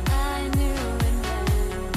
I knew and then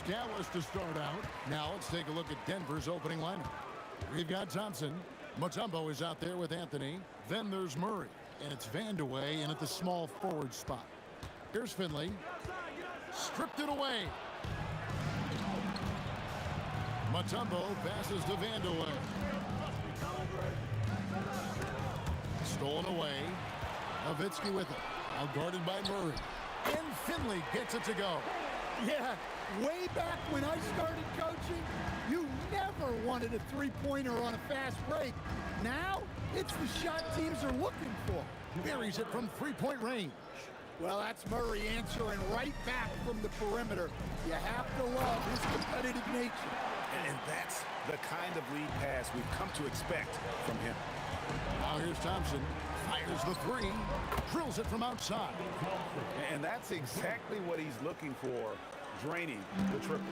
Dallas to start out. Now let's take a look at Denver's opening lineup. We've got Thompson. Mutombo is out there with Anthony. Then there's Murray. And it's Vandeweghe in at the small forward spot. Here's Finley. Stripped it away. Mutombo passes to Vandeweghe. Stolen away. Nowitzki with it. Now guarded by Murray. And Finley gets it to go. Yeah, way back when I started coaching, you never wanted a three-pointer on a fast break. Now, it's the shot teams are looking for. Buries it from three-point range. Well, that's Murray answering right back from the perimeter. You have to love his competitive nature. And that's the kind of lead pass we've come to expect from him. Now here's Thompson. Fires the three. Drills it from outside. And that's exactly what he's looking for, draining the triple.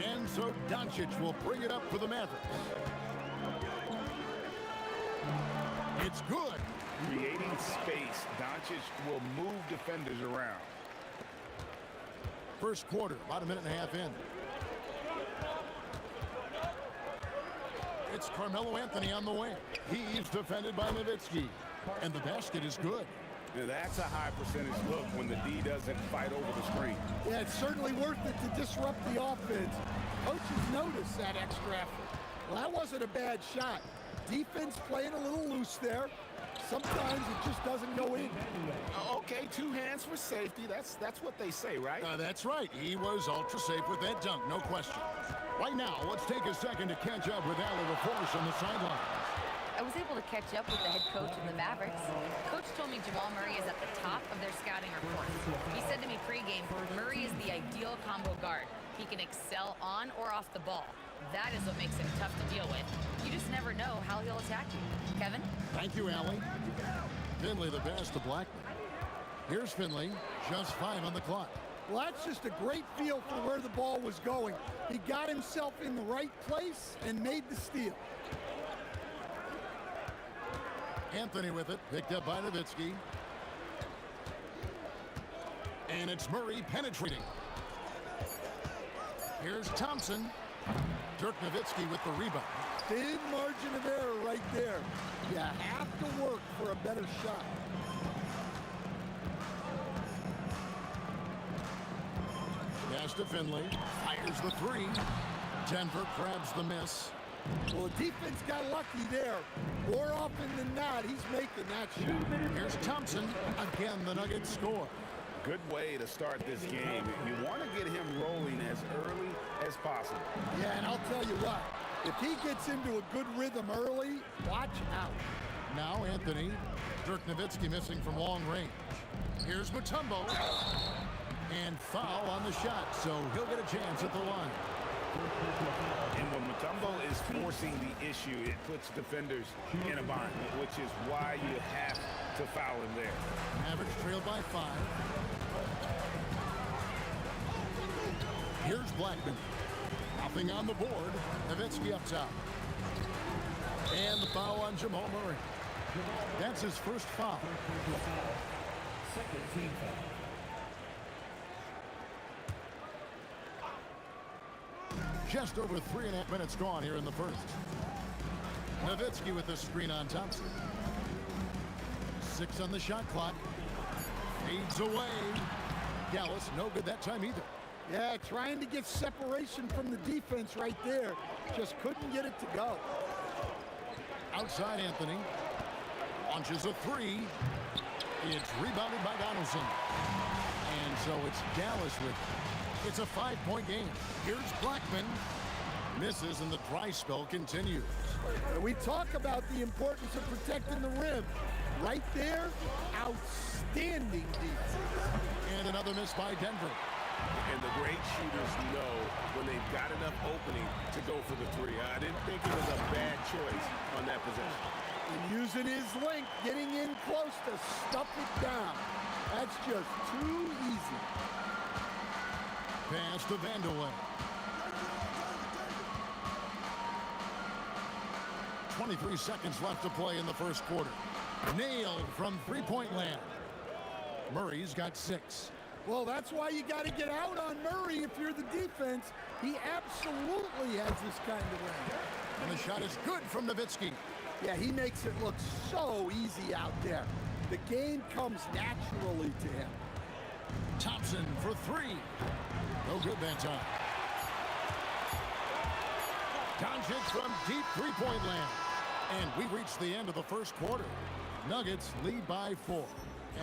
And so Doncic will bring it up for the Mavericks. It's good. Creating space, Doncic will move defenders around. First quarter, about a minute and a half in. It's Carmelo Anthony on the wing. He's defended by Nowitzki. And the basket is good. Now that's a high percentage look when the D doesn't fight over the screen. Yeah, it's certainly worth it to disrupt the offense. Coaches notice that extra effort. Well, that wasn't a bad shot. Defense playing a little loose there. Sometimes it just doesn't go in. Okay, two hands for safety. That's what they say, right? That's right. He was ultra safe with that dunk, no question. Right now, let's take a second to catch up with Allie LaForce on the sidelines. I was able to catch up with the head coach of the Mavericks. Coach told me Jamal Murray is at the top of their scouting report. He said to me pregame, Murray is the ideal combo guard. He can excel on or off the ball. That is what makes him tough to deal with. You just never know how he'll attack you. Kevin? Thank you, Allie. Finley the pass to Blackman. Here's Finley, just 5 on the clock. Well, that's just a great feel for where the ball was going. He got himself in the right place and made the steal. Anthony with it, picked up by Nowitzki. And it's Murray penetrating. Here's Thompson. Dirk Nowitzki with the rebound. Thin margin of error right there. You have to work for a better shot. Pass to Finley. Fires the three. Denver grabs the miss. Well, the defense got lucky there. More often than not, he's making that shot. Here's Thompson. Again, the Nuggets score. Good way to start this game. You want to get him rolling as early as possible. Yeah, and I'll tell you what. If he gets into a good rhythm early, watch out. Now Anthony. Dirk Nowitzki missing from long range. Here's Mutombo. And foul on the shot, so he'll get a chance at the line. And when Mutombo is forcing the issue, it puts defenders in a bind, which is why you have to foul him there. Mavericks trailed by 5. Here's Blackman. Nothing on the board. Nowitzki up top. And the foul on Jamal Murray. That's his first foul. Second team foul. Just over 3.5 minutes gone here in the first. Nowitzki with the screen on Thompson. 6 on the shot clock. Fades away. Dallas, no good that time either. Yeah, trying to get separation from the defense right there. Just couldn't get it to go. Outside Anthony. Launches a three. It's rebounded by Donaldson. And so it's Dallas with it. It's a 5-point game. Here's Blackman. Misses and the dry spell continues. We talk about the importance of protecting the rim. Right there, outstanding defense. And another miss by Denver. And the great shooters know when they've got enough opening to go for the three. I didn't think it was a bad choice on that possession. And using his length, getting in close to stuff it down. That's just too easy. Pass to Vandeweghe. 23 seconds left to play in the first quarter. Nailed from three-point land. Murray's got 6. Well, that's why you got to get out on Murray if you're the defense. He absolutely has this kind of range. And the shot is good from Nowitzki. Yeah, he makes it look so easy out there. The game comes naturally to him. Thompson for three. No good that time. Doncic from deep three-point land. And we reached the end of the first quarter. Nuggets lead by 4.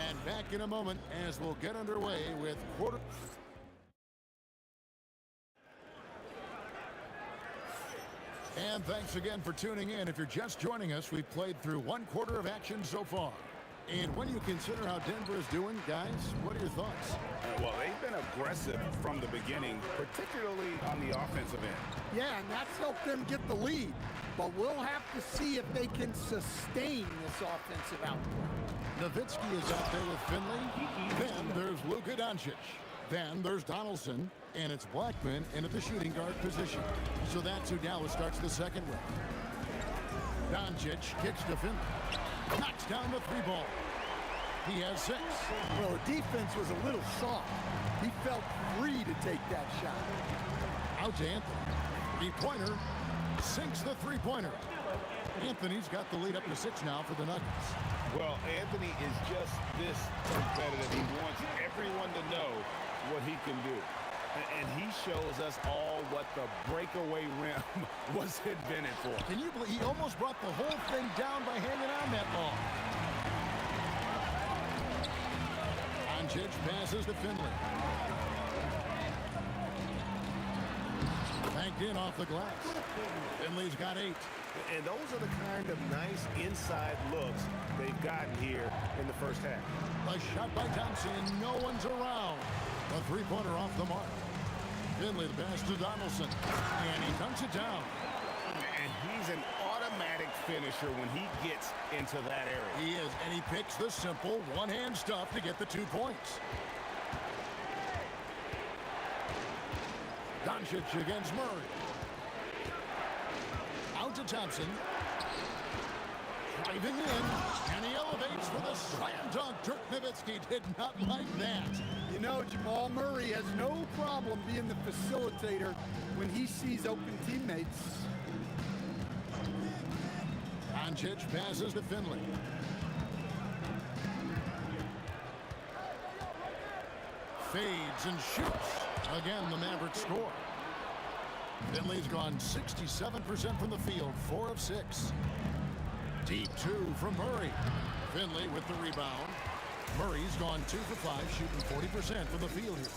And back in a moment as we'll get underway with quarter. And thanks again for tuning in. If you're just joining us, we've played through one quarter of action so far. And when you consider how Denver is doing, guys, what are your thoughts? Well, they've been aggressive from the beginning, particularly on the offensive end. Yeah, and that's helped them get the lead. But we'll have to see if they can sustain this offensive output. Nowitzki is out there with Finley. Then there's Luka Doncic. Then there's Donaldson. And it's Blackman in at the shooting guard position. So that's who Dallas starts the second with. Doncic kicks to Finley. Knocks down the three ball. He has 6. Well, the defense was a little soft. He felt free to take that shot. Out to Anthony. Three-pointer. Sinks the three-pointer. Anthony's got the lead up to 6 now for the Nuggets. Well, Anthony is just this competitive. He wants everyone to know what he can do. And he shows us all what the breakaway rim was invented for. Can you believe he almost brought the whole thing down by hanging on that ball? Doncic passes to Finley. Banked in off the glass. Finley's got 8. And those are the kind of nice inside looks they've gotten here in the first half. A shot by Thompson. No one's around. A three-pointer off the mark. Finley the pass to Donaldson. And he dunks it down. And he's an automatic finisher when he gets into that area. He is, and he picks the simple one-hand stuff to get the 2 points. Doncic against Murray. Out to Thompson. Driving in, and he elevates for the slam dunk. Dirk Nowitzki did not like that. You know, Jamal Murray has no problem being the facilitator when he sees open teammates. Doncic passes to Finley. Fades and shoots. Again, the Mavericks score. Finley's gone 67% from the field, 4 of 6. Deep 2 from Murray. Finley with the rebound. Murray's gone 2 for 5, shooting 40% from the field here.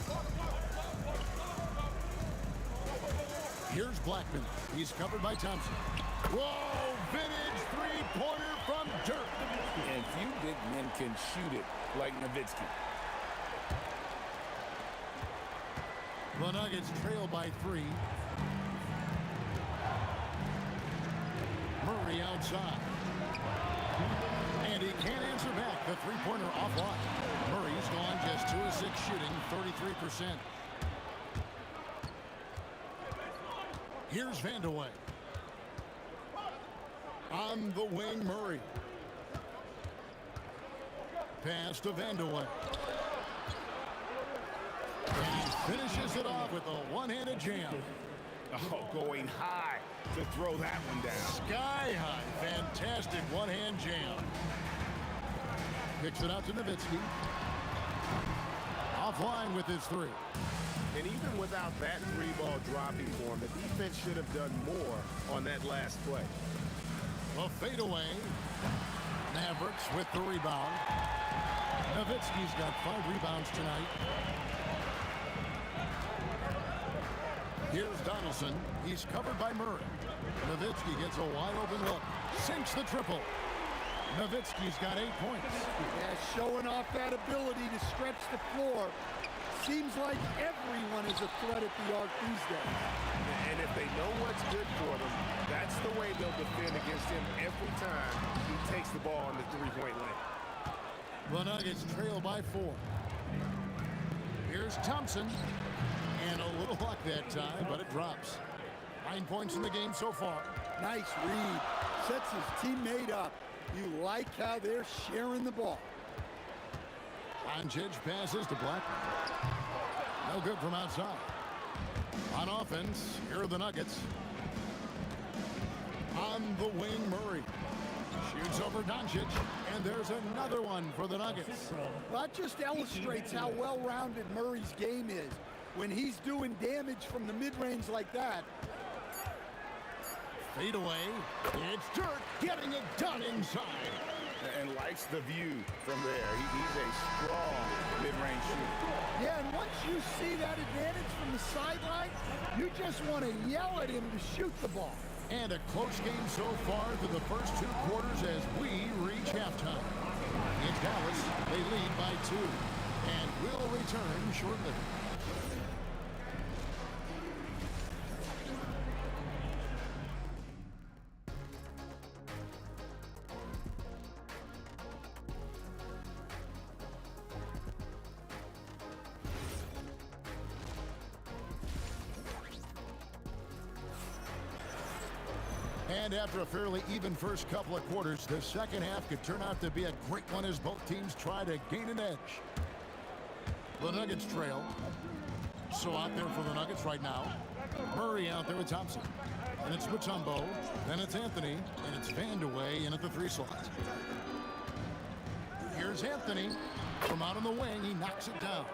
Here's Blackman. He's covered by Thompson. Whoa! Vintage three-pointer from Dirk. And few big men can shoot it like Nowitzki. The Nuggets trail by 3. Murray outside. And he can't answer back. The three-pointer offline. Murray's gone just 2 of 6 shooting, 33%. Here's Vandeweghe. On the wing, Murray. Pass to Vandeweghe. And he finishes it off with a one-handed jam. Oh, going high to throw that one down. Sky high. Fantastic one-hand jam. Kicks it out to Nowitzki. Offline with his 3. And even without that 3-ball dropping for him, the defense should have done more on that last play. A fadeaway. Mavericks with the rebound. Nowitzki's got 5 rebounds tonight. Here's Donaldson. He's covered by Murray. Nowitzki gets a wide open look. Sinks the triple. Nowitzki's got 8 points. Yeah, showing off that ability to stretch the floor. Seems like everyone is a threat at the arc these days. And if they know what's good for them, that's the way they'll defend against him every time he takes the ball in the three-point lane. The Nuggets trail by 4. Here's Thompson. And a little luck that time, but it drops. 9 points in the game so far. Nice read. Sets his teammate up. You like how they're sharing the ball. Doncic passes to Blackman. No good from outside. On offense, here are the Nuggets. On the wing, Murray. Shoots over Doncic, and there's another one for the Nuggets. That just illustrates how well-rounded Murray's game is. When he's doing damage from the mid-range like that. Fade away. It's Dirk getting it done inside. And likes the view from there. He's a strong mid-range shooter. Yeah, and once you see that advantage from the sideline, you just want to yell at him to shoot the ball. And a close game so far through the first 2 quarters as we reach halftime. In Dallas, they lead by 2. And will return shortly. And after a fairly even first couple of quarters, the second half could turn out to be a great one as both teams try to gain an edge. The Nuggets trail. So out there for the Nuggets right now. Murray out there with Thompson. And it's Mutombo. Then it's Anthony. And it's Vandeweghe in at the 3 slot. Here's Anthony. From out on the wing, he knocks it down.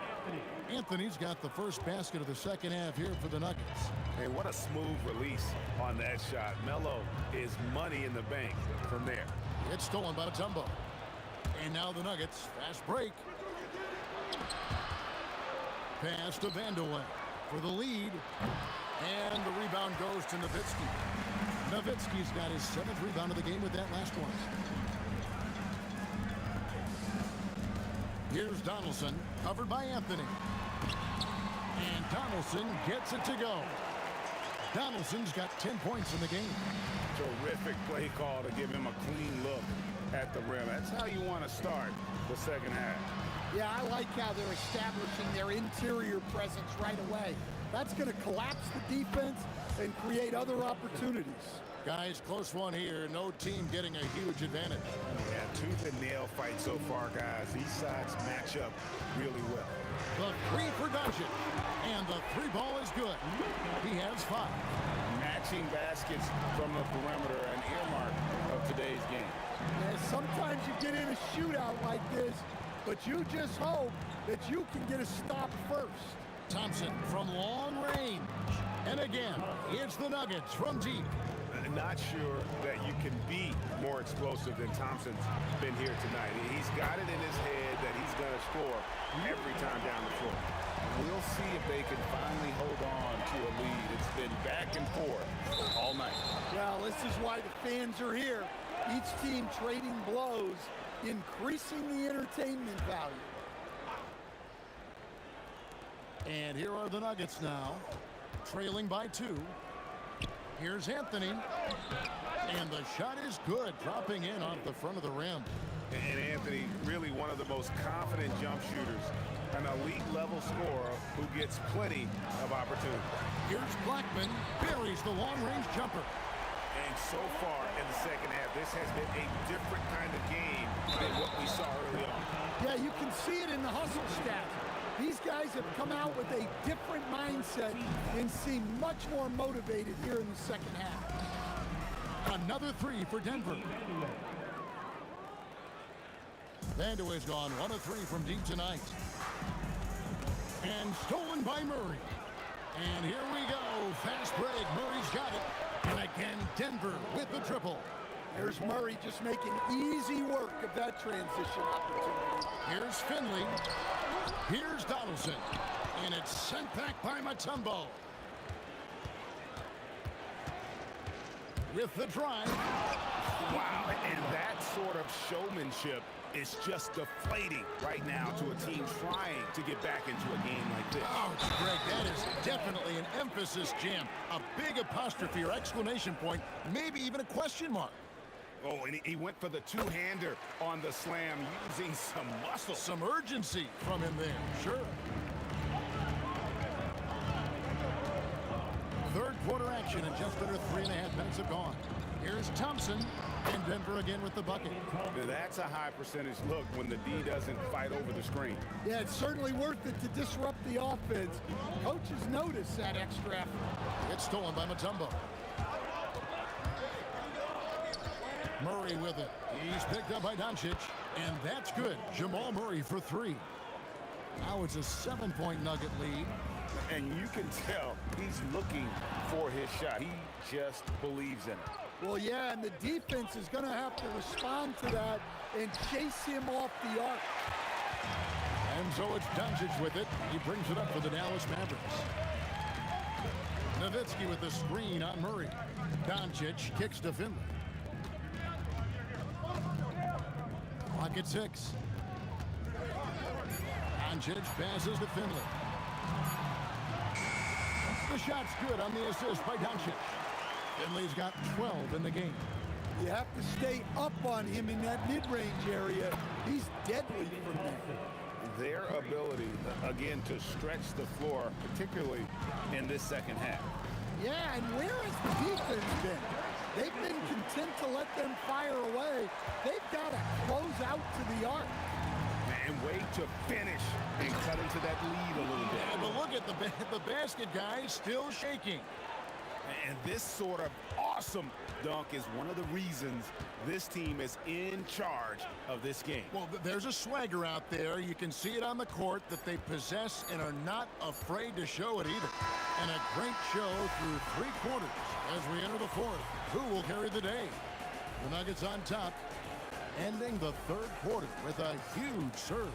Anthony's got the first basket of the second half here for the Nuggets. Hey, what a smooth release on that shot. Melo is money in the bank from there. It's stolen by Mutombo. And now the Nuggets, fast break. Pass to Vandeweghe for the lead. And the rebound goes to Nowitzki. Nowitzki's got his 7th rebound of the game with that last one. Here's Donaldson, covered by Anthony. And Donaldson gets it to go. Donaldson's got 10 points in the game. Terrific play call to give him a clean look at the rim. That's how you want to start the second half. Yeah, I like how they're establishing their interior presence right away. That's going to collapse the defense and create other opportunities. Guys, close one here. No team getting a huge advantage. Yeah, tooth and nail fight so far, guys. These sides match up really well. The 3 for Doncic. And the 3 ball is good. He has 5. Matching baskets from the perimeter, an earmark of today's game. Yeah, sometimes you get in a shootout like this, but you just hope that you can get a stop first. Thompson from long range. And again, it's the Nuggets from deep. Not sure that you can be more explosive than Thompson's been here tonight. He's got it in his head that he's going to score every time down the floor. We'll see if they can finally hold on to a lead. It's been back and forth all night. Well, this is why the fans are here. Each team trading blows, increasing the entertainment value. And here are the Nuggets now, trailing by 2. Here's Anthony. And the shot is good, dropping in off the front of the rim. And Anthony, really one of the most confident jump shooters, an elite level scorer who gets plenty of opportunity. Here's Blackman, buries the long-range jumper. And so far in the second half, this has been a different kind of game than what we saw early on. Yeah, you can see it in the hustle stat. These guys have come out with a different mindset and seem much more motivated here in the second half. Another 3 for Denver. Vandeweghe's gone 1 of 3 from deep tonight. And stolen by Murray. And here we go. Fast break. Murray's got it. And again, Denver with the triple. There's Murray just making easy work of that transition opportunity. Here's Finley. Here's Donaldson. And it's sent back by Mutombo. With the drive. Wow, and that sort of showmanship is just deflating right now to a team trying to get back into a game like this. Oh, Greg, that is definitely an emphasis jam. A big apostrophe or exclamation point, maybe even a question mark. Oh, and he went for the two-hander on the slam, using some muscle. Some urgency from him there, sure. Third quarter action, and just under 3.5 minutes have gone. Here's Thompson. And Denver again with the bucket. Now, that's a high percentage look when the D doesn't fight over the screen. Yeah, it's certainly worth it to disrupt the offense. Coaches notice that extra effort. It's stolen by Mutombo. Murray with it. He's picked up by Doncic. And that's good. Jamal Murray for three. Now it's a 7-point Nugget lead. And you can tell he's looking for his shot. He just believes in it. Well, yeah, and the defense is going to have to respond to that and chase him off the arc. And so it's Doncic with it. He brings it up for the Dallas Mavericks. Nowitzki with the screen on Murray. Doncic kicks to Finley. Clock at 6. Doncic passes to Finley. The shot's good on the assist by Doncic. Finley's got 12 in the game. You have to stay up on him in that mid-range area. He's deadly from there. Their ability, again, to stretch the floor, particularly in this second half. Yeah, and where has the defense been? They've been content to let them fire away. They've got to close out to the arc. And wait to finish and cut into that lead a little bit. Yeah, but look at the basket guy still shaking. And this sort of awesome dunk is one of the reasons this team is in charge of this game. Well, there's a swagger out there. You can see it on the court that they possess and are not afraid to show it either. And a great show through 3 quarters as we enter the 4th. Who will carry the day? The Nuggets on top, ending the 3rd quarter with a huge surge.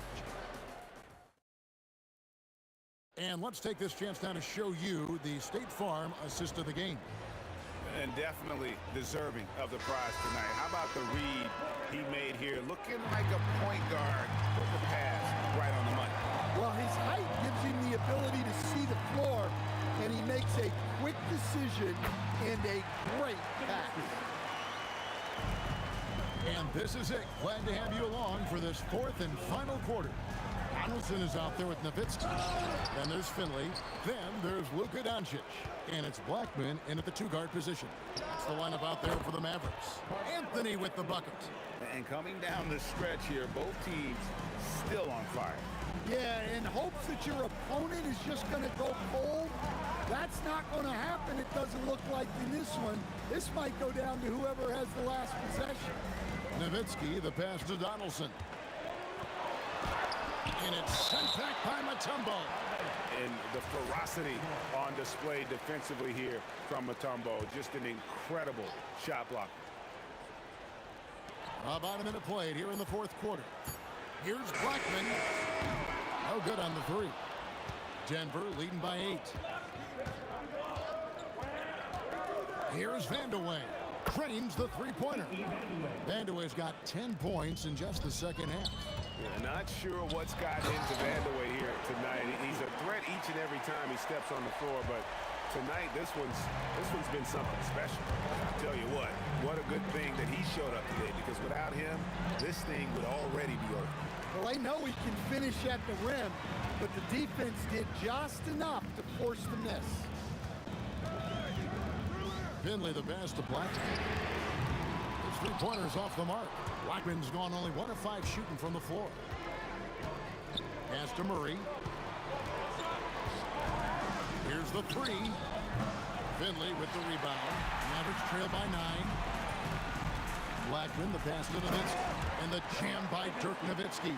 And let's take this chance now to show you the State Farm assist of the game. And definitely deserving of the prize tonight. How about the read he made here? Looking like a point guard with the pass right on the money. Well, his height gives him the ability to see the floor, and he makes a quick decision and a great pass. And this is it. Glad to have you along for this 4th and final quarter. Donaldson is out there with Nowitzki. Then there's Finley. Then there's Luka Doncic. And it's Blackman in at the 2-guard position. That's the lineup out there for the Mavericks. Anthony with the bucket. And coming down the stretch here, both teams still on fire. Yeah, in hopes that your opponent is just going to go cold. That's not going to happen, it doesn't look like in this one. This might go down to whoever has the last possession. Nowitzki, the pass to Donaldson. And it's sent back by Mutombo. And the ferocity on display defensively here from Mutombo. Just an incredible shot blocker. About a minute played here in the 4th quarter. Here's Blackman. No good on the 3. Denver leading by 8. Here's Vandeweghe. Trains the 3-pointer. Vandeweghe's got 10 points in just the second half. Yeah, not sure what's gotten into Vandeweghe here tonight. He's a threat each and every time he steps on the floor, but tonight this one's been something special. I'll tell you what a good thing that he showed up today, because without him, this thing would already be over. Well, they know he can finish at the rim, but the defense did just enough to force the miss. Finley the pass to Blackman. His 3-pointer's off the mark. Blackman's gone only 1 of 5 shooting from the floor. Pass to Murray. Here's the 3. Finley with the rebound. Mavericks trail by 9. Blackman the pass to Nowitzki. And the jam by Dirk Nowitzki.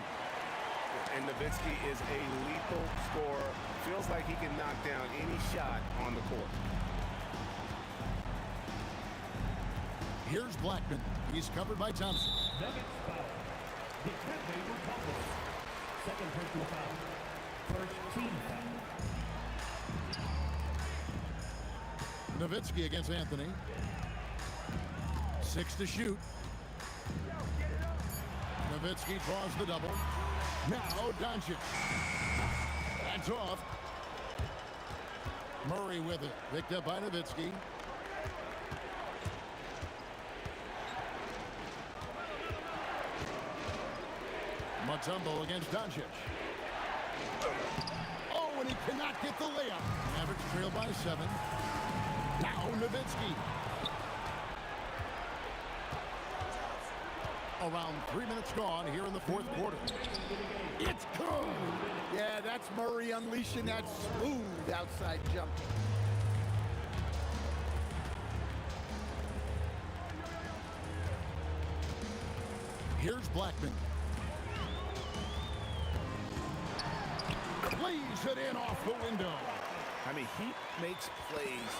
And Nowitzki is a lethal scorer. Feels like he can knock down any shot on the court. Here's Blackman. He's covered by Thompson. Nuggets foul. Defending Republic. Second personal foul. First team foul. Nowitzki against Anthony. 6 to shoot. Nowitzki draws the double. Now Doncic. That's off. Murray with it. Picked up by Nowitzki. Mutombo against Doncic. Oh, and he cannot get the layup. Mavericks trail by 7. Now Nowitzki. Around 3 minutes gone here in the fourth quarter. It's good. Yeah, that's Murray unleashing that smooth outside jump. Here's Blackman. Lays it in off the window. I mean, he makes plays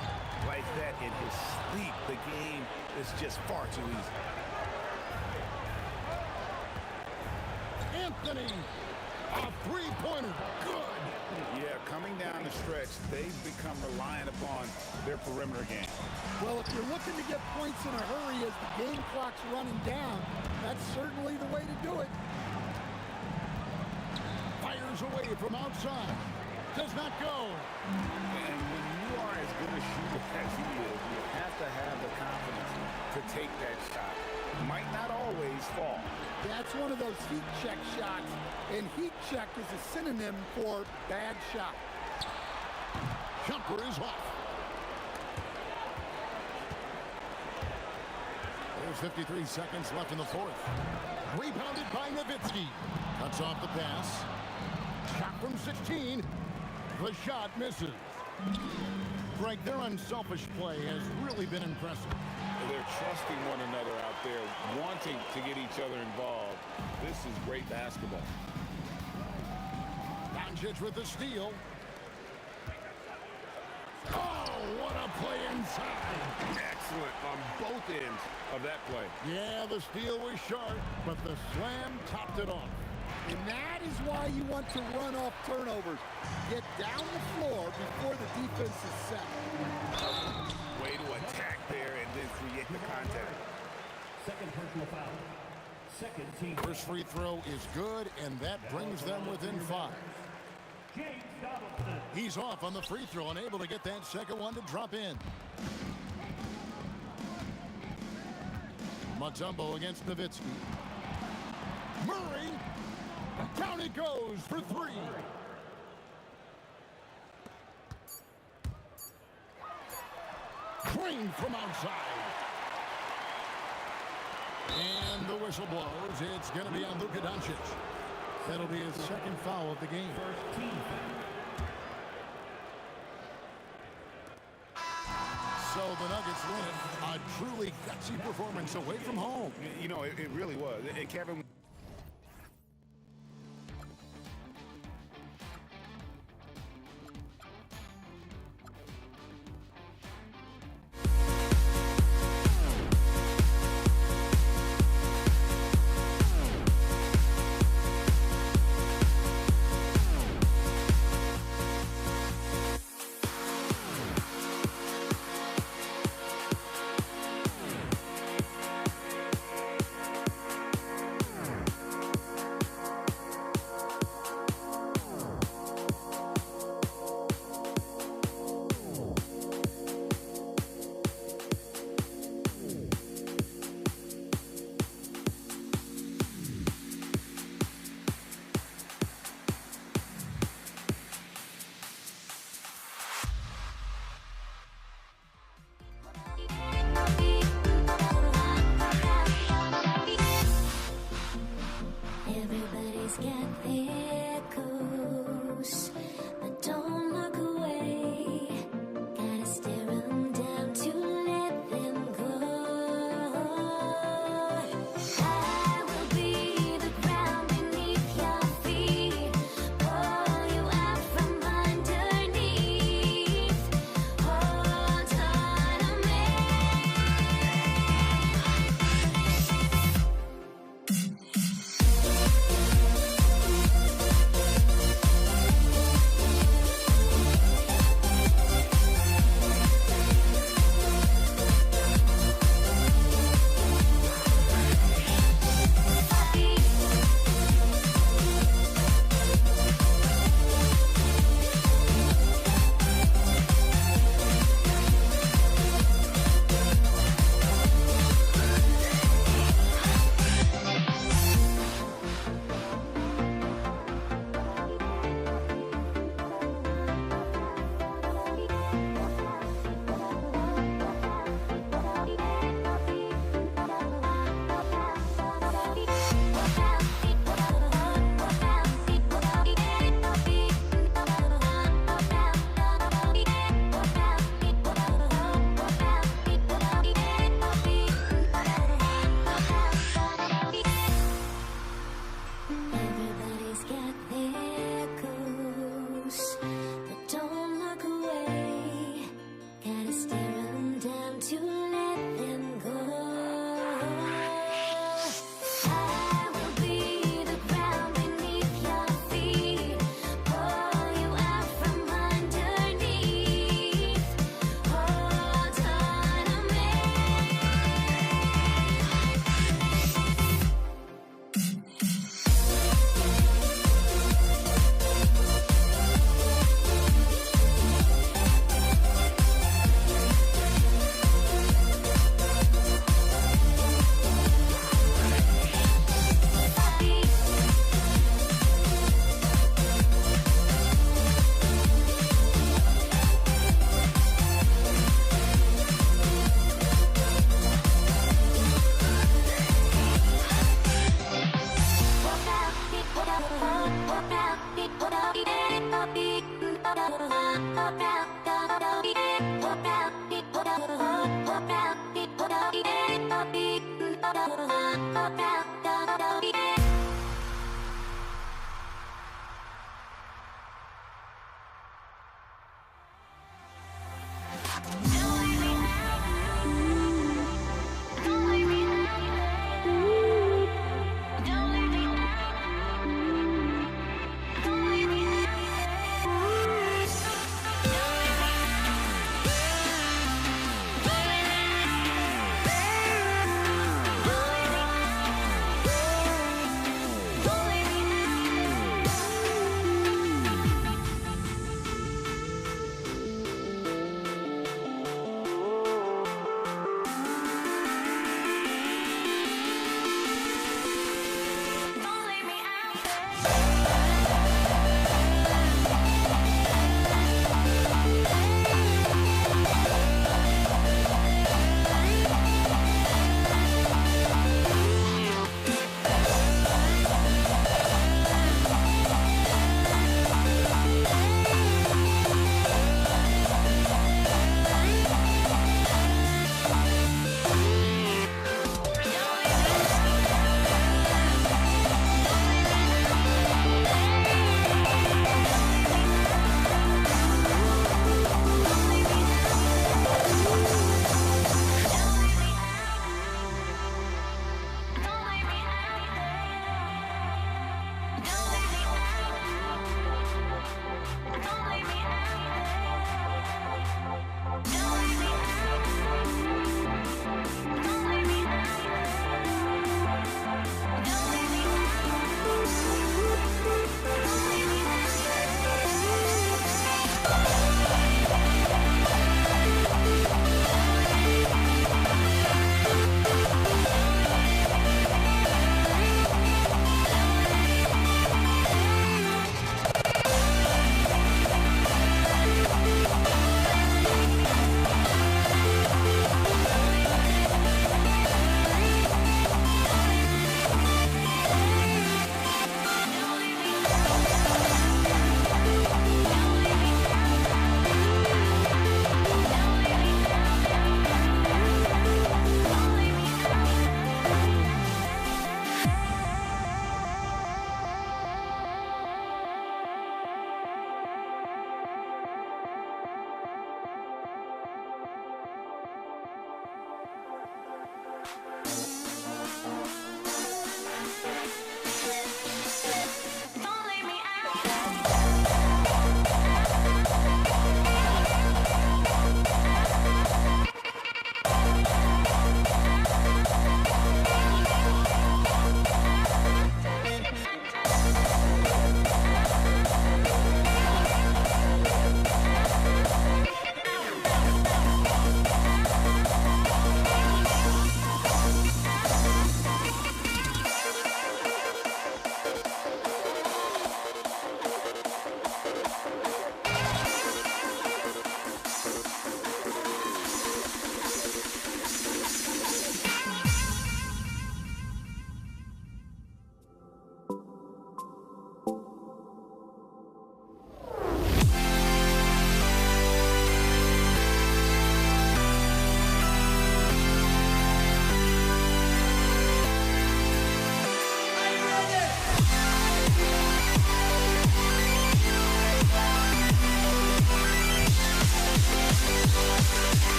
like that in his sleep. The game is just far too easy. Anthony, a three-pointer, good. Yeah, coming down the stretch, they've become reliant upon their perimeter game. Well, if you're looking to get points in a hurry as the game clock's running down, that's certainly the way to do it. Fires away from outside. Does not go. And when you are as good a shooter as he is, you have to have the confidence to take that shot. Might not always fall. That's one of those heat check shots, and heat check is a synonym for bad shot. Jumper is off. There's 53 seconds left in the fourth. Rebounded by Nowitzki. Cuts off the pass. Shot from 16. The shot misses. Greg, their unselfish play has really been impressive. They're trusting one another out there, wanting to get each other involved. This is great basketball. Doncic with the steal. Oh, what a play inside. Excellent on both ends of that play. Yeah, the steal was sharp, but the slam topped it off. And that is why you want to run off turnovers. Get down the floor before the defense is set. Way to attack there and then create the contact. Second personal foul. Second team. First free throw is good, and that brings them within 5. James Donaldson. He's off on the free throw and able to get that second one to drop in. Mutombo against Nowitzki. Murray. Down it goes for 3. Crane from outside. And the whistle blows. It's going to be on Luka Doncic. That'll be his second foul of the game. First team foul. So the Nuggets win it. A truly gutsy performance away from home. You know, it really was. And Kevin...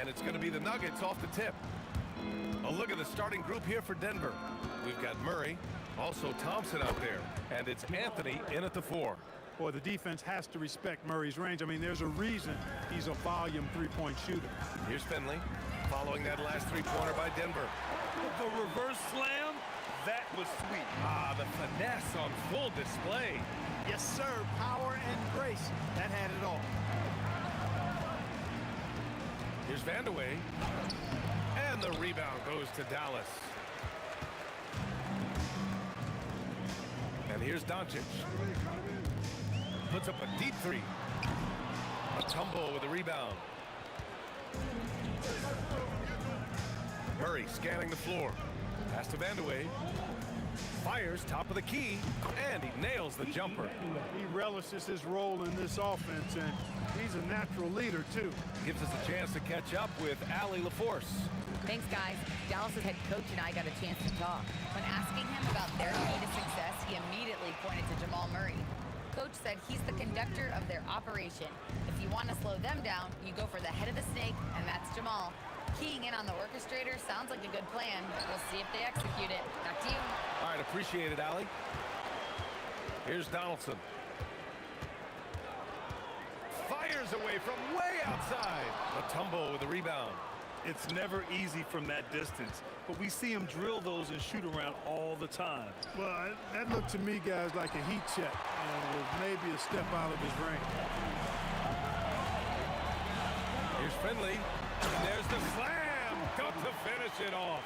And it's going to be the Nuggets off the tip. A look at the starting group here for Denver. We've got Murray, also Thompson out there, and it's Anthony in at the 4. Boy, the defense has to respect Murray's range. I mean, there's a reason he's a volume three-point shooter. Here's Finley, following that last three-pointer by Denver. The reverse slam, that was sweet. Ah, the finesse on full display. Yes, sir. Power and grace. That had it all. Here's Vandeweghe. And the rebound goes to Dallas. And here's Doncic. Puts up a deep three. A tumble with a rebound. Murray scanning the floor. Pass to Vandeweghe. Fires top of the key, and he nails the jumper. He relishes his role in this offense, and he's a natural leader, too. Gives us a chance to catch up with Allie LaForce. Thanks, guys. Dallas's head coach and I got a chance to talk. When asking him about their key to success, he immediately pointed to Jamal Murray. Coach said he's the conductor of their operation. If you want to slow them down, you go for the head of the snake, and that's Jamal. Keying in on the orchestrator sounds like a good plan. We'll see if they execute it. Back to you. All right, appreciate it, Allie. Here's Donaldson. Fires away from way outside. A tumble with a rebound. It's never easy from that distance, but we see him drill those and shoot around all the time. Well, that looked to me, guys, like a heat check, and was maybe a step out of his range. Here's Finley. And there's the slam. Got to finish it off.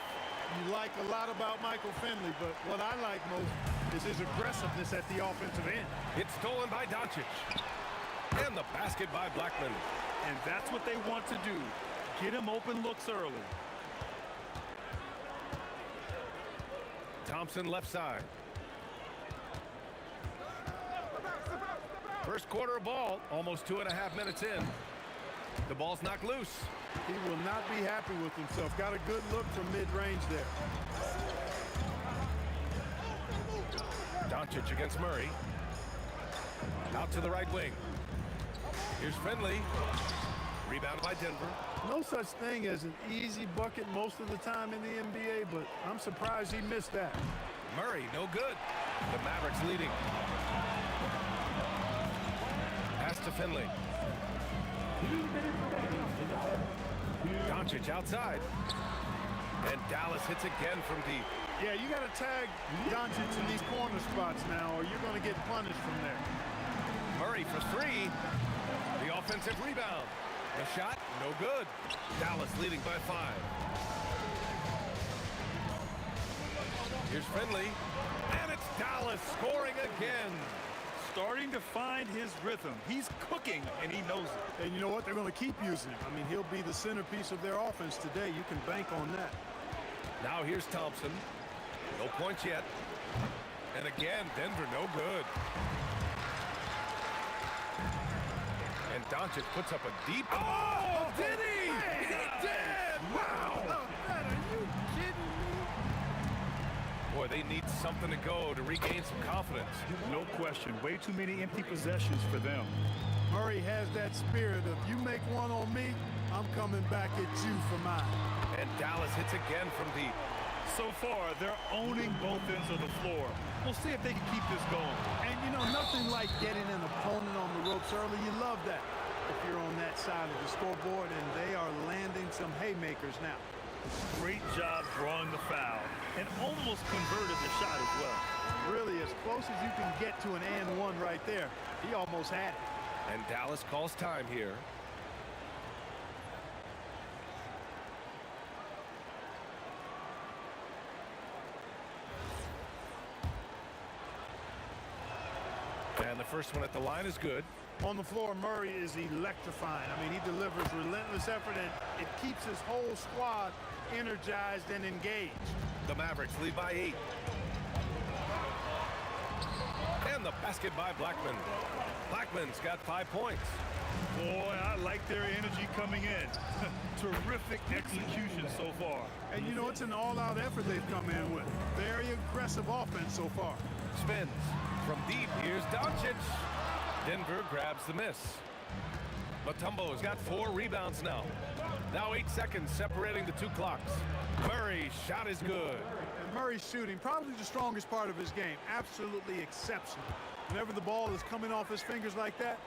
You like a lot about Michael Finley, but what I like most is his aggressiveness at the offensive end. It's stolen by Doncic. And the basket by Blackman. And that's what they want to do. Get him open looks early. Thompson left side. First quarter of ball, almost 2.5 minutes in. The ball's knocked loose. He will not be happy with himself. Got a good look from mid-range there. Doncic against Murray. Out to the right wing. Here's Finley. Rebound by Denver. No such thing as an easy bucket most of the time in the NBA, but I'm surprised he missed that. Murray, no good. The Mavericks leading. Pass to Finley. Doncic outside. And Dallas hits again from deep. Yeah, you got to tag Doncic in these corner spots now, or you're going to get punished from there. Murray for three. The offensive rebound. The shot, no good. Dallas leading by 5. Here's Finley. And it's Dallas scoring again. Starting to find his rhythm. He's cooking, and he knows it. And you know what? They're going to keep using him. I mean, he'll be the centerpiece of their offense today. You can bank on that. Now here's Thompson. No points yet. And again, Denver no good. And Doncic puts up a deep... Oh, did he? He did! Wow! Are you kidding me? Boy, they need something to go to regain some confidence. No question. Way too many empty possessions for them. Murray has that spirit of, you make one on me, I'm coming back at you for mine. And Dallas hits again from deep. So far, they're owning both ends of the floor. We'll see if they can keep this going. And, you know, nothing like getting an opponent on the ropes early. You love that if you're on that side of the scoreboard, and they are landing some haymakers now. Great job drawing the foul and almost converted the shot as well. Really, as close as you can get to an and one right there. He almost had it. And Dallas calls time here. And the first one at the line is good. On the floor, Murray is electrifying. I mean, he delivers relentless effort, and it keeps his whole squad energized and engaged. The Mavericks lead by 8. And the basket by Blackman. Blackman's got 5 points. Boy, I like their energy coming in. Terrific execution so far. And, you know, it's an all-out effort they've come in with. Very aggressive offense so far. Spins. From deep, here's Doncic. Denver grabs the miss. Mutombo's got 4 rebounds now. Now 8 seconds separating the 2 clocks. Murray's shot is good. And Murray's shooting, probably the strongest part of his game. Absolutely exceptional. Whenever the ball is coming off his fingers like that,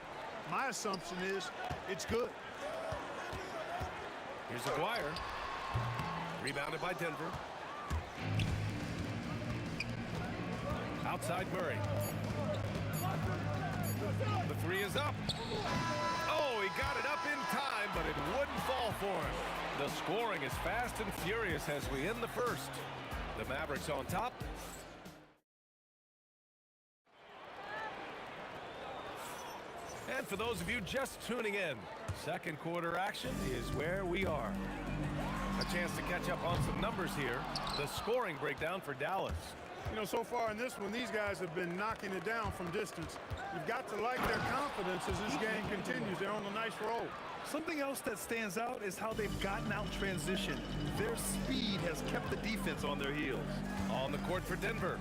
my assumption is it's good. Here's Aguirre. Rebounded by Denver. Outside Murray. The 3 is up. Oh, he got it up in time, but it wouldn't fall for him. The scoring is fast and furious as we end the first. The Mavericks on top. And for those of you just tuning in, second quarter action is where we are. A chance to catch up on some numbers here. The scoring breakdown for Dallas. You know, so far in this one, these guys have been knocking it down from distance. You've got to like their confidence as this game continues. They're on a nice roll. Something else that stands out is how they've gotten out transition. Their speed has kept the defense on their heels. On the court for Denver,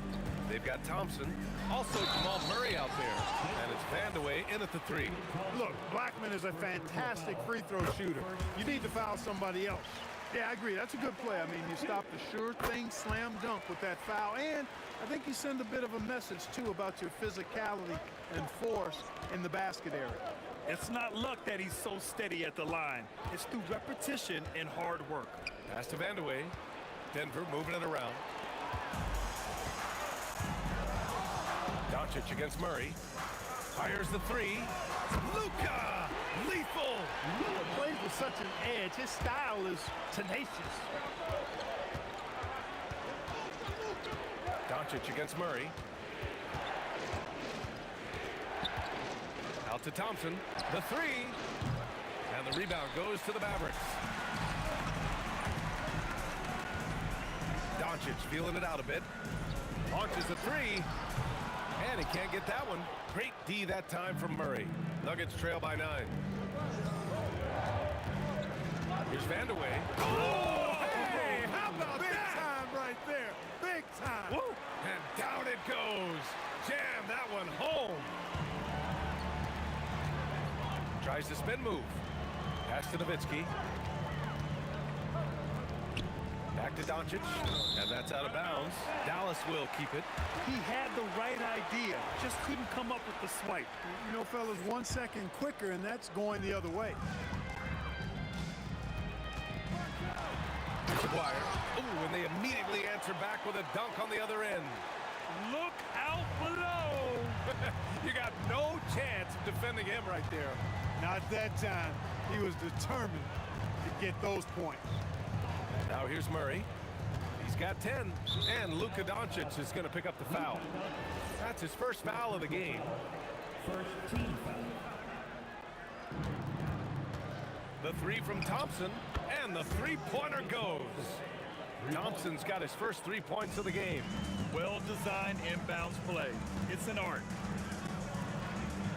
they've got Thompson, also Jamal Murray out there, and it's Vandeweghe in at the 3. Look, Blackman is a fantastic free throw shooter. You need to foul somebody else. Yeah, I agree. That's a good play. I mean, you stop the sure thing slam dunk with that foul, and I think you send a bit of a message, too, about your physicality and force in the basket area. It's not luck that he's so steady at the line. It's through repetition and hard work. Pass to Vandeweghe. Denver moving it around. Doncic against Murray. Fires the 3. Luka! Lethal! Luka plays with such an edge. His style is tenacious. Doncic against Murray. Out to Thompson. The 3. And the rebound goes to the Mavericks. Doncic feeling it out a bit. Launches the 3. And he can't get that one. Great D that time from Murray. Nuggets trail by 9. Here's Vandeweghe. Oh, hey! How about Big that? time right there. Big time. Woo! And down it goes. Jam that one home. Tries to spin move. Pass to Nowitzki. Back to Doncic. And that's out of bounds. Dallas will keep it. He had the right idea, just couldn't come up with the swipe. You know, fellas, 1 second quicker, and that's going the other way. Aguirre. Ooh, and they immediately answer back with a dunk on the other end. Look out below! You got no chance of defending him right there. Not that time. He was determined to get those points. Now here's Murray. He's got 10. And Luka Doncic is going to pick up the foul. That's his first foul of the game. First team foul. The 3 from Thompson. And the three-pointer goes. Thompson's got his first 3 points of the game. Well-designed inbounds play. It's an art.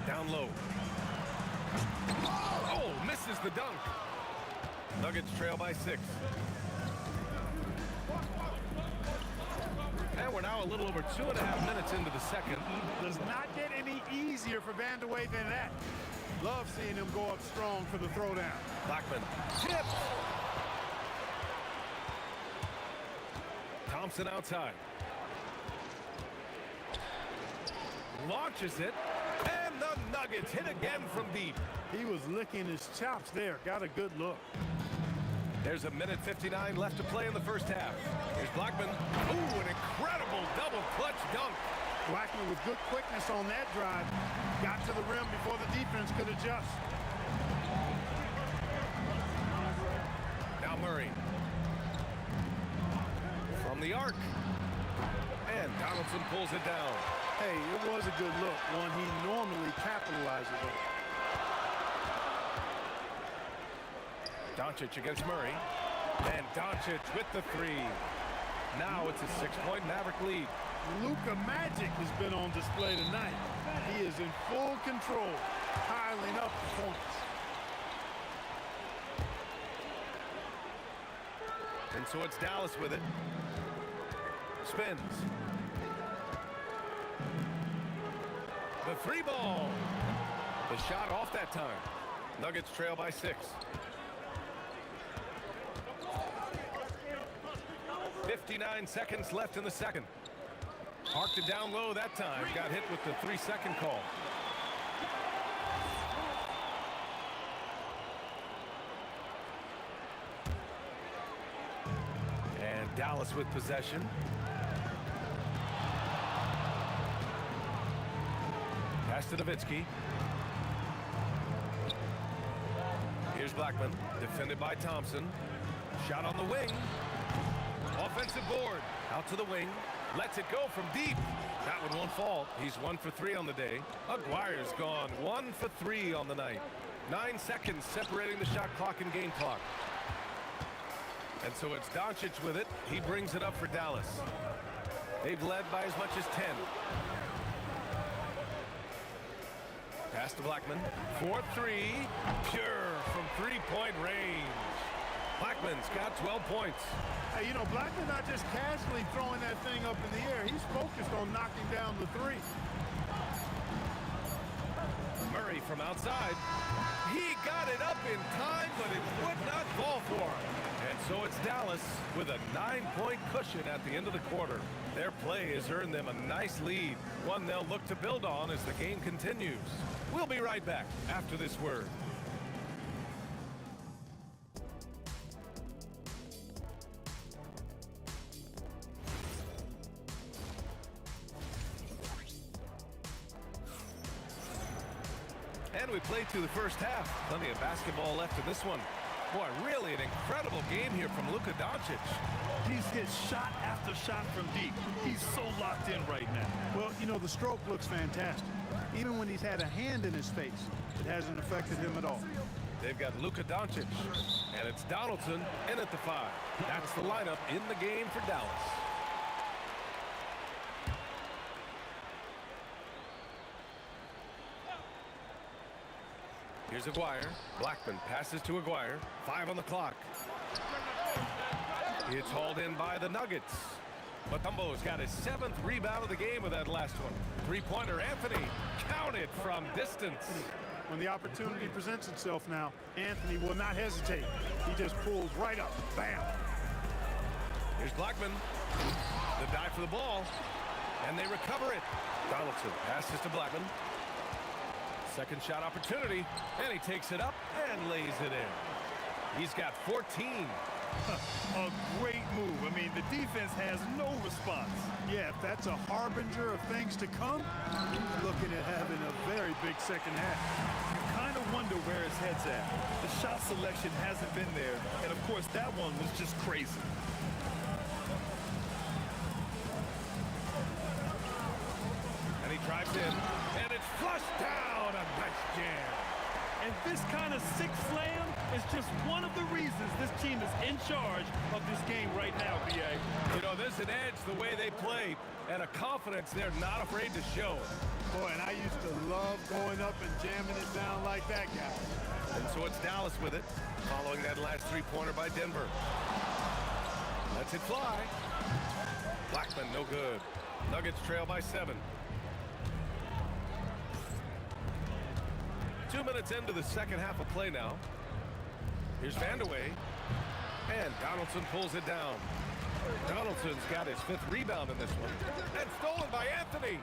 Down low. Oh, misses the dunk. Nuggets trail by 6. And we're now a little over 2.5 minutes into the second. Does not get any easier for Vandeweghe than that. Love seeing him go up strong for the throwdown. Blackman tipped. Thompson outside. Launches it. And the Nuggets hit again from deep. He was licking his chops there. Got a good look. There's a minute 59 left to play in the first half. Here's Blackman. Ooh, an incredible double clutch dunk. Blackman with good quickness on that drive. Got to the rim before the defense could adjust. Now Murray. From the arc. And Donaldson pulls it down. Hey, it was a good look. One he normally capitalizes on. Doncic against Murray. And Doncic with the 3. Now it's a 6-point Maverick lead. Luka Magic has been on display tonight. He is in full control, piling up points. And so it's Dallas with it. Spins. The 3 ball. The shot off that time. Nuggets trail by 6. 59 seconds left in the second. Parked it down low that time. Got hit with the 3-second call. And Dallas with possession. Pass to Nowitzki. Here's Blackman, defended by Thompson. Shot on the wing. Offensive board. Out to the wing. Lets it go from deep. That one won't fall. He's 1 for 3 on the day. Aguirre's gone 1 for 3 on the night. 9 seconds separating the shot clock and game clock. And so it's Doncic with it. He brings it up for Dallas. They've led by as much as 10. Pass to Blackman. 4-3. Pure from 3-point range. Blackman's got 12 points. Hey, you know, Blackman not just casually throwing that thing up in the air. He's focused on knocking down the three. Murray from outside. He got it up in time, but it would not fall for him. And so it's Dallas with a 9-point cushion at the end of the quarter. Their play has earned them a nice lead, one they'll look to build on as the game continues. We'll be right back after this word. And we played through the first half. Plenty of basketball left in this one. Boy, really an incredible game here from Luka Doncic. He's hit shot after shot from deep. He's so locked in right now. Well, you know, the stroke looks fantastic. Even when he's had a hand in his face, it hasn't affected him at all. They've got Luka Doncic, and it's Donaldson in at the 5. That's the lineup in the game for Dallas. Here's Aguirre. Blackman passes to Aguirre. 5 on the clock. It's hauled in by the Nuggets. Mutombo's got his 7th rebound of the game with that last one. 3-pointer Anthony counted from distance. When the opportunity presents itself now, Anthony will not hesitate. He just pulls right up. Bam! Here's Blackman. The dive for the ball. And they recover it. Donaldson passes to Blackman. Second shot opportunity, and he takes it up and lays it in. He's got 14. A great move. I mean, the defense has no response. Yeah, if that's a harbinger of things to come, he's looking at having a very big second half. You kind of wonder where his head's at. The shot selection hasn't been there, and of course, that one was just crazy. And he drives in, and it's flushed down. A nice jam. And this kind of sick slam is just one of the reasons this team is in charge of this game right now, B.A. You know, there's an edge the way they play, and a confidence they're not afraid to show. Boy, and I used to love going up and jamming it down like that guy. And so it's Dallas with it, following that last 3-pointer by Denver. Lets it fly. Blackman, no good. Nuggets trail by 7. 2 minutes into the second half of play now. Here's Vandeweghe. And Donaldson pulls it down. Donaldson's got his 5th rebound in this one. And stolen by Anthony.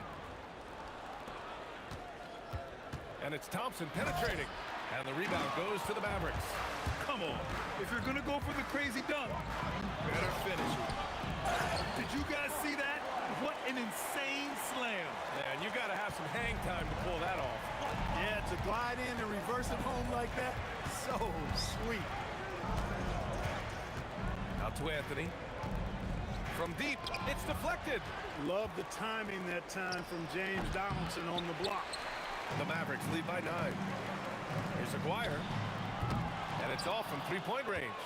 And it's Thompson penetrating. And the rebound goes to the Mavericks. Come on. If you're going to go for the crazy dunk, better finish it. Did you guys see that? What an insane slam. And you got to have some hang time to pull that off. Yeah, to glide in and reverse it home like that, so sweet. Out to Anthony. From deep, it's deflected. Love the timing that time from James Donaldson on the block. The Mavericks lead by 9. Here's Aguirre. And it's off from 3-point range.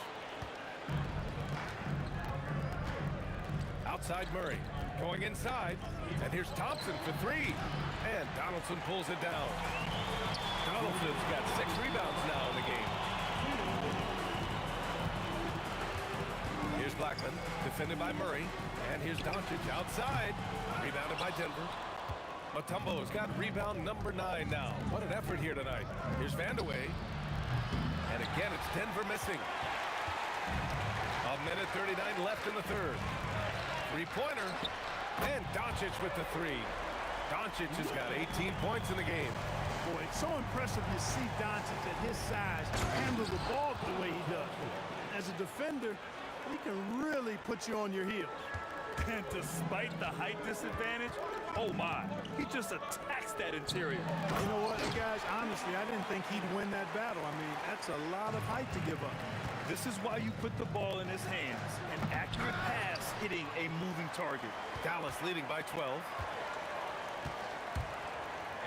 Outside Murray. Going inside. And here's Thompson for 3. And Donaldson pulls it down. Donaldson's got 6 rebounds now in the game. Here's Blackman, defended by Murray. And here's Doncic outside. Rebounded by Denver. Mutombo's got rebound number 9 now. What an effort here tonight. Here's Vandeweghe. And again, it's Denver missing. A minute 39 left in the third. Three-pointer. And Doncic with the three. Doncic has got 18 points in the game. Boy, it's so impressive to see Doncic at his size handle the ball the way he does. As a defender, he can really put you on your heels. And despite the height disadvantage, oh my, he just attacks that interior. You know what, guys, honestly, I didn't think he'd win that battle. I mean, that's a lot of height to give up. This is why you put the ball in his hands. An accurate pass hitting a moving target. Dallas leading by 12.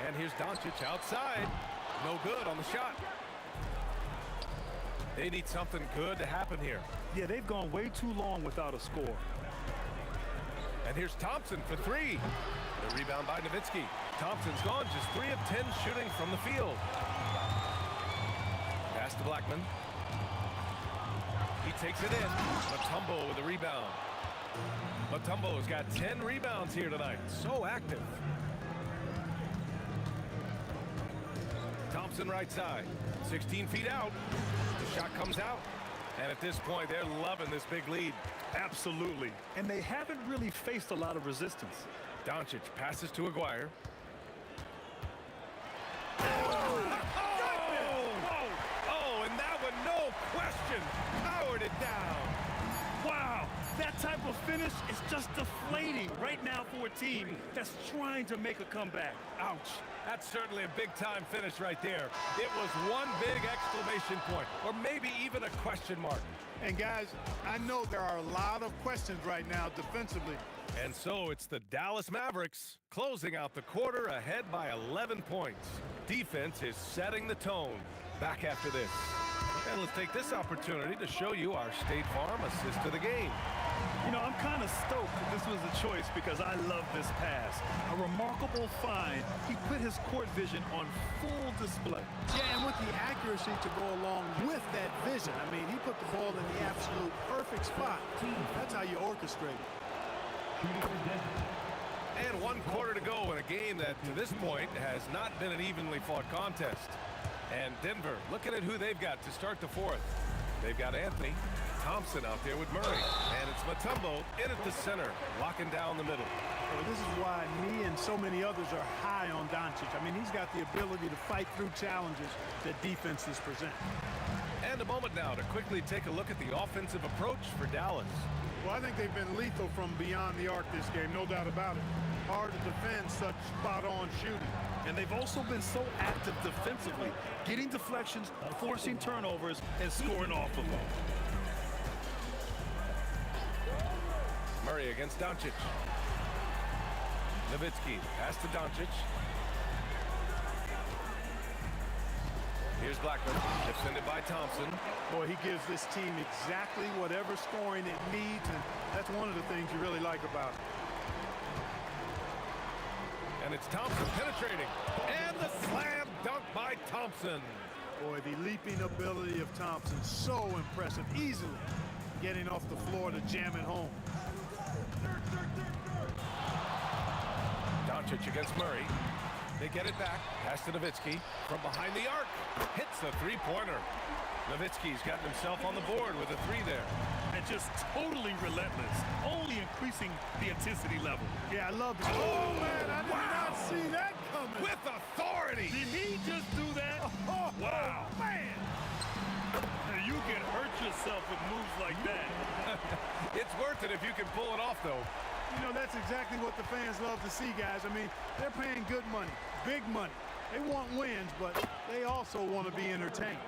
And here's Doncic outside. No good on the shot. They need something good to happen here. Yeah, they've gone way too long without a score. And here's Thompson for three. The rebound by Nowitzki. Thompson's gone just 3 of 10 shooting from the field. Pass to Blackman. He takes it in. Mutombo with the rebound. Mutombo's got 10 rebounds here tonight. So active. Thompson right side. 16 feet out. The shot comes out. And at this point, they're loving this big lead. Absolutely. And they haven't really faced a lot of resistance. Doncic passes to Aguirre. And that one, no question, powered it down. Wow, that type of finish is just deflating right now for a team that's trying to make a comeback. Ouch. That's certainly a big-time finish right there. It was one big exclamation point, or maybe even a question mark. And guys, I know there are a lot of questions right now defensively. And so it's the Dallas Mavericks closing out the quarter ahead by 11 points. Defense is setting the tone. Back after this. And let's take this opportunity to show you our State Farm assist to the game. You know, I'm kind of stoked that this was a choice because I love this pass. A remarkable find. He put his court vision on full display. Yeah, and with the accuracy to go along with that vision. I mean, he put the ball in the absolute perfect spot. That's how you orchestrate it. And 1 quarter to go in a game that, to this point, has not been an evenly fought contest. And Denver, looking at who they've got to start the fourth. They've got Anthony Thompson out there with Murray. And it's Mutombo in at the center, locking down the middle. Well, this is why me and so many others are high on Doncic. I mean, he's got the ability to fight through challenges that defenses present. And a moment now to quickly take a look at the offensive approach for Dallas. Well, I think they've been lethal from beyond the arc this game, no doubt about it. Hard to defend such spot-on shooting. And they've also been so active defensively, getting deflections, forcing turnovers, and scoring off of them. Murray against Doncic. Nowitzki, pass to Doncic. Here's Blackman, defended by Thompson. Boy, he gives this team exactly whatever scoring it needs, and that's one of the things you really like about it. And it's Thompson penetrating. And the slam dunk by Thompson. Boy, the leaping ability of Thompson, so impressive. Easily getting off the floor to jam it home. Doncic against Murray. They get it back. Pass to Nowitzki from behind the arc. Hits the three-pointer. Nowitzki's gotten himself on the board with a three there. And just totally relentless, only increasing the intensity level. Yeah, I love it. Oh, man, I did not see that coming. With authority. Did he just do that? Oh, wow. Man. You can hurt yourself with moves like that. It's worth it if you can pull it off, though. You know, that's exactly what the fans love to see, guys. I mean, they're paying good money, big money. They want wins, but they also want to be entertained.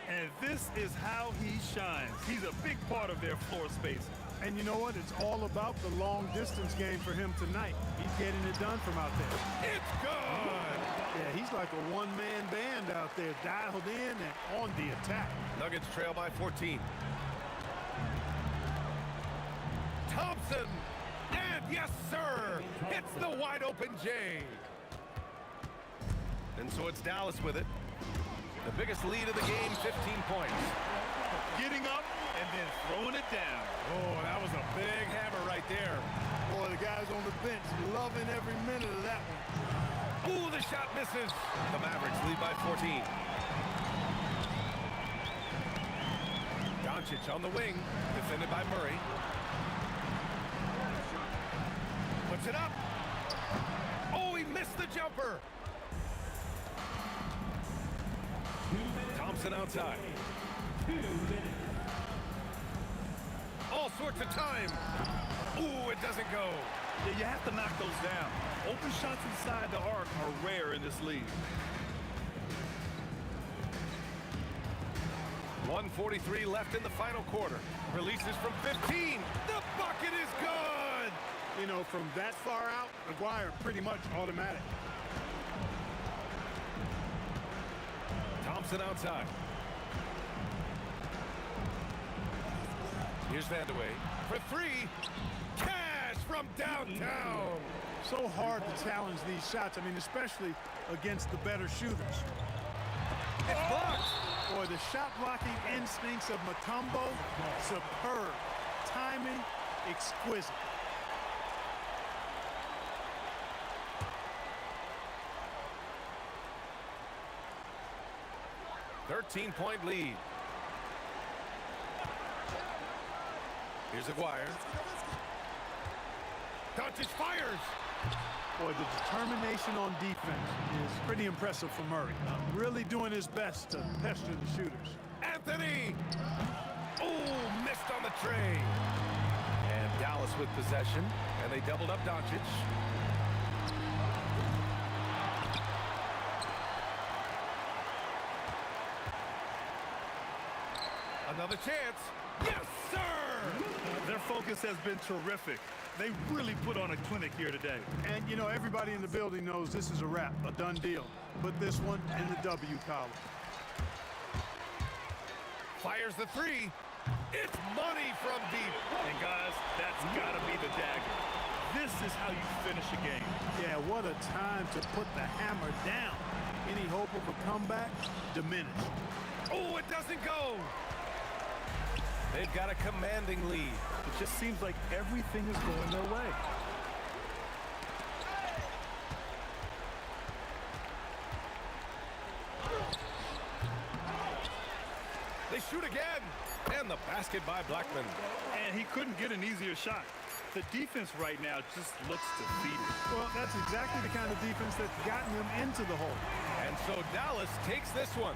And this is how he shines. He's a big part of their floor space. And you know what? It's all about the long-distance game for him tonight. He's getting it done from out there. It's good! Yeah, he's like a one-man band out there, dialed in and on the attack. Nuggets trail by 14. Thompson! And yes, sir! Hits the wide-open J. And so it's Dallas with it. The biggest lead of the game, 15 points. Getting up and then throwing it down. Oh, that was a big hammer right there. Boy, the guys on the bench loving every minute of that one. Ooh, the shot misses. The Mavericks lead by 14. Doncic on the wing, defended by Murray. Puts it up. Oh, he missed the jumper. Thompson outside. All sorts of time. Ooh, it doesn't go. Yeah, you have to knock those down. Open shots inside the arc are rare in this league. 1:43 left in the final quarter. Releases from 15. The bucket is good. You know, from that far out, McGuire pretty much automatic. Thompson outside. Here's Vandeweghe for three. Cash from downtown. So hard to challenge these shots. I mean, especially against the better shooters. It's blocked. Boy, the shot blocking instincts of Mutombo, superb. Timing, exquisite. Thirteen-point lead. Here's Aguirre. Doncic fires. Boy, the determination on defense is pretty impressive for Murray. Really doing his best to pester the shooters. Anthony. Oh, missed on the tray. And Dallas with possession. And they doubled up Doncic. Another chance. Yes, sir! Their focus has been terrific. They really put on a clinic here today. And, you know, everybody in the building knows this is a wrap, a done deal. Put this one in the W column. Fires the three. It's money from deep. And guys, that's got to be the dagger. This is how you finish a game. Yeah, what a time to put the hammer down. Any hope of a comeback? Diminished. Oh, it doesn't go. They've got a commanding lead. It just seems like everything is going their way. They shoot again. And the basket by Blackman. And he couldn't get an easier shot. The defense right now just looks defeated. Well, that's exactly the kind of defense that's gotten them into the hole. And so Dallas takes this one.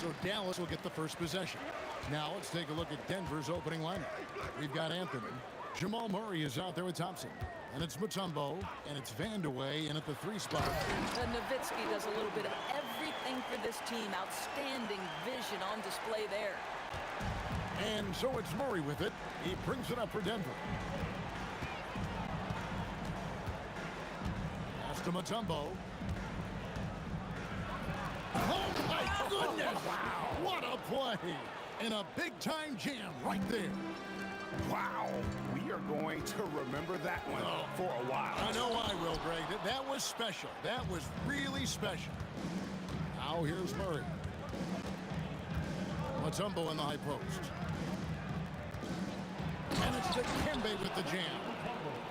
So Dallas will get the first possession. Now let's take a look at Denver's opening lineup. We've got Anthony, Jamal Murray is out there with Thompson. And it's Mutombo, and it's Vandeweghe in at the 3 spot. Nowitzki does a little bit of everything for this team. Outstanding vision on display there. And so it's Murray with it. He brings it up for Denver. Pass to Mutombo. Oh, my goodness! Wow. What a play! And a big-time jam right there. Wow. We are going to remember that one for a while. I know I will, Greg. That was special. That was really special. Now here's Murray. Mutombo in the high post. And it's Dikembe with the jam.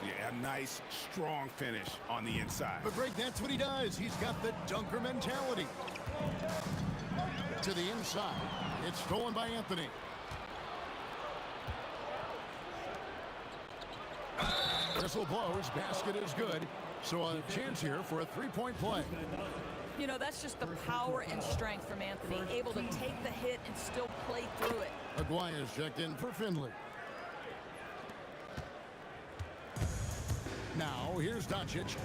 Yeah, a nice, strong finish on the inside. But Greg, that's what he does. He's got the dunker mentality. To the inside. It's stolen by Anthony. Whistle blows. Basket is good. So a chance here for a 3-point play. You know, that's just the power and strength from Anthony. Able to take the hit and still play through it. Aguirre is checked in for Finley. Now, here's Doncic.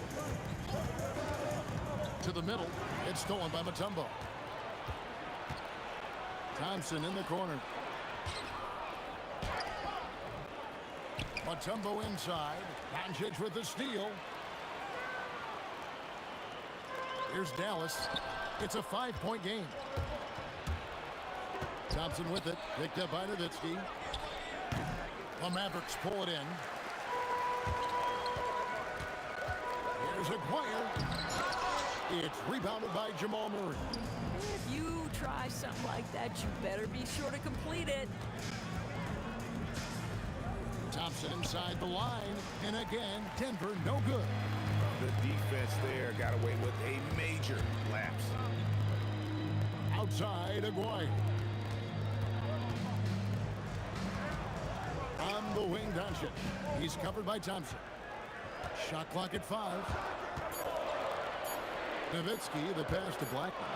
To the middle. It's stolen by Mutombo. Thompson in the corner. Mutombo inside. Doncic with the steal. Here's Dallas. It's a 5-point game. Thompson with it. Picked up by Nowitzki. The Mavericks pull it in. Here's Aguirre. It's rebounded by Jamal Murray. If you try something like that, you better be sure to complete it. Thompson inside the line. And again, Denver no good. The defense there got away with a major lapse. Outside, Aguirre. On the wing, Doncic. He's covered by Thompson. Shot clock at 5. Nowitzki, the pass to Blackman.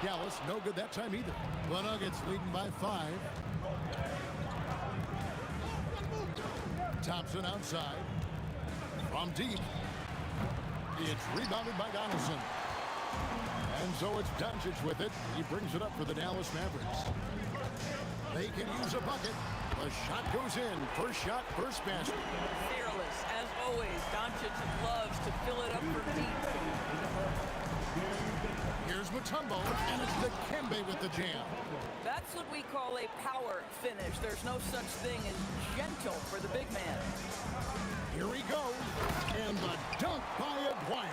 Dallas, no good that time either. The Nuggets leading by 5. Thompson outside. From deep. It's rebounded by Donaldson. And so it's Doncic with it. He brings it up for the Dallas Mavericks. They can use a bucket. The shot goes in. First shot, first basket. Fearless, as always. Doncic loves to fill it up for deep. Here's Mutombo, and it's Dikembe with the jam. That's what we call a power finish. There's no such thing as gentle for the big man. Here he goes, and the dunk by Aguirre.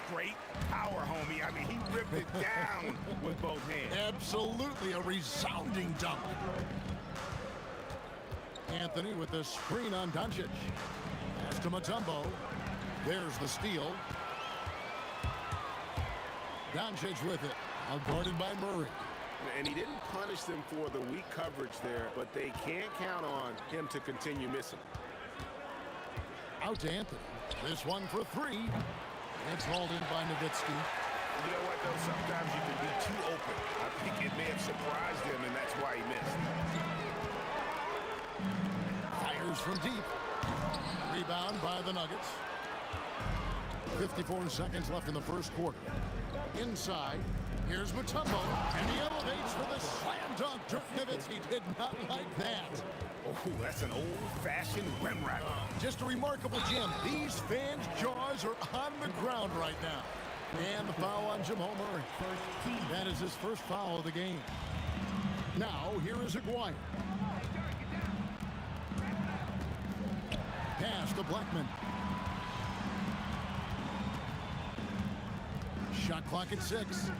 Straight power, homie. I mean, he ripped it down with both hands. Absolutely a resounding dunk. Anthony with the screen on Doncic. Pass to Mutombo. There's the steal. Doncic with it. Guarded by Murray. And he didn't punish them for the weak coverage there, but they can't count on him to continue missing. Out to Anthony. This one for 3. It's hauled in by Nowitzki. You know what, though? Sometimes you can be too open. I think it may have surprised him, and that's why he missed. Fires from deep. Rebound by the Nuggets. 54 seconds left in the first quarter. Inside, here's Mutombo, and he elevates for the slam dunk. Dirk Nowitzki did not like that. Oh, that's an old-fashioned rim wrap. Just a remarkable jam. These fans' jaws are on the ground right now. And the foul on Jamal Murray. That is his first foul of the game. Now, here is Aguirre. Pass to Blackman. Shot clock at 6.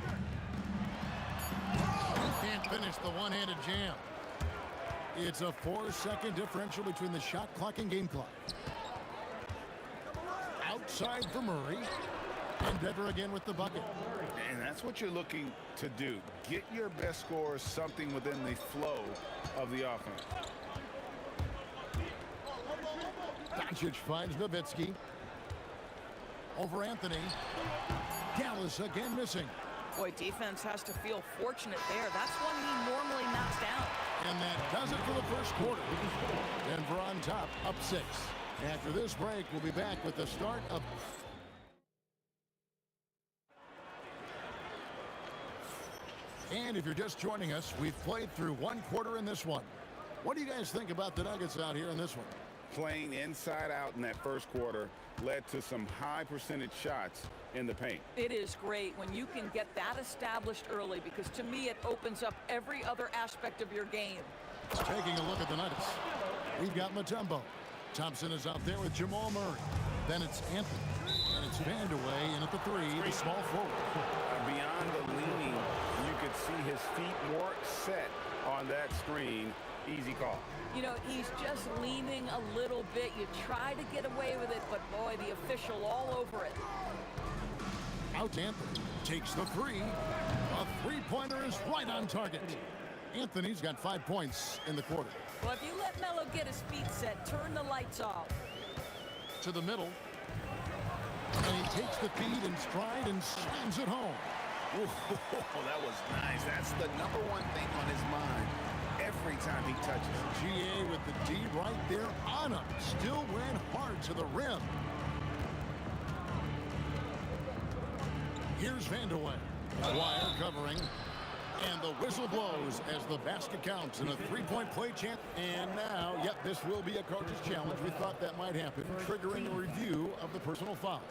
Can't finish the one-handed jam. It's a 4-second differential between the shot clock and game clock. Outside for Murray. And Denver again with the bucket. And that's what you're looking to do. Get your best scorers something within the flow of the offense. Doncic finds Nowitzki. Over Anthony. Dallas again missing. Boy, defense has to feel fortunate there. That's one he normally knocks down. And that does it for the first quarter. Denver on top, up 6. After this break, we'll be back with the start of... And if you're just joining us, we've played through one quarter in this one. What do you guys think about the Nuggets out here in this one? Playing inside out in that first quarter led to some high percentage shots in the paint. It is great when you can get that established early, because to me it opens up every other aspect of your game. Taking a look at the Nuggets, we've got Mutombo. Thompson is out there with Jamal Murray. Then it's Anthony. And it's Vandeweghe in at the 3, the small forward. Beyond the leaning, you could see his feet more set on that screen. Easy call. You know, he's just leaning a little bit. You try to get away with it, but boy, the official all over it. Out Anthony takes the 3. A three-pointer is right on target. Anthony's got 5 points in the quarter. Well, if you let Melo get his feet set, turn the lights off. To the middle. And he takes the feed in stride and slams it home. Ooh, that was nice. That's the number one thing on his mind every time he touches. GA with the D right there on him. Still ran hard to the rim. Here's Vandeweghe. Wire covering. And the whistle blows as the basket counts in a three-point play chant. And now, yep, this will be a coach's challenge. We thought that might happen, triggering a review of the personal foul.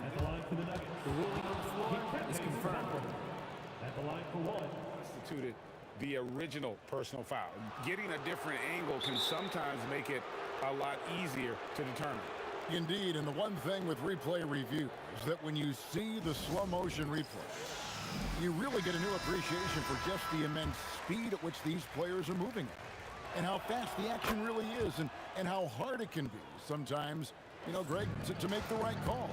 At the line for the Nuggets. The ruling on the floor is confirmed. At the line for 1. Instituted the original personal foul. Getting a different angle can sometimes make it a lot easier to determine. Indeed, and the one thing with replay review is that when you see the slow motion replay, you really get a new appreciation for just the immense speed at which these players are moving and how fast the action really is and how hard it can be sometimes, you know, Greg, to make the right call.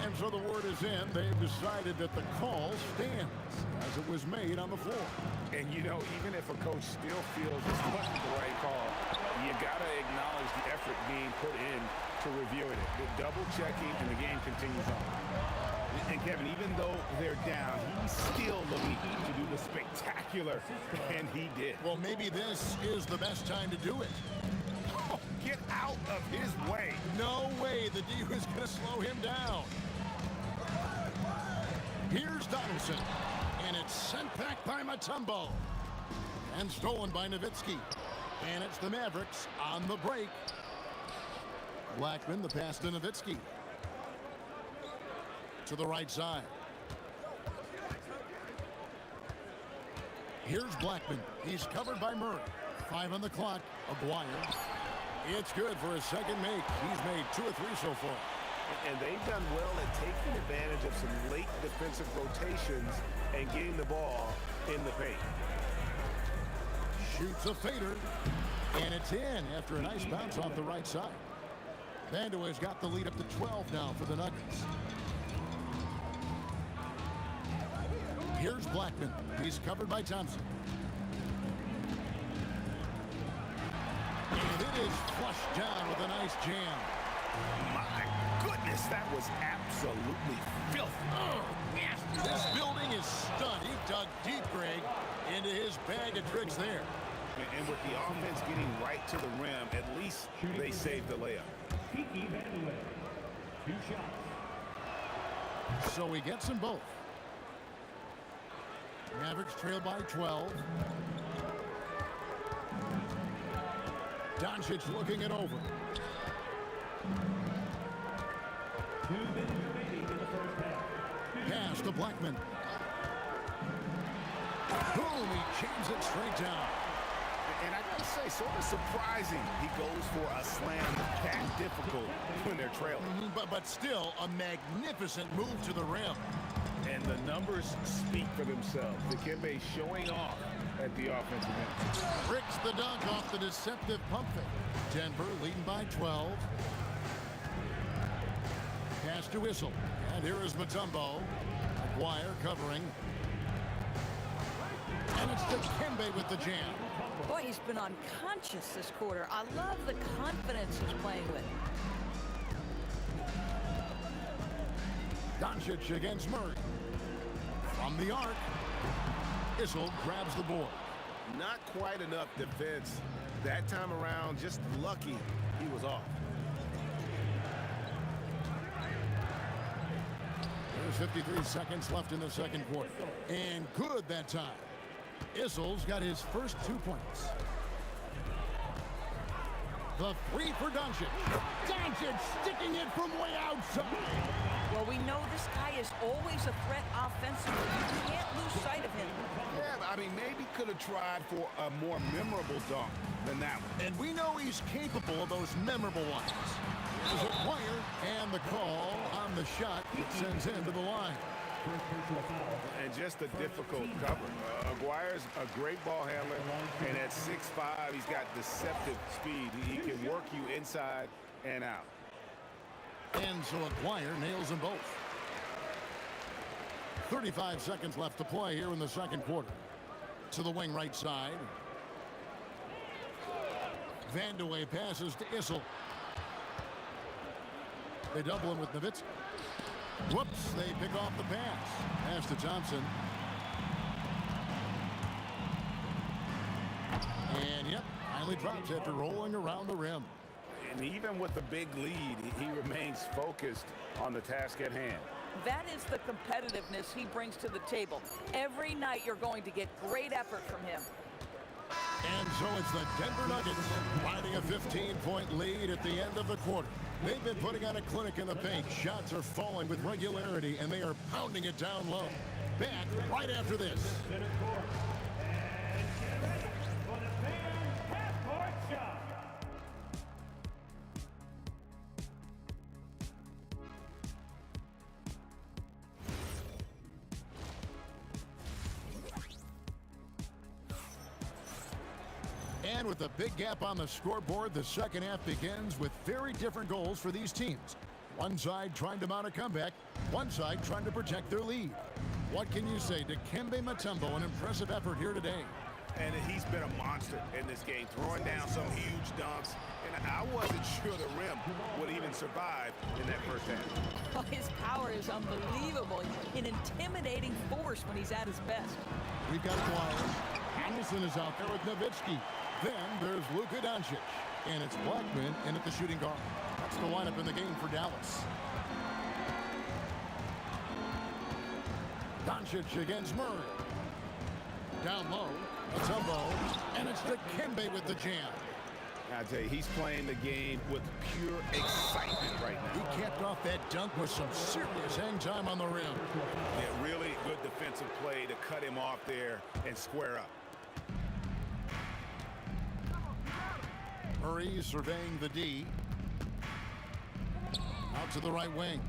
And so the word is in. They've decided that the call stands as it was made on the floor. And, you know, even if a coach still feels this wasn't the right call, you got to acknowledge the effort being put in to reviewing it. The double checking, and the game continues on. And, Kevin, even though they're down, he's still looking to do the spectacular, and he did. Well, maybe this is the best time to do it. Oh, get out of his way. No way the D was going to slow him down. Here's Donaldson, and it's sent back by Mutombo. And stolen by Nowitzki. And it's the Mavericks on the break. Blackman, the pass to Nowitzki. To the right side. Here's Blackman. He's covered by Murray. 5 on the clock. Aguirre. It's good for his second make. He's made 2 or 3 so far. And they've done well at taking advantage of some late defensive rotations and getting the ball in the paint. Shoots a fader. And it's in after a nice bounce off the right side. Vandeweghe's got the lead up to 12 now for the Nuggets. Here's Blackman. He's covered by Thompson. And it is flushed down with a nice jam. My goodness, that was absolutely filthy. Oh, nasty. This building is stunned. He dug deep, Greg, into his bag of tricks there. And with the offense getting right to the rim, at least they saved the layup. 2 shots. So he gets them both. Mavericks trail by 12. Doncic looking it over. 2 minutes remaining in the first half. Pass to Blackman. Boom, he jams it straight down. And I gotta say, sort of surprising he goes for a slam that difficult when they're trailing. But still, a magnificent move to the rim. And the numbers speak for themselves. Dikembe showing off at the offensive end. Bricks the dunk off the deceptive pump fake. Denver leading by 12. Pass to Whistle. And here is Mutombo. Aguirre covering. And it's Dikembe with the jam. Boy, he's been unconscious this quarter. I love the confidence he's playing with. Doncic against Murray. From the arc, Issel grabs the board. Not quite enough defense that time around. Just lucky he was off. There's 53 seconds left in the second quarter. And good that time. Issel's got his first 2 points. The three for Doncic. Doncic sticking it from way outside. Well, we know this guy is always a threat offensively. You can't lose sight of him. Yeah, I mean, maybe could have tried for a more memorable dunk than that one. And we know he's capable of those memorable ones. There's a player, and the call on the shot sends him to the line. And just a difficult cover. Aguirre's a great ball handler, and at 6'5", he's got deceptive speed. He can work you inside and out. And so Aguirre nails them both. 35 seconds left to play here in the second quarter. To the wing right side. Vandeweghe passes to Issel. They double him with Nowitzki. Whoops, they pick off the pass. Pass to Thompson. And yep, finally drops after rolling around the rim. And even with the big lead, he remains focused on the task at hand. That is the competitiveness he brings to the table. Every night you're going to get great effort from him. And so it's the Denver Nuggets riding a 15-point lead at the end of the quarter. They've been putting on a clinic in the paint. Shots are falling with regularity, and they are pounding it down low. Back right after this. And with a big gap on the scoreboard, the second half begins with very different goals for these teams. One side trying to mount a comeback, one side trying to protect their lead. What can you say to Dikembe Mutombo? An impressive effort here today. And he's been a monster in this game, throwing down some huge dunks. And I wasn't sure the rim would even survive in that first half. His power is unbelievable. An intimidating force when he's at his best. We've got Aguirre. Anderson is out there with Nowitzki. Then there's Luka Doncic. And it's Blackman in at the shooting guard. That's the lineup in the game for Dallas. Doncic against Murray. Down low, Mutombo, and it's Dikembe with the jam. I tell you, he's playing the game with pure excitement right now. He capped off that dunk with some serious hang time on the rim. Yeah, really good defensive play to cut him off there and square up. Murray surveying the D. Out to the right wing.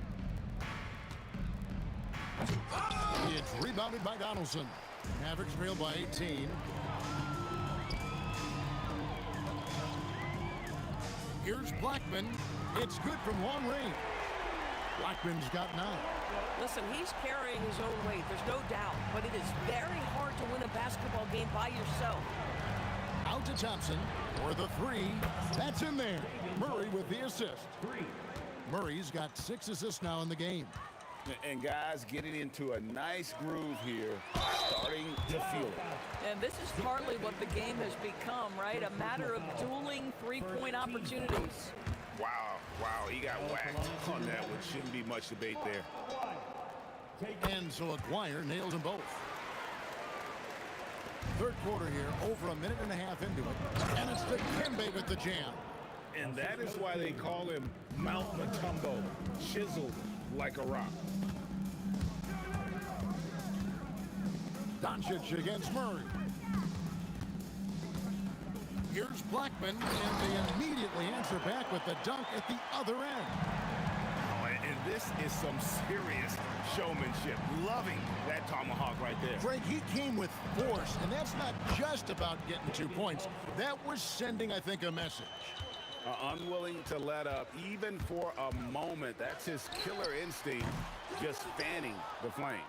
It's rebounded by Donaldson. Mavericks trail by 18. Here's Blackman. It's good from long range. Blackman's got 9. Listen, he's carrying his own weight, there's no doubt, but it is very hard to win a basketball game by yourself. Out to Thompson for the 3. That's in there. Murray with the assist. Murray's got 6 assists now in the game. And guys getting into a nice groove here, starting to feel it. And this is partly what the game has become, right? A matter of dueling three-point opportunities. Wow, he got whacked on that one. Shouldn't be much debate there. And so Aguirre nails them both. Third quarter here, over a minute and a half into it. And it's Dikembe with the jam. And that is why they call him Mount Mutombo, chiseled like a rock. Doncic against Murray. Here's Blackman, and they immediately answer back with the dunk at the other end. Oh, and this is some serious showmanship. Loving that tomahawk right there. Greg, he came with force, and that's not just about getting 2 points. That was sending, I think, a message. Unwilling to let up, even for a moment. That's his killer instinct, just fanning the flames.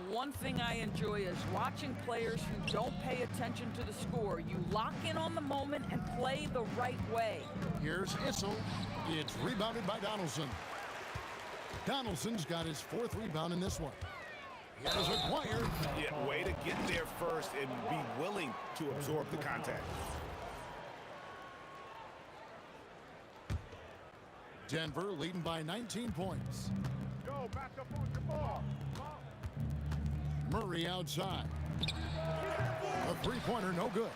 One thing I enjoy is watching players who don't pay attention to the score. You lock in on the moment and play the right way. Here's Issel. It's rebounded by Donaldson. Donaldson's got his 4th rebound in this one. Here's acquired. Yeah, way to get there first and be willing to absorb the contact. Denver leading by 19 points. Go, back up on your ball. Murray outside. A three-pointer, no good.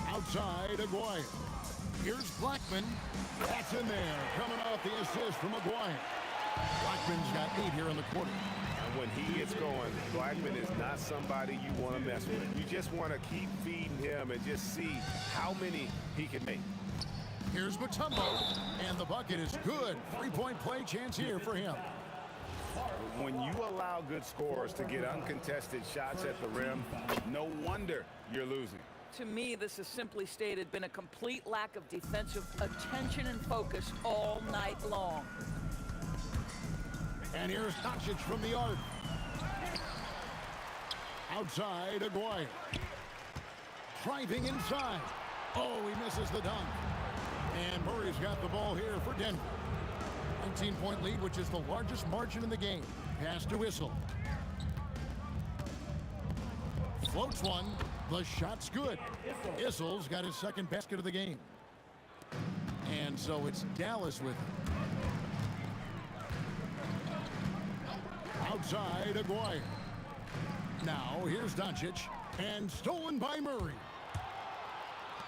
Outside, Aguirre. Here's Blackman. That's in there, coming off the assist from Aguirre. Blackman's got 8 here in the quarter. And when he gets going, Blackman is not somebody you want to mess with. You just want to keep feeding him and just see how many he can make. Here's Mutombo, and the bucket is good. 3-point play chance here for him. When you allow good scorers to get uncontested shots at the rim, no wonder you're losing. To me, this has simply stated been a complete lack of defensive attention and focus all night long. And here's Doncic from the arc. Outside, Aguirre. Driving inside. Oh, he misses the dunk. And Murray's got the ball here for Denver. 19-point lead, which is the largest margin in the game. Pass to Issel. Floats one. The shot's good. Issel's got his 2nd basket of the game. And so it's Dallas with him. Outside, Aguirre. Now, here's Doncic. And stolen by Murray.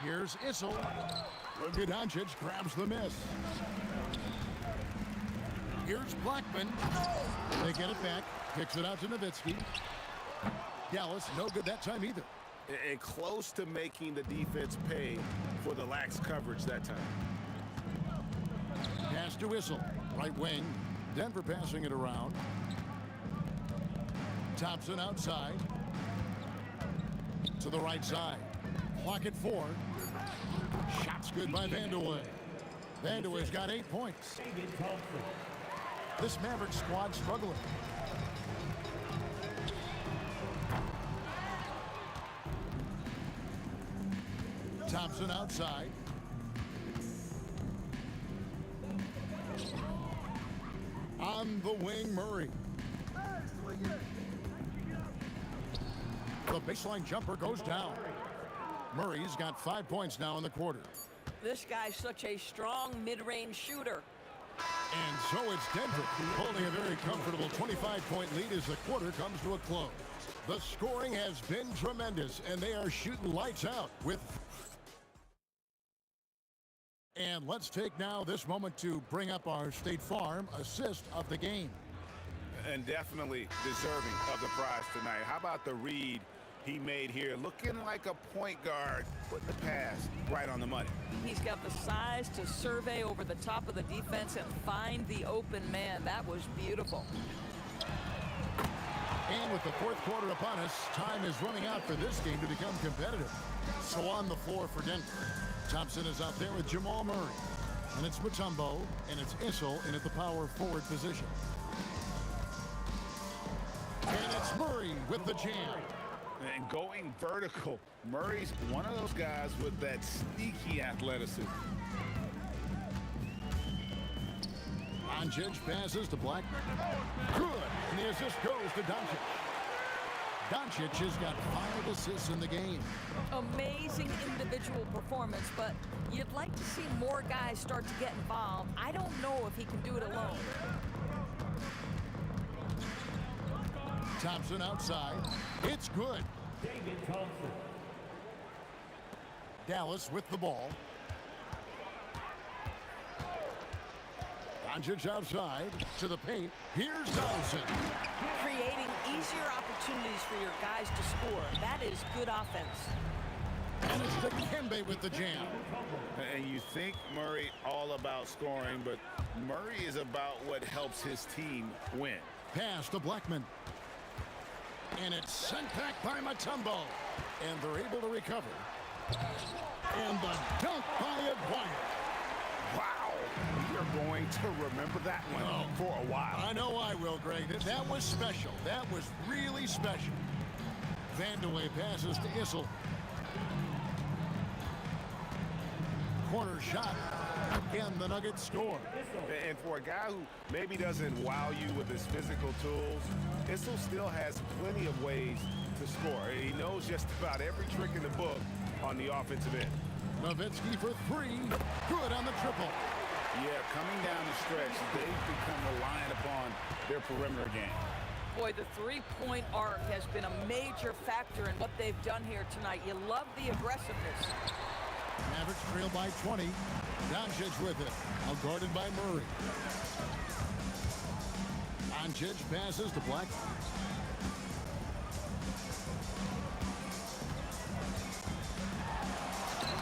Here's Issel. Luka Doncic grabs the miss. Here's Blackman. They get it back. Kicks it out to Nowitzki. Dallas, no good that time either. And close to making the defense pay for the lax coverage that time. Pass to Issel. Right wing. Denver passing it around. Thompson outside. To the right side. Clock at 4. Shots good by Vandeweghe. Vandeweghe's got 8 points. This Maverick squad struggling. Thompson outside. On the wing, Murray. The baseline jumper goes down. Murray's got 5 points now in the quarter. This guy's such a strong mid-range shooter. And so it's Denver holding a very comfortable 25-point lead as the quarter comes to a close. The scoring has been tremendous, and they are shooting lights out with... And let's take now this moment to bring up our State Farm assist of the game. And definitely deserving of the prize tonight. How about the read he made here? Looking like a point guard, putting the pass right on the money. He's got the size to survey over the top of the defense and find the open man. That was beautiful. And with the 4th quarter upon us, time is running out for this game to become competitive. So on the floor for Denver, Thompson is out there with Jamal Murray. And it's Mutombo, and it's Issel in at the power forward position. And it's Murray with the jam. And going vertical, Murray's one of those guys with that sneaky athleticism. Doncic passes to Blackman. Good. And the assist goes to Doncic. Doncic has got 5 assists in the game. Amazing individual performance, but you'd like to see more guys start to get involved. I don't know if he can do it alone. Thompson outside. It's good. David Thompson. Dallas with the ball. Doncic outside to the paint. Here's Donaldson. Creating easier opportunities for your guys to score. That is good offense. And it's Dikembe with the jam. And you think Murray all about scoring, but Murray is about what helps his team win. Pass to Blackman. And it's sent back by Mutombo. And they're able to recover. And the dunk by Aguirre. Wow. We are going to remember that one for a while. I know I will, Greg. That was special. That was really special. Vandeweghe passes to Issel. corner shot. Again, the Nuggets score. And for a guy who maybe doesn't wow you with his physical tools, Issel still has plenty of ways to score. He knows just about every trick in the book on the offensive end. Nowitzki for three. Good on the triple. Yeah, coming down the stretch, they've become reliant upon their perimeter game. Boy, the three-point arc has been a major factor in what they've done here tonight. You love the aggressiveness. Mavericks trail by 20. Doncic with it. Now guarded by Murray. Doncic passes to Black.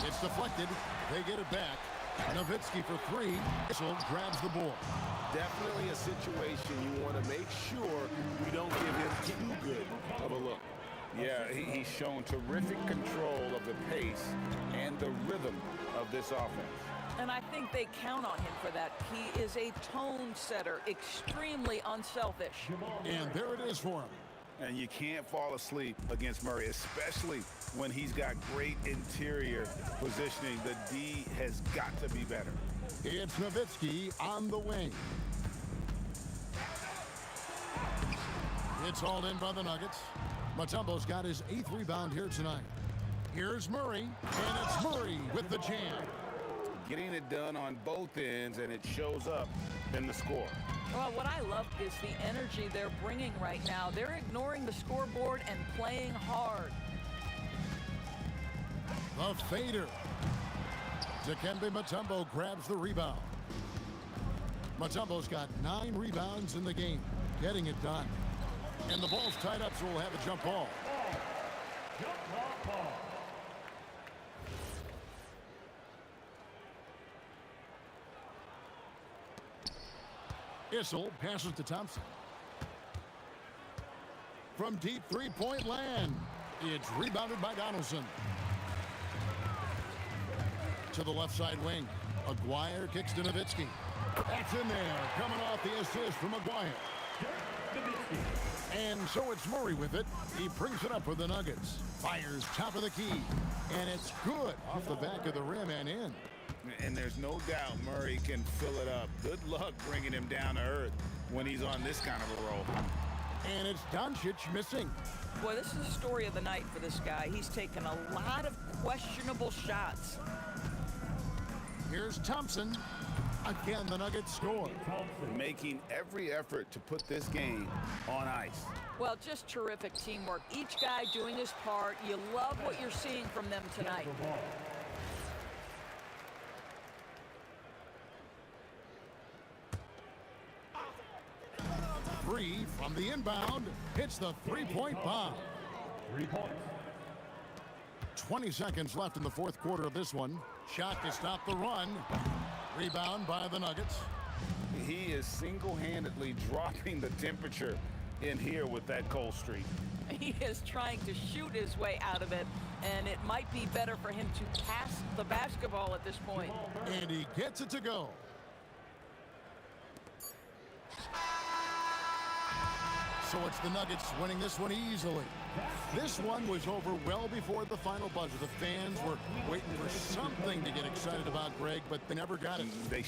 It's deflected. They get it back. Nowitzki for three. Issel grabs the board. Definitely a situation you want to make sure you don't give him too good of a look. Yeah, he's shown terrific control of the pace and the rhythm of this offense. And I think they count on him for that. He is a tone setter, extremely unselfish. And there it is for him. And you can't fall asleep against Murray, especially when he's got great interior positioning. The D has got to be better. It's Nowitzki on the wing. It's hauled in by the Nuggets. Mutombo's got his 8th rebound here tonight. Here's Murray, and it's Murray with the jam. Getting it done on both ends, and it shows up in the score. Well, what I love is the energy they're bringing right now. They're ignoring the scoreboard and playing hard. The fader. Dikembe Mutombo grabs the rebound. Mutombo's got 9 rebounds in the game, getting it done. And the ball's tied up, so we'll have a jump ball. Jump ball. Issel passes to Thompson. From deep three-point land, it's rebounded by Donaldson. To the left side wing, Aguirre kicks to Nowitzki. That's in there, coming off the assist from Aguirre. And so it's Murray with it. He brings it up for the Nuggets. Fires top of the key. And it's good off the back of the rim and in. And there's no doubt Murray can fill it up. Good luck bringing him down to earth when he's on this kind of a roll. And it's Doncic missing. Boy, this is the story of the night for this guy. He's taken a lot of questionable shots. Here's Thompson. Again, the Nuggets score. Making every effort to put this game on ice. Well, just terrific teamwork. Each guy doing his part. You love what you're seeing from them tonight. Three from the inbound. Hits the three-point bomb. 3 points. 20 seconds left in the fourth quarter of this one. Shot to stop the run. Rebound by the Nuggets. He is single-handedly dropping the temperature in here with that cold streak. He is trying to shoot his way out of it, and it might be better for him to pass the basketball at this point. And he gets it to go. So it's the Nuggets winning this one easily. This one was over well before the final buzzer. The fans were waiting for something to get excited about, Greg, but they never got it. They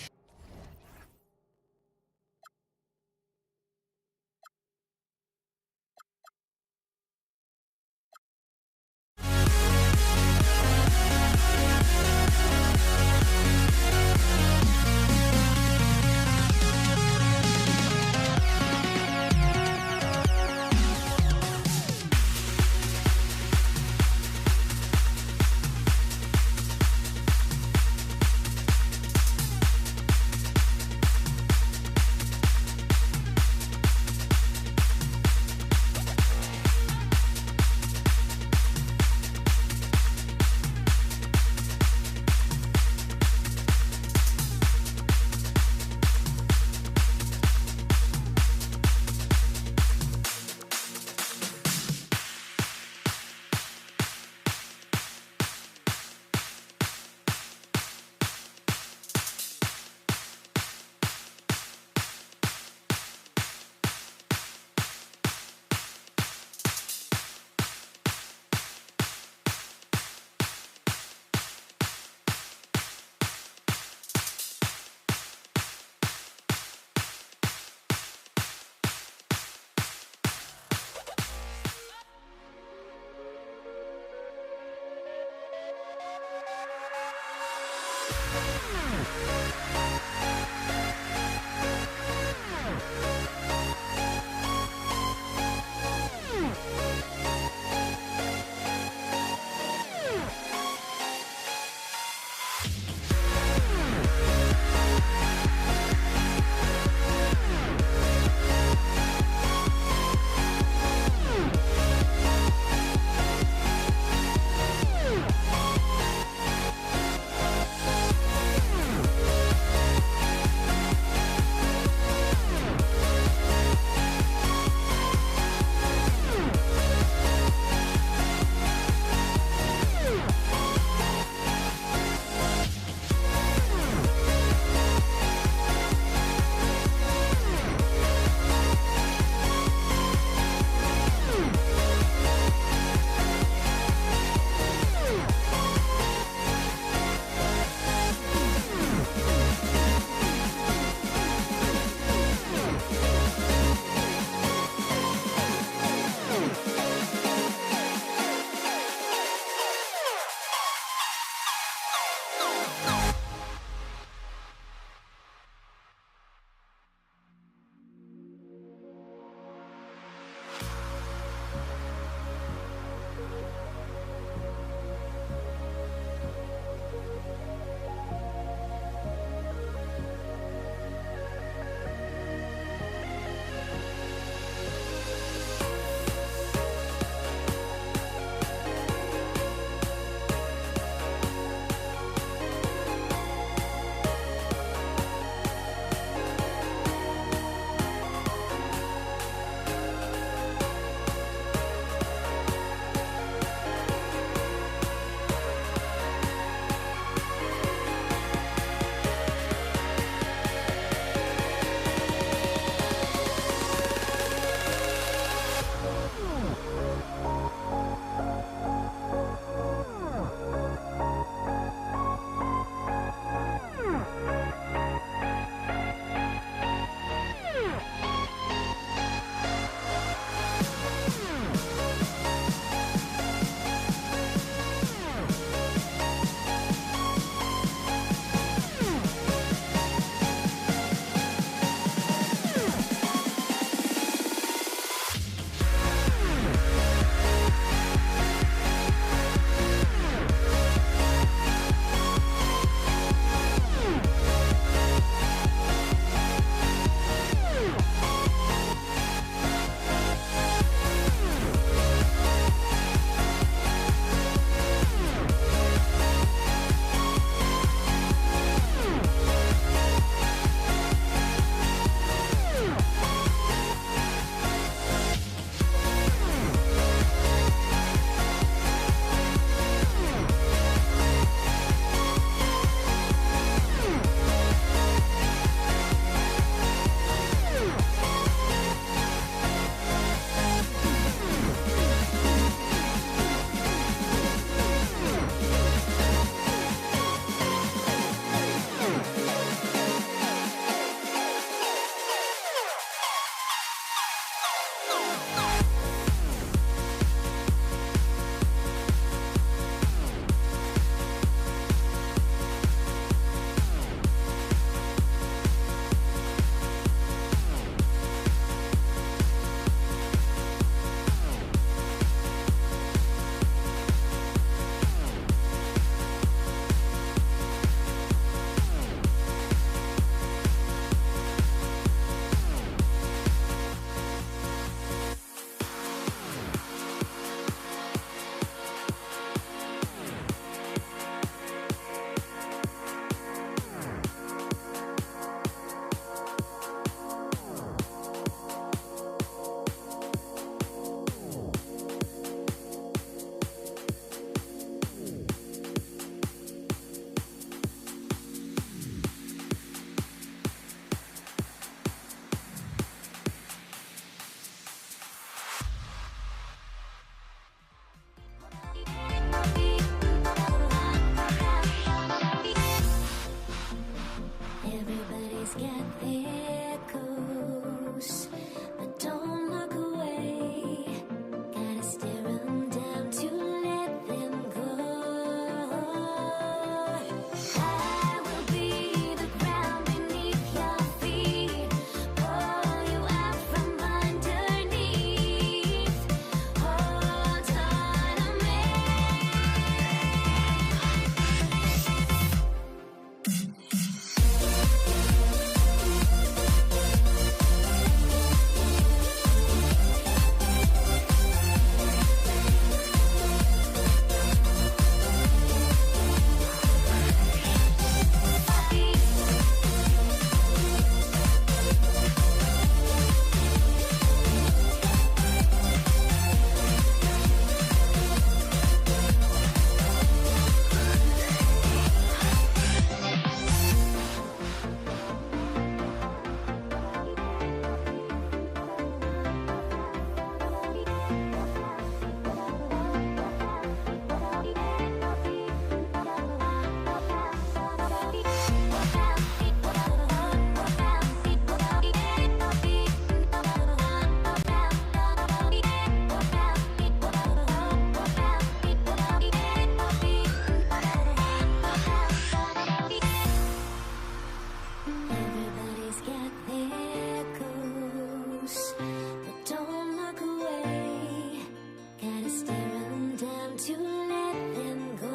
let them go.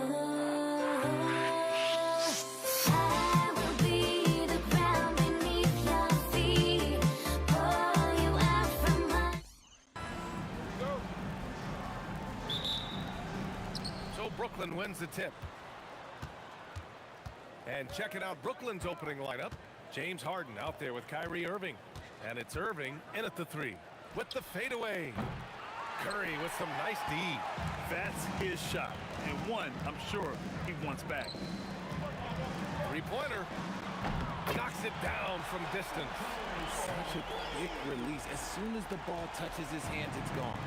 I will be the ground beneath your feet, pull you out from under. So Brooklyn wins the tip. And checking out Brooklyn's opening lineup. James Harden out there with Kyrie Irving. And it's Irving in at the three with the fadeaway. Curry with some nice D. That's his shot. And one, I'm sure he wants back. Three-pointer. Knocks it down from distance. Such a quick release. As soon as the ball touches his hands, it's gone.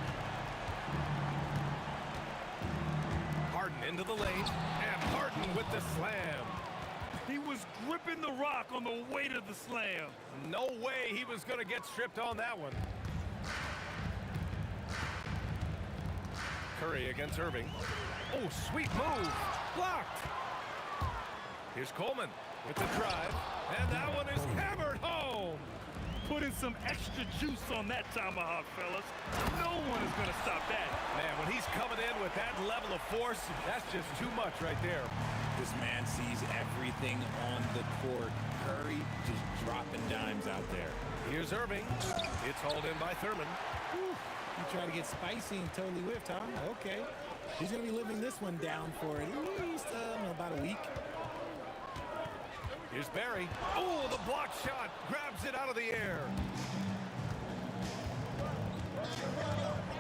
Harden into the lane. And Harden with the slam. He was gripping the rock on the weight of the slam. No way he was going to get stripped on that one. Curry against Irving. Oh, sweet move. Blocked. Here's Coleman with the drive. And that one is hammered home. Putting some extra juice on that tomahawk, fellas. No one is going to stop that. Man, when he's coming in with that level of force, that's just too much right there. This man sees everything on the court. Curry just dropping dimes out there. Here's Irving. It's hauled in by Thurman. Whew. You try to get spicy and totally whiffed, huh? Okay. He's going to be living this one down for at least about a week. Here's Barry. Oh, the block shot. Grabs it out of the air.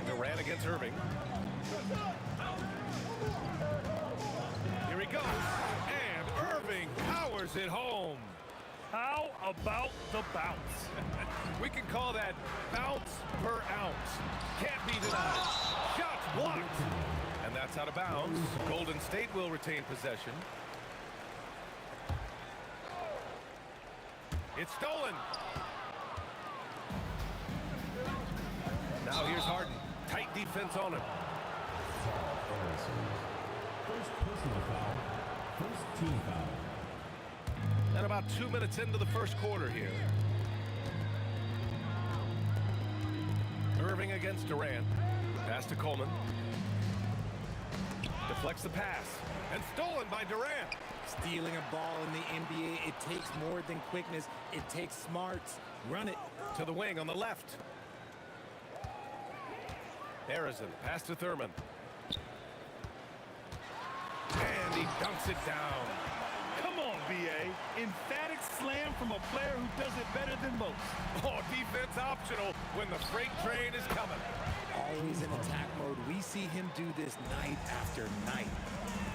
Durant against Irving. Here he goes. And Irving powers it home. How about the bounce? We can call that bounce per ounce. Can't be denied. Shots blocked. And that's out of bounds. Golden State will retain possession. It's stolen. Now here's Harden. Tight defense on him. First personal foul. First team foul. And about 2 minutes into the first quarter here. Irving against Durant. Pass to Coleman. Deflects the pass. And stolen by Durant. Stealing a ball in the NBA, it takes more than quickness. It takes smarts. Run it. To the wing on the left. Harrison, pass to Thurman. And he dunks it down. Come on, B.A. Emphatic slam from a player who does it better than most. Oh, defense optional when the freight train is coming. Always in attack mode. We see him do this night after night.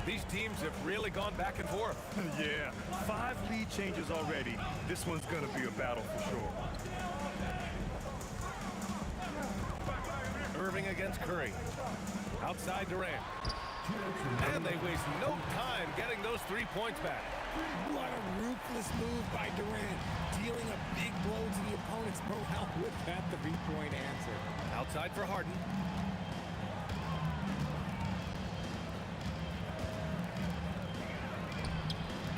These teams have really gone back and forth. Yeah, 5 lead changes already. This one's going to be a battle for sure. Irving against Curry. Outside Durant. And they waste no time getting those 3 points back. What a ruthless move by Durant. Dealing a big blow to the opponent's morale with that 3-point answer. Outside for Harden.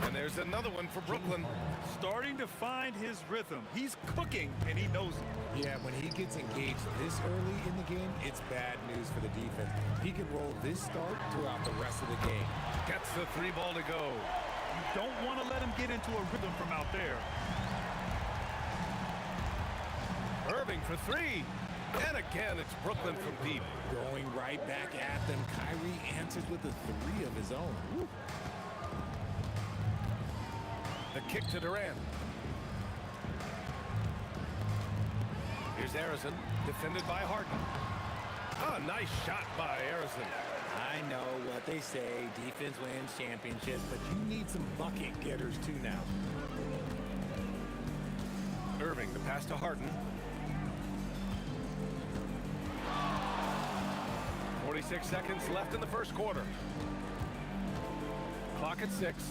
And there's another one for Brooklyn. Starting to find his rhythm. He's cooking, and he knows it. Yeah, when he gets engaged this early in the game, it's bad news for the defense. He can roll this start throughout the rest of the game. Gets the 3 ball to go. You don't want to let him get into a rhythm from out there. Irving for 3. And again, it's Brooklyn from deep. Going right back at them. Kyrie answers with a 3 of his own. Woo. The kick to Durant. Here's Harrison, defended by Harden. Oh, nice shot by Harrison. I know what they say, defense wins championships, but you need some bucket getters too now. Irving, the pass to Harden. 46 seconds left in the first quarter. Clock at 6.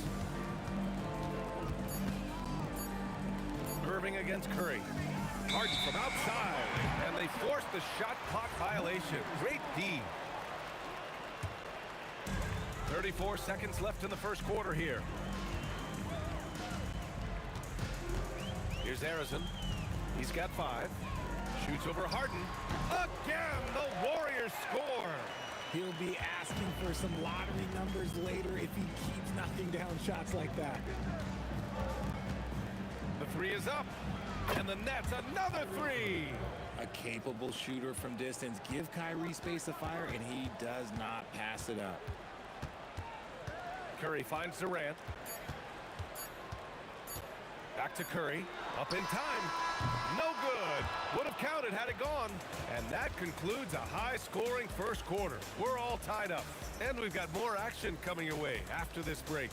Irving against Curry. Harden from outside. And they force the shot clock violation. Great D. 34 seconds left in the first quarter here. Here's Harrison. He's got 5. Shoots over Harden. Again, the Warriors score. He'll be asking for some lottery numbers later if he keeps knocking down shots like that. The three is up, and the net's another three. A capable shooter from distance. Give Kyrie space to fire, and he does not pass it up. Curry finds Durant. Back to Curry. Up in time. No good. Would have counted had it gone. And that concludes a high-scoring first quarter. We're all tied up. And we've got more action coming your way after this break.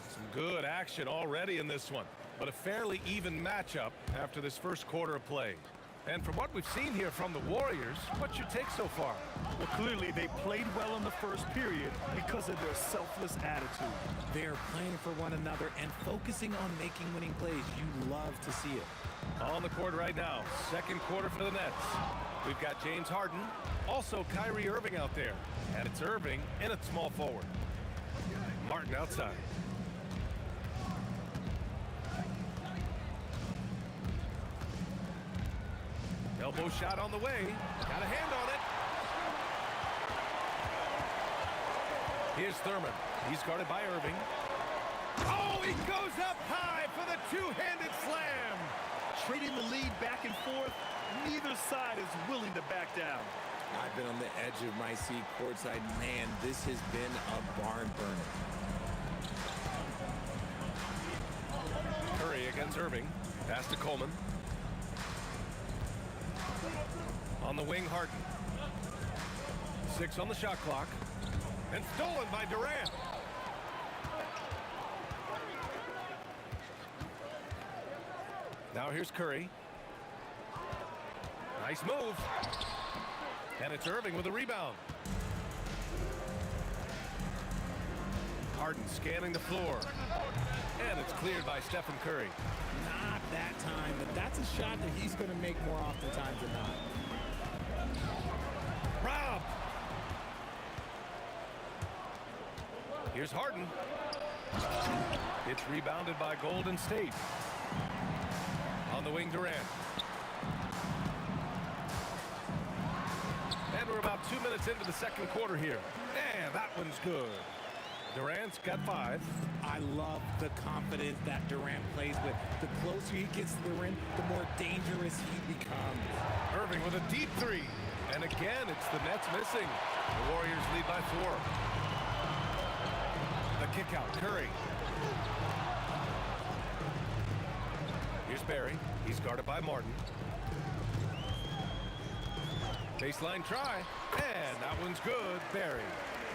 Some good action already in this one. But a fairly even matchup after this first quarter of play. And from what we've seen here from the Warriors, what's your take so far? Well, clearly they played well in the first period because of their selfless attitude. They're playing for one another and focusing on making winning plays. You love to see it. On the court right now, second quarter for the Nets. We've got James Harden, also Kyrie Irving out there. And it's Irving in at small forward. Martin outside. Elbow shot on the way. Got a hand on it. Here's Thurman. He's guarded by Irving. Oh, he goes up high for the two-handed slam. Trading the lead back and forth, neither side is willing to back down. I've been on the edge of my seat courtside. Man, this has been a barn burner. Curry against Irving. Pass to Coleman. On the wing, Harden. 6 on the shot clock. And stolen by Durant. Now here's Curry. Nice move. And it's Irving with a rebound. Harden scanning the floor. And it's cleared by Stephen Curry. Not that time, but that's a shot that he's going to make more oftentimes than not. Rob. Here's Harden. It's rebounded by Golden State. On the wing, Durant. And we're about 2 minutes into the second quarter here. And that one's good. Durant's got 5. I love the confidence that Durant plays with. The closer he gets to the rim, the more dangerous he becomes. Irving with a deep 3. And again, it's the Nets missing. The Warriors lead by 4. The kick out, Curry. Here's Barry. He's guarded by Martin. Baseline try. And that one's good. Barry.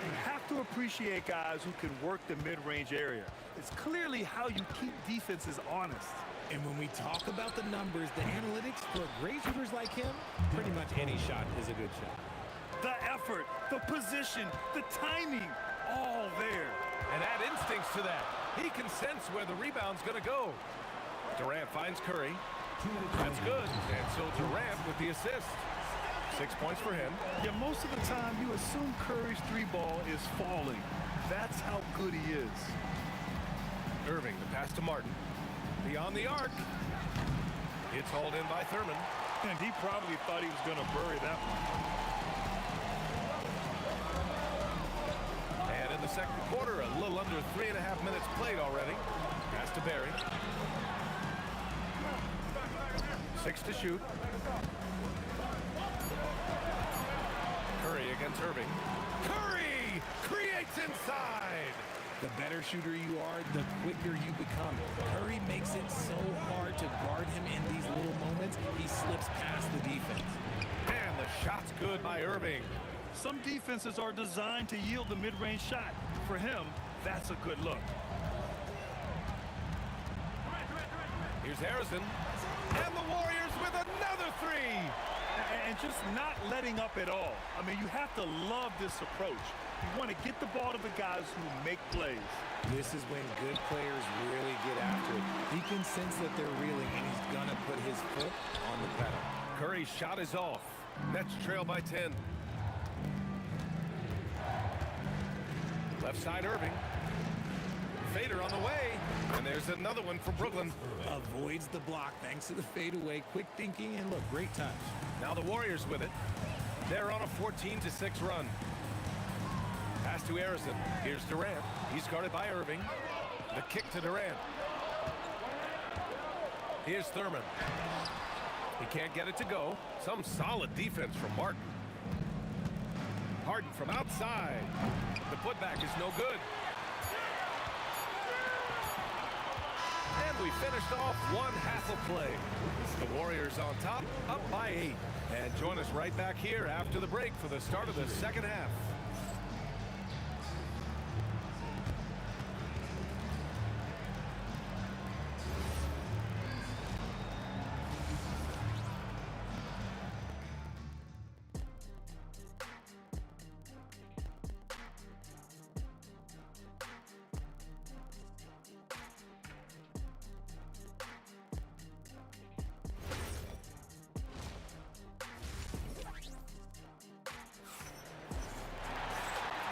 You have to appreciate guys who can work the mid-range area. It's clearly how you keep defenses honest. And when we talk about the numbers, the analytics for great shooters like him, pretty much any shot is a good shot. The effort, the position, the timing, all there. And add instincts to that. He can sense where the rebound's going to go. Durant finds Curry. That's good. And so Durant with the assist. 6 points for him. Yeah, most of the time you assume Curry's 3-ball is falling. That's how good he is. Irving, the pass to Martin. Beyond the arc. It's hauled in by Thurman. And he probably thought he was going to bury that one. And in the second quarter, a little under 3.5 minutes played already. Pass to Barry. 6 to shoot. Curry against Irving. Curry creates inside. The better shooter you are, the quicker you become. Curry makes it so hard to guard him in these little moments. He slips past the defense. And the shot's good by Irving. Some defenses are designed to yield the mid-range shot. For him, that's a good look. Here's Harrison. And the Warriors with another 3. And just not letting up at all. I mean, you have to love this approach. You want to get the ball to the guys who make plays. This is when good players really get after it. He can sense that they're reeling, and he's going to put his foot on the pedal. Curry's shot is off. Nets trail by 10. Left side Irving. fader on the way. And there's another one for Brooklyn. Avoids the block thanks to the fadeaway. Quick thinking, and look, great touch. Now the Warriors with it. They're on a 14-6 run. Pass to Harrison. Here's Durant. He's guarded by Irving. The kick to Durant. Here's Thurman. He can't get it to go. Some solid defense from Martin. Harden from outside. The putback is no good. And we finished off one half of play. The Warriors on top, up by 8. And join us right back here after the break for the start of the second half.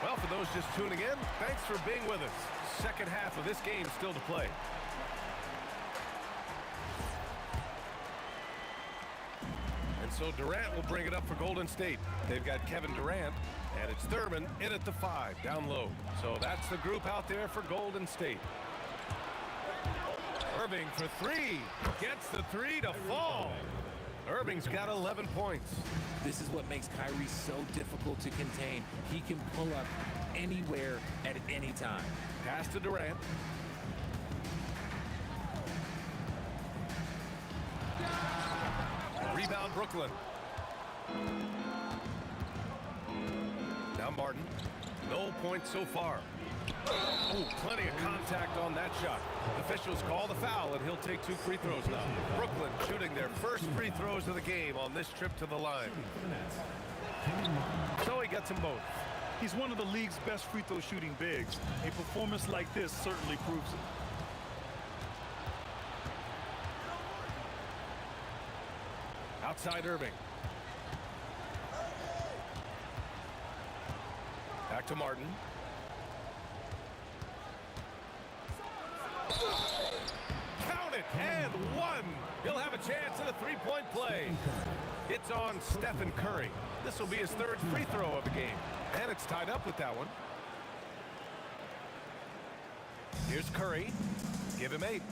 Well, for those just tuning in, thanks for being with us. Second half of this game still to play. And so Durant will bring it up for Golden State. They've got Kevin Durant, and it's Thurman in at the 5, down low. So that's the group out there for Golden State. Irving for 3. Gets the 3 to fall. Irving's got 11 points. This is what makes Kyrie so difficult to contain. He can pull up anywhere at any time. Pass to Durant. Rebound Brooklyn. Now Martin. No points so far. Oh, plenty of contact on that shot. Officials call the foul, and he'll take 2 free throws now. Brooklyn shooting their first free throws of the game on this trip to the line. So he gets them both. He's one of the league's best free throw shooting bigs. A performance like this certainly proves it. Outside Irving. Back to Martin. Count it, and 1. He'll have a chance at a 3-point play. It's on Stephen Curry. This will be his 3rd free throw of the game. And it's tied up with that one. Here's Curry. Give him 8.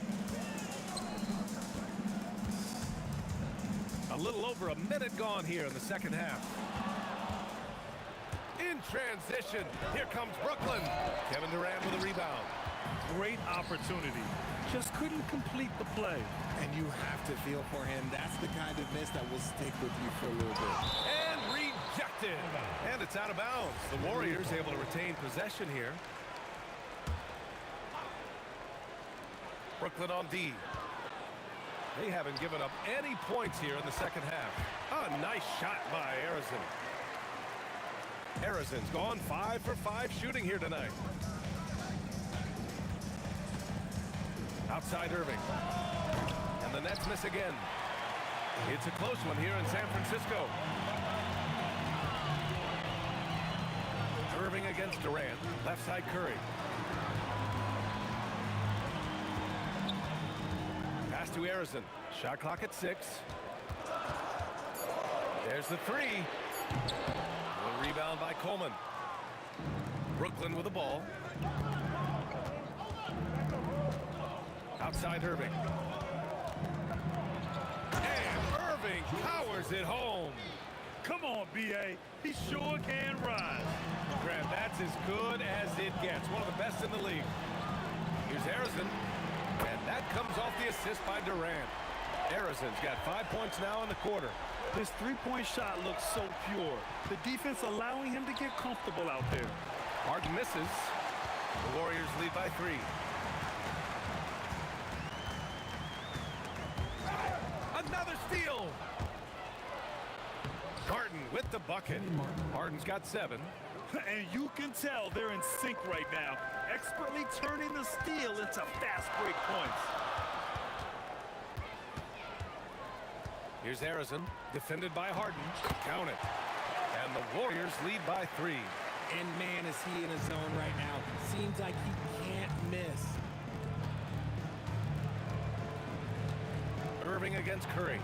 A little over a minute gone here in the second half. In transition, here comes Brooklyn. Kevin Durant with a rebound. Great opportunity. Just couldn't complete the play. And you have to feel for him. That's the kind of miss that will stick with you for a little bit. And rejected. And it's out of bounds. The Warriors able to retain possession here. Brooklyn on D. They haven't given up any points here in the second half. A nice shot by Harrison. Harrison's gone 5 for 5 shooting here tonight. Outside Irving. And the Nets miss again. It's a close one here in San Francisco. Irving against Durant. Left side Curry. Pass to Harrison. Shot clock at 6. There's the 3. A rebound by Coleman. Brooklyn with the ball. Outside Irving. And Irving powers it home. Come on, B.A. He sure can rise. Grant, that's as good as it gets. One of the best in the league. Here's Harrison. And that comes off the assist by Durant. Harrison's got 5 points now in the quarter. His 3-point shot looks so pure. The defense allowing him to get comfortable out there. Harden misses. The Warriors lead by 3. Another steal. Harden with the bucket. Harden's got 7. And you can tell they're in sync right now, expertly turning the steal into fast break points. Here's Harrison, defended by Harden. Count it. And the Warriors lead by 3. And man, is he in a zone right now. Seems like he can't miss. Irving against Curry.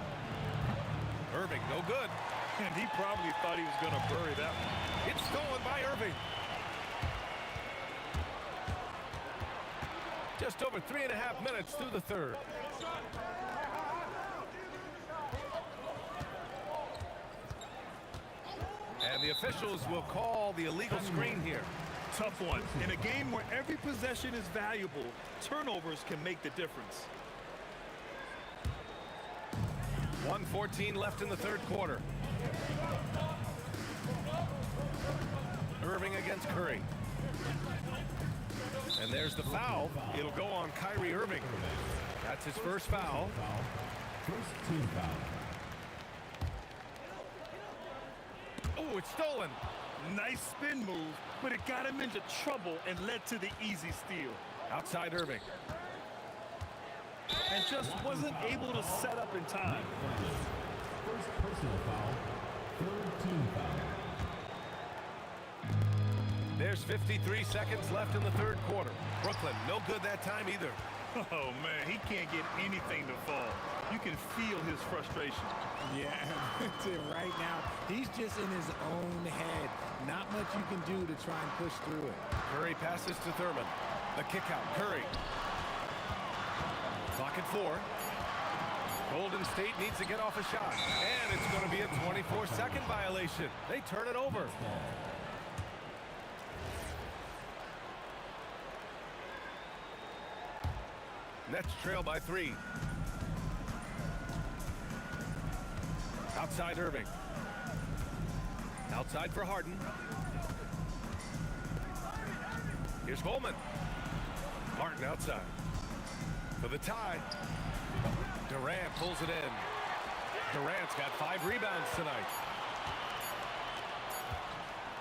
Irving, no good. And he probably thought he was going to bury that one. It's stolen by Irving. Just over 3.5 minutes through the third. And the officials will call the illegal screen here. Tough one. In a game where every possession is valuable, turnovers can make the difference. 1:14 left in the third quarter. Irving against Curry. And there's the foul. It'll go on Kyrie Irving. That's his first foul. First team foul. Oh, it's stolen. Nice spin move, but it got him into trouble and led to the easy steal. Outside Irving. And just wasn't able to set up in time. First personal foul. Third team foul. There's 53 seconds left in the third quarter. Brooklyn, no good that time either. Oh, man, he can't get anything to fall. You can feel his frustration. Yeah, that's it right now. He's just in his own head. Not much you can do to try and push through it. Curry passes to Thurman. The kick out, Curry. Clock at 4. Golden State needs to get off a shot. And it's going to be a 24-second violation. They turn it over. Nets trail by 3. Outside Irving. Outside for Harden. Here's Bowman. Martin outside. For the tie. Durant pulls it in. Durant's got 5 rebounds tonight.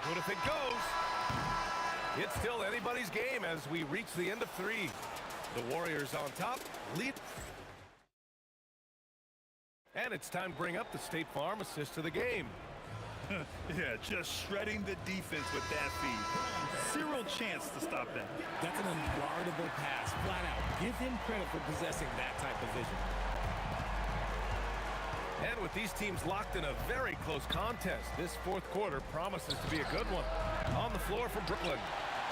What if it goes? It's still anybody's game as we reach the end of 3. The Warriors on top, lead. And it's time to bring up the State Farm assist to the game. Yeah, just shredding the defense with that feed. Zero chance to stop that. That's an unguardable pass, flat out. Give him credit for possessing that type of vision. And with these teams locked in a very close contest, this fourth quarter promises to be a good one. On the floor for Brooklyn,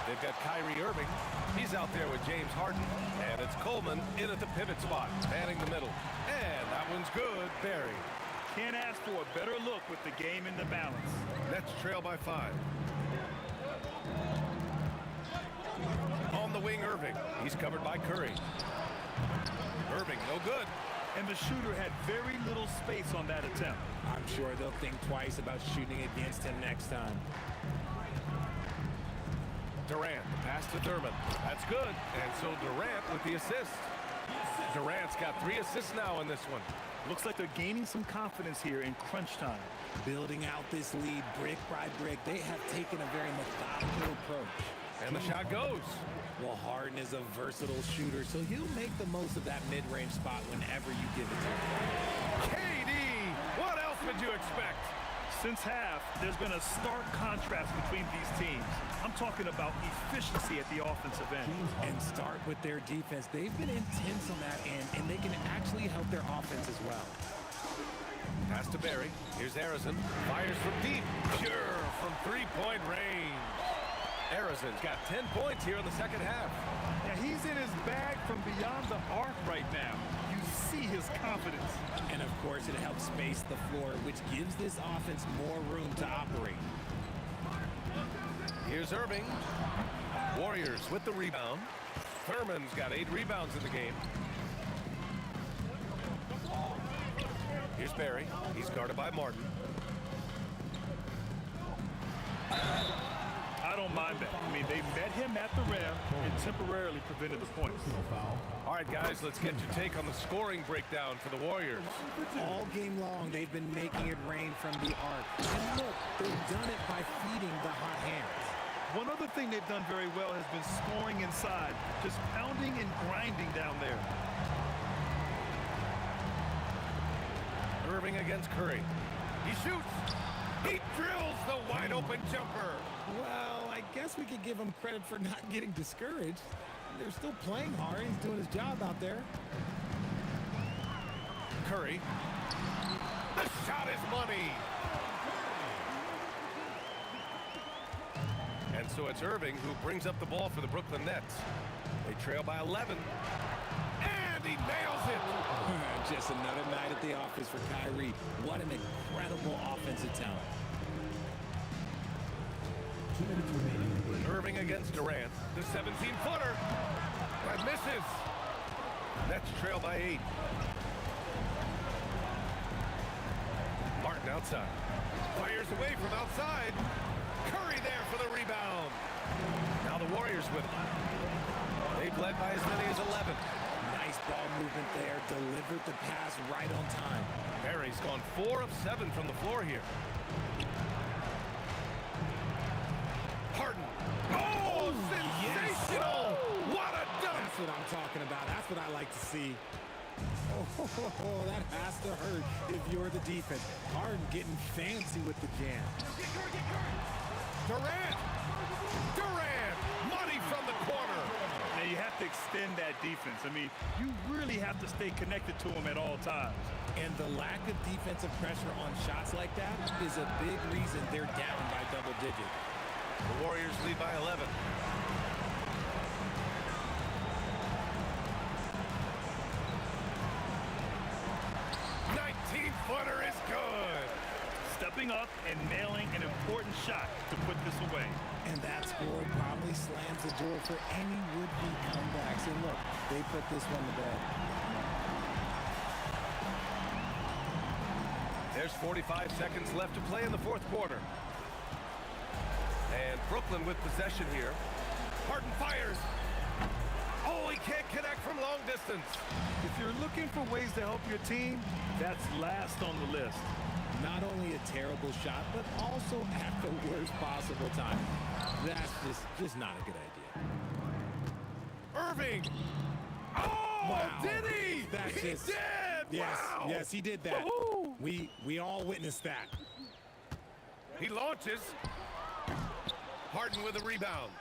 they've got Kyrie Irving. He's out there with James Harden. And it's Coleman in at the pivot spot, manning the middle. And that one's good, Barry. Can't ask for a better look with the game in the balance. Nets trail by 5. On the wing, Irving. He's covered by Curry. Irving, no good. And the shooter had very little space on that attempt. I'm sure they'll think twice about shooting against him next time. Durant, the pass to Thurman. That's good. And so Durant with the assist. Durant's got 3 assists now in this one. Looks like they're gaining some confidence here in crunch time. Building out this lead brick by brick, they have taken a very methodical approach. And the shot goes. Well, Harden is a versatile shooter, so he'll make the most of that mid-range spot whenever you give it to him. KD, what else would you expect? Since half, there's been a stark contrast between these teams. I'm talking about efficiency at the offensive end. And start with their defense. They've been intense on that end, and they can actually help their offense as well. Pass to Barry. Here's Arizon. Fires from deep. Pure from three-point range. Arizon's got 10 points here in the second half. Yeah, he's in his bag from beyond the arc right now. You see his confidence. And of course, it helps space the floor, which gives this offense more room to operate. Here's Irving. Warriors with the rebound. Thurman's got 8 rebounds in the game. Here's Barry. He's guarded by Martin. I don't mind that. I mean, they met him at the rim and temporarily prevented the points. All right, guys, let's get your take on the scoring breakdown for the Warriors. All game long, they've been making it rain from the arc. And look, they've done it by feeding the hot hands. One other thing they've done very well has been scoring inside, just pounding and grinding down there. Irving against Curry. He shoots. He drills the wide open jumper. Well, I guess we could give him credit for not getting discouraged. They're still playing hard. He's doing his job out there. Curry. The shot is money. And so it's Irving who brings up the ball for the Brooklyn Nets. They trail by 11. And he nails it. Just another night at the office for Kyrie. What an incredible offensive talent. 2 minutes remaining. Irving against Durant. The 17-footer. And misses. Nets trail by 8. Martin outside. Fires away from outside. Curry there for the rebound. Now the Warriors with him. They've led by as many as 11. Nice ball movement there. Delivered the pass right on time. Barry's gone 4 of 7 from the floor here. Harden. Oh, sensational! Yes. What a dunk! That's what I'm talking about. That's what I like to see. Oh, that has to hurt if you're the defense. Harden getting fancy with the jam. Durant! Money from the corner! Now you have to extend that defense. I mean, you really have to stay connected to him at all times. And the lack of defensive pressure on shots like that is a big reason they're down by double digits. The Warriors lead by 11. Footer is good. Stepping up and nailing an important shot to put this away. And that score probably slams the door for any would-be comebacks. And look, they put this one to bed. There's 45 seconds left to play in the fourth quarter. And Brooklyn with possession here. Harden fires. Oh, he can't connect from long distance. If you're looking for ways to help your team, that's last on the list. Not only a terrible shot, but also at the worst possible time. That's just not a good idea. Irving! Oh, wow. Did he? That's he just, did! Yes, Wow. yes, he did that. We all witnessed that. He launches. Harden with a rebound.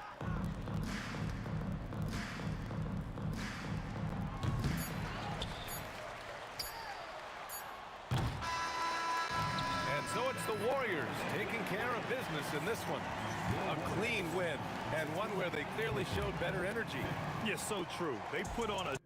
So it's the Warriors taking care of business in this one. A clean win, and one where they clearly showed better energy. Yes, so true. They put on a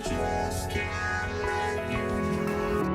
just can't let you know.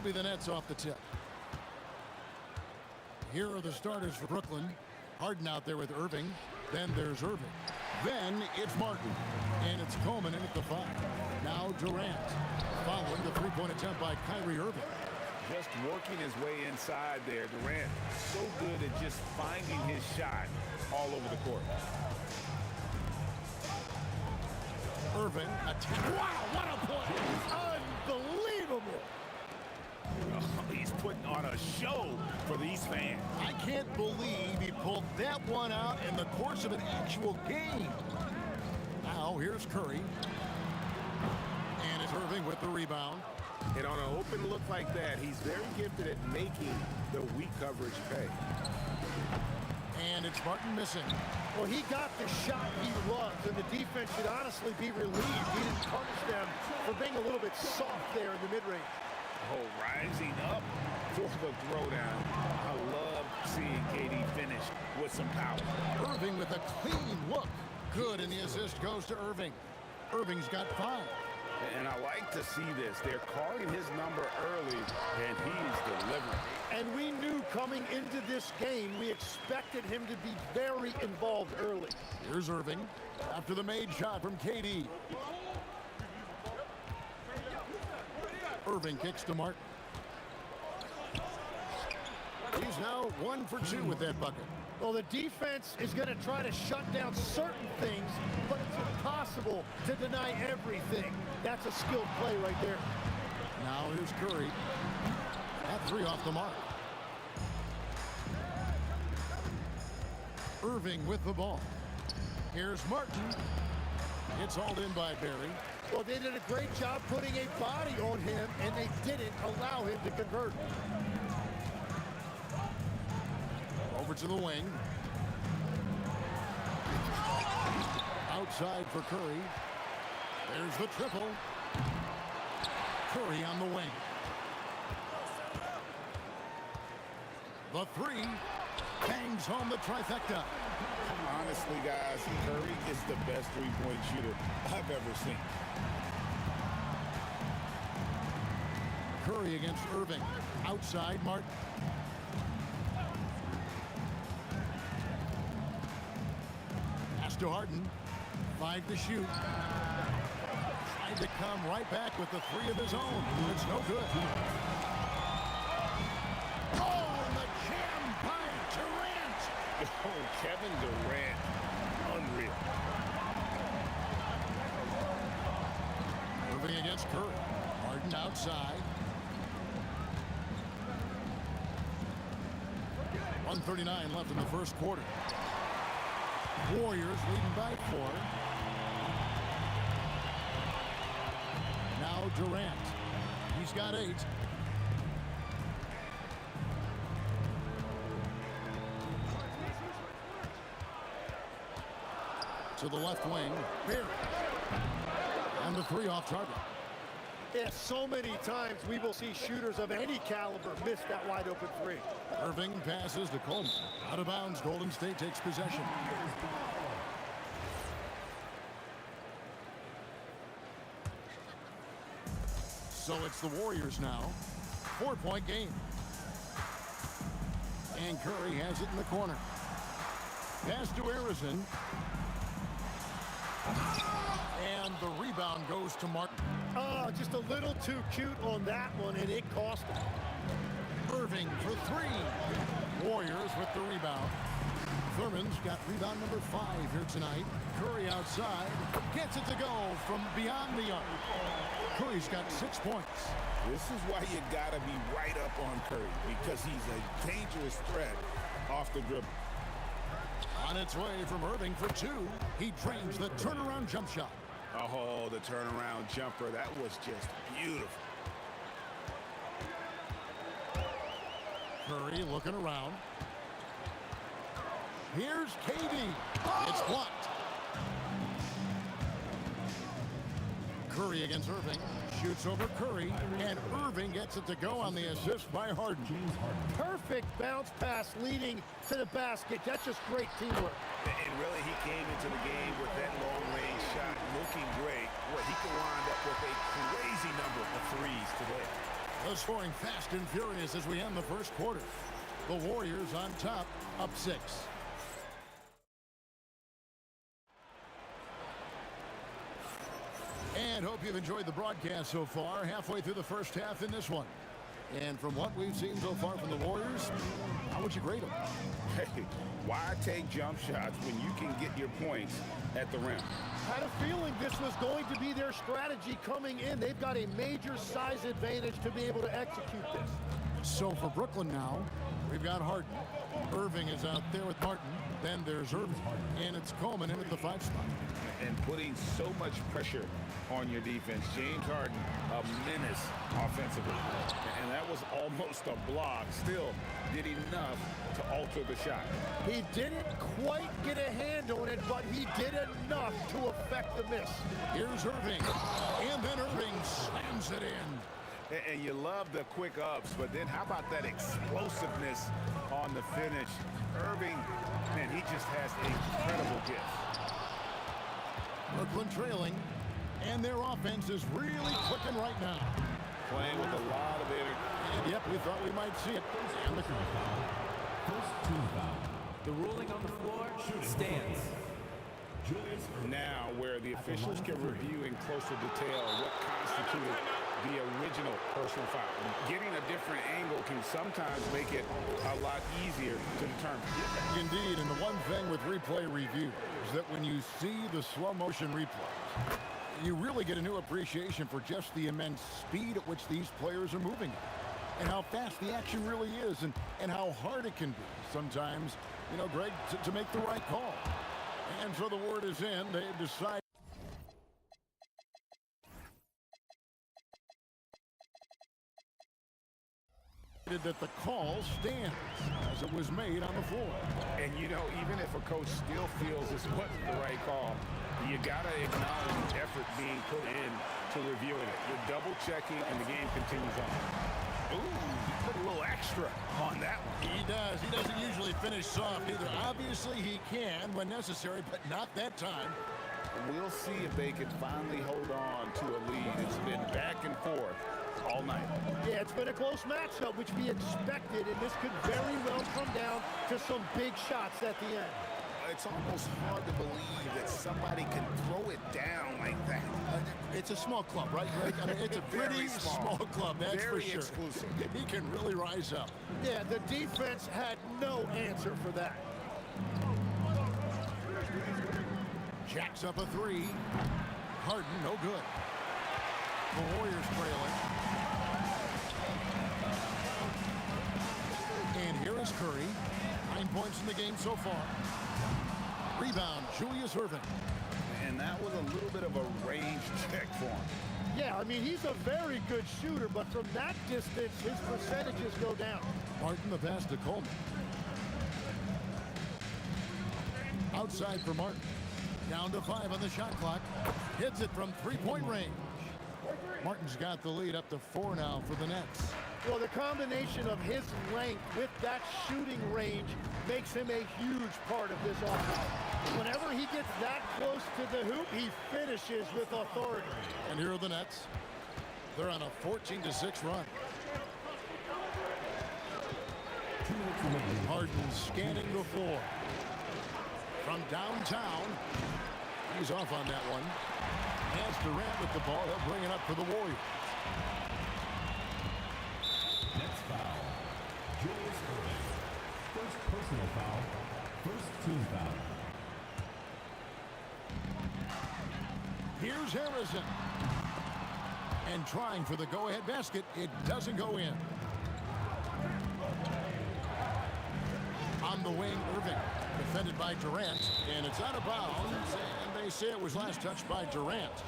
be the Nets off the tip. Here are the starters for Brooklyn. Harden out there with Irving. Then there's Irving. Then it's Martin. And it's Coleman in at the 5. Now Durant. Following the three-point attempt by Kyrie Irving. Just working his way inside there. Durant so good at just finding his shot all over the court. Irving attack. Wow, what a play! Unbelievable! Oh, he's putting on a show for these fans. I can't believe he pulled that one out in the course of an actual game. Now here's Curry. And it's Irving with the rebound. And on an open look like that, he's very gifted at making the weak coverage pay. And it's Martin missing. Well, he got the shot he loves, and the defense should honestly be relieved. He didn't punish them for being a little bit soft there in the mid-range. Oh, rising up for the throwdown. I love seeing KD finish with some power. Irving with a clean look. Good, and the assist goes to Irving. Irving's got 5. And I like to see this. They're calling his number early, and he's delivering. And we knew coming into this game, we expected him to be very involved early. Here's Irving after the made shot from KD. Irving kicks to Martin. He's now 1 for 2 with that bucket. Well, the defense is going to try to shut down certain things, but it's impossible to deny everything. That's a skilled play right there. Now here's Curry. That 3 off the mark. Irving with the ball. Here's Martin. It's hauled in by Barry. Well, they did a great job putting a body on him, and they didn't allow him to convert. Over to the wing. Outside for Curry. There's the triple. Curry on the wing. The 3 bangs home the trifecta. Honestly, guys, Curry is the best three-point shooter I've ever seen. Curry against Irving. Outside, Martin. Pass to Harden. 5 to shoot. Tried to come right back with the 3 of his own. It's no good. Oh, and the jam by Durant. Oh, Kevin Durant. Unreal. Moving against Curry. Harden outside. 1:39 left in the first quarter. Warriors leading by 4. Now Durant. He's got 8. To the left wing. Barry. And the 3 off target. Yeah, so many times we will see shooters of any caliber miss that wide open 3. Irving passes to Coleman. Out of bounds, Golden State takes possession. So it's the Warriors now. 4-point game. And Curry has it in the corner. Pass to Harrison. And the rebound goes to Martin. Oh, just a little too cute on that one, and it cost him. Irving for 3. Warriors with the rebound. Thurman's got rebound number 5 here tonight. Curry outside. Gets it to go from beyond the arc. Curry's got 6 points. This is why you gotta be right up on Curry, because he's a dangerous threat off the dribble. On its way from Irving for 2. He drains the turnaround jump shot. Oh, the turnaround jumper. That was just beautiful. Curry looking around. Here's KD. It's blocked. Curry against Irving. Shoots over Curry, and Irving gets it to go on the assist by Harden. Perfect bounce pass leading to the basket. That's just great teamwork. And really, he came into the game with that long-range shot looking great, where he could wind up with a crazy number of threes today. The scoring fast and furious as we end the first quarter. The Warriors on top, up 6. And hope you've enjoyed the broadcast so far. Halfway through the first half in this one. And from what we've seen so far from the Warriors, how would you grade them? Hey, why take jump shots when you can get your points at the rim? Had a feeling this was going to be their strategy coming in. They've got a major size advantage to be able to execute this. So for Brooklyn now, we've got Harden. Irving is out there with Martin. Then there's Irving. And it's Coleman in at the 5 spot. And putting so much pressure on your defense. James Harden, a menace offensively. And that was almost a block. Still did enough to alter the shot. He didn't quite get a hand on it, but he did enough to affect the miss. Here's Irving. And then Irving slams it in. And you love the quick ups, but then how about that explosiveness on the finish? Irving, man, he just has an incredible gift. Brooklyn trailing, and their offense is really clicking right now. Playing with a lot of energy. Yep, we thought we might see it. And the First team foul. The ruling on the floor stands. Now, where the officials can review in closer detail what constituted the original personal foul. Getting a different angle can sometimes make it a lot easier to determine. Indeed, and the one thing with replay review is that when you see the slow motion replays, you really get a new appreciation for just the immense speed at which these players are moving and how fast the action really is and how hard it can be sometimes, you know, Greg, to make the right call. And so the word is in. They've decided that the call stands as it was made on the floor. And, you know, even if a coach still feels this wasn't the right call, you got to acknowledge the effort being put in to reviewing it. You're double-checking, and the game continues on. Ooh, he put a little extra on that one. He does. He doesn't usually finish soft either. Obviously, he can when necessary, but not that time. We'll see if they can finally hold on to a lead. It's been back and forth all night. Yeah, it's been a close matchup, which we expected, and this could very well come down to some big shots at the end. It's almost hard to believe that somebody can throw it down like that. It's a small club, right, Greg? I mean, it's a pretty small club, that's Very for sure. exclusive. He can really rise up. Yeah, the defense had no answer for that. Jacks up a 3. Harden, no good. The Warriors trailing. And here is Curry. 9 points in the game so far. Rebound, Julius Irving. And that was a little bit of a range check for him. Yeah, I mean, he's a very good shooter, but from that distance, his percentages go down. Martin, the pass to Coleman. Outside for Martin. Down to 5 on the shot clock. Hits it from 3-point range. Martin's got the lead up to 4 now for the Nets. Well, the combination of his length with that shooting range makes him a huge part of this offense. Whenever he gets that close to the hoop, he finishes with authority. And here are the Nets. They're on a 14-6 run. Harden scanning the floor. From downtown, he's off on that one. Has Durant with the ball. He'll bring it up for the Warriors. Next foul. Julius Irving. First personal foul. First team foul. Here's Harrison. And trying for the go-ahead basket. It doesn't go in. On the wing, Irving. Defended by Durant. And it's out of bounds. And they say it was last touched by Durant.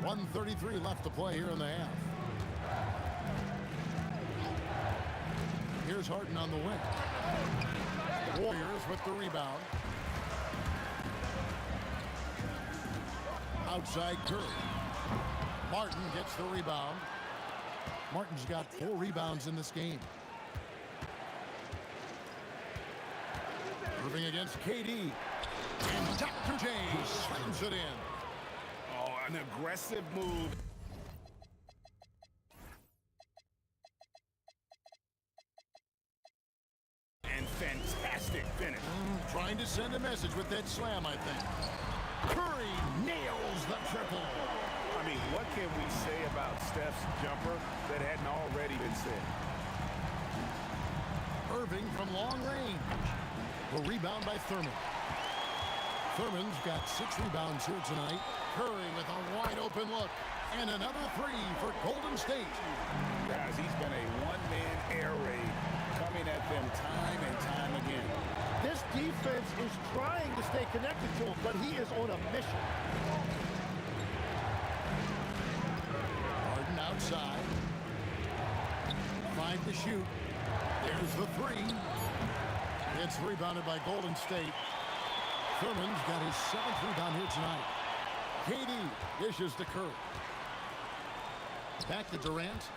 .133 left to play here in the half. Here's Harden on the wing. The Warriors with the rebound. Outside Curry. Martin gets the rebound. Martin's got 4 rebounds in this game. Irving against KD. And Dr. J slams it in. Oh, an aggressive move. And fantastic finish. Trying to send a message with that slam, I think. Curry nails the triple. I mean, what can we say about Steph's jumper that hadn't already been said? Irving from long range. The rebound by Thurman. Thurman's got 6 rebounds here tonight. Curry with a wide open look. And another 3 for Golden State. Guys, he's been a one-man air raid coming at them time and time again. This defense is trying to stay connected to him, but he is on a mission. Harden outside. 5 to shoot. There's the 3. It's rebounded by Golden State. Thurman's got his 7th rebound here tonight. KD dishes to Curry. Back to Durant.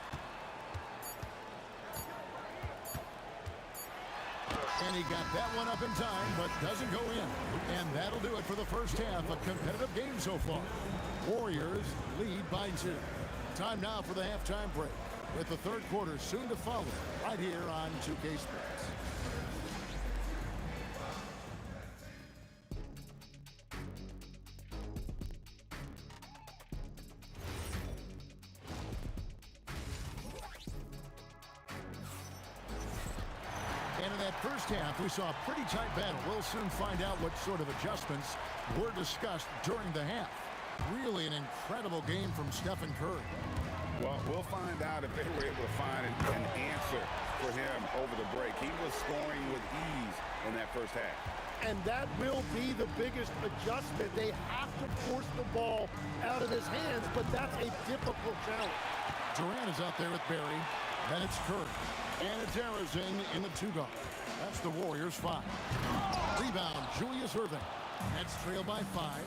And he got that one up in time, but doesn't go in. And that'll do it for the first half. A competitive game so far. Warriors lead by 2. Time now for the halftime break, with the third quarter soon to follow right here on 2K Sports. And in that first half, we saw a pretty tight battle. We'll soon find out what sort of adjustments were discussed during the half. Really an incredible game from Stephen Curry. Well, we'll find out if they were able to find an answer for him over the break. He was scoring with ease in that first half. And that will be the biggest adjustment. They have to force the ball out of his hands, but that's a difficult challenge. Durant is out there with Barry. Then it's Curry. And it's Arizin in the 2-guard. That's the Warriors' 5. Rebound, Julius Irving. Nets trail by 5.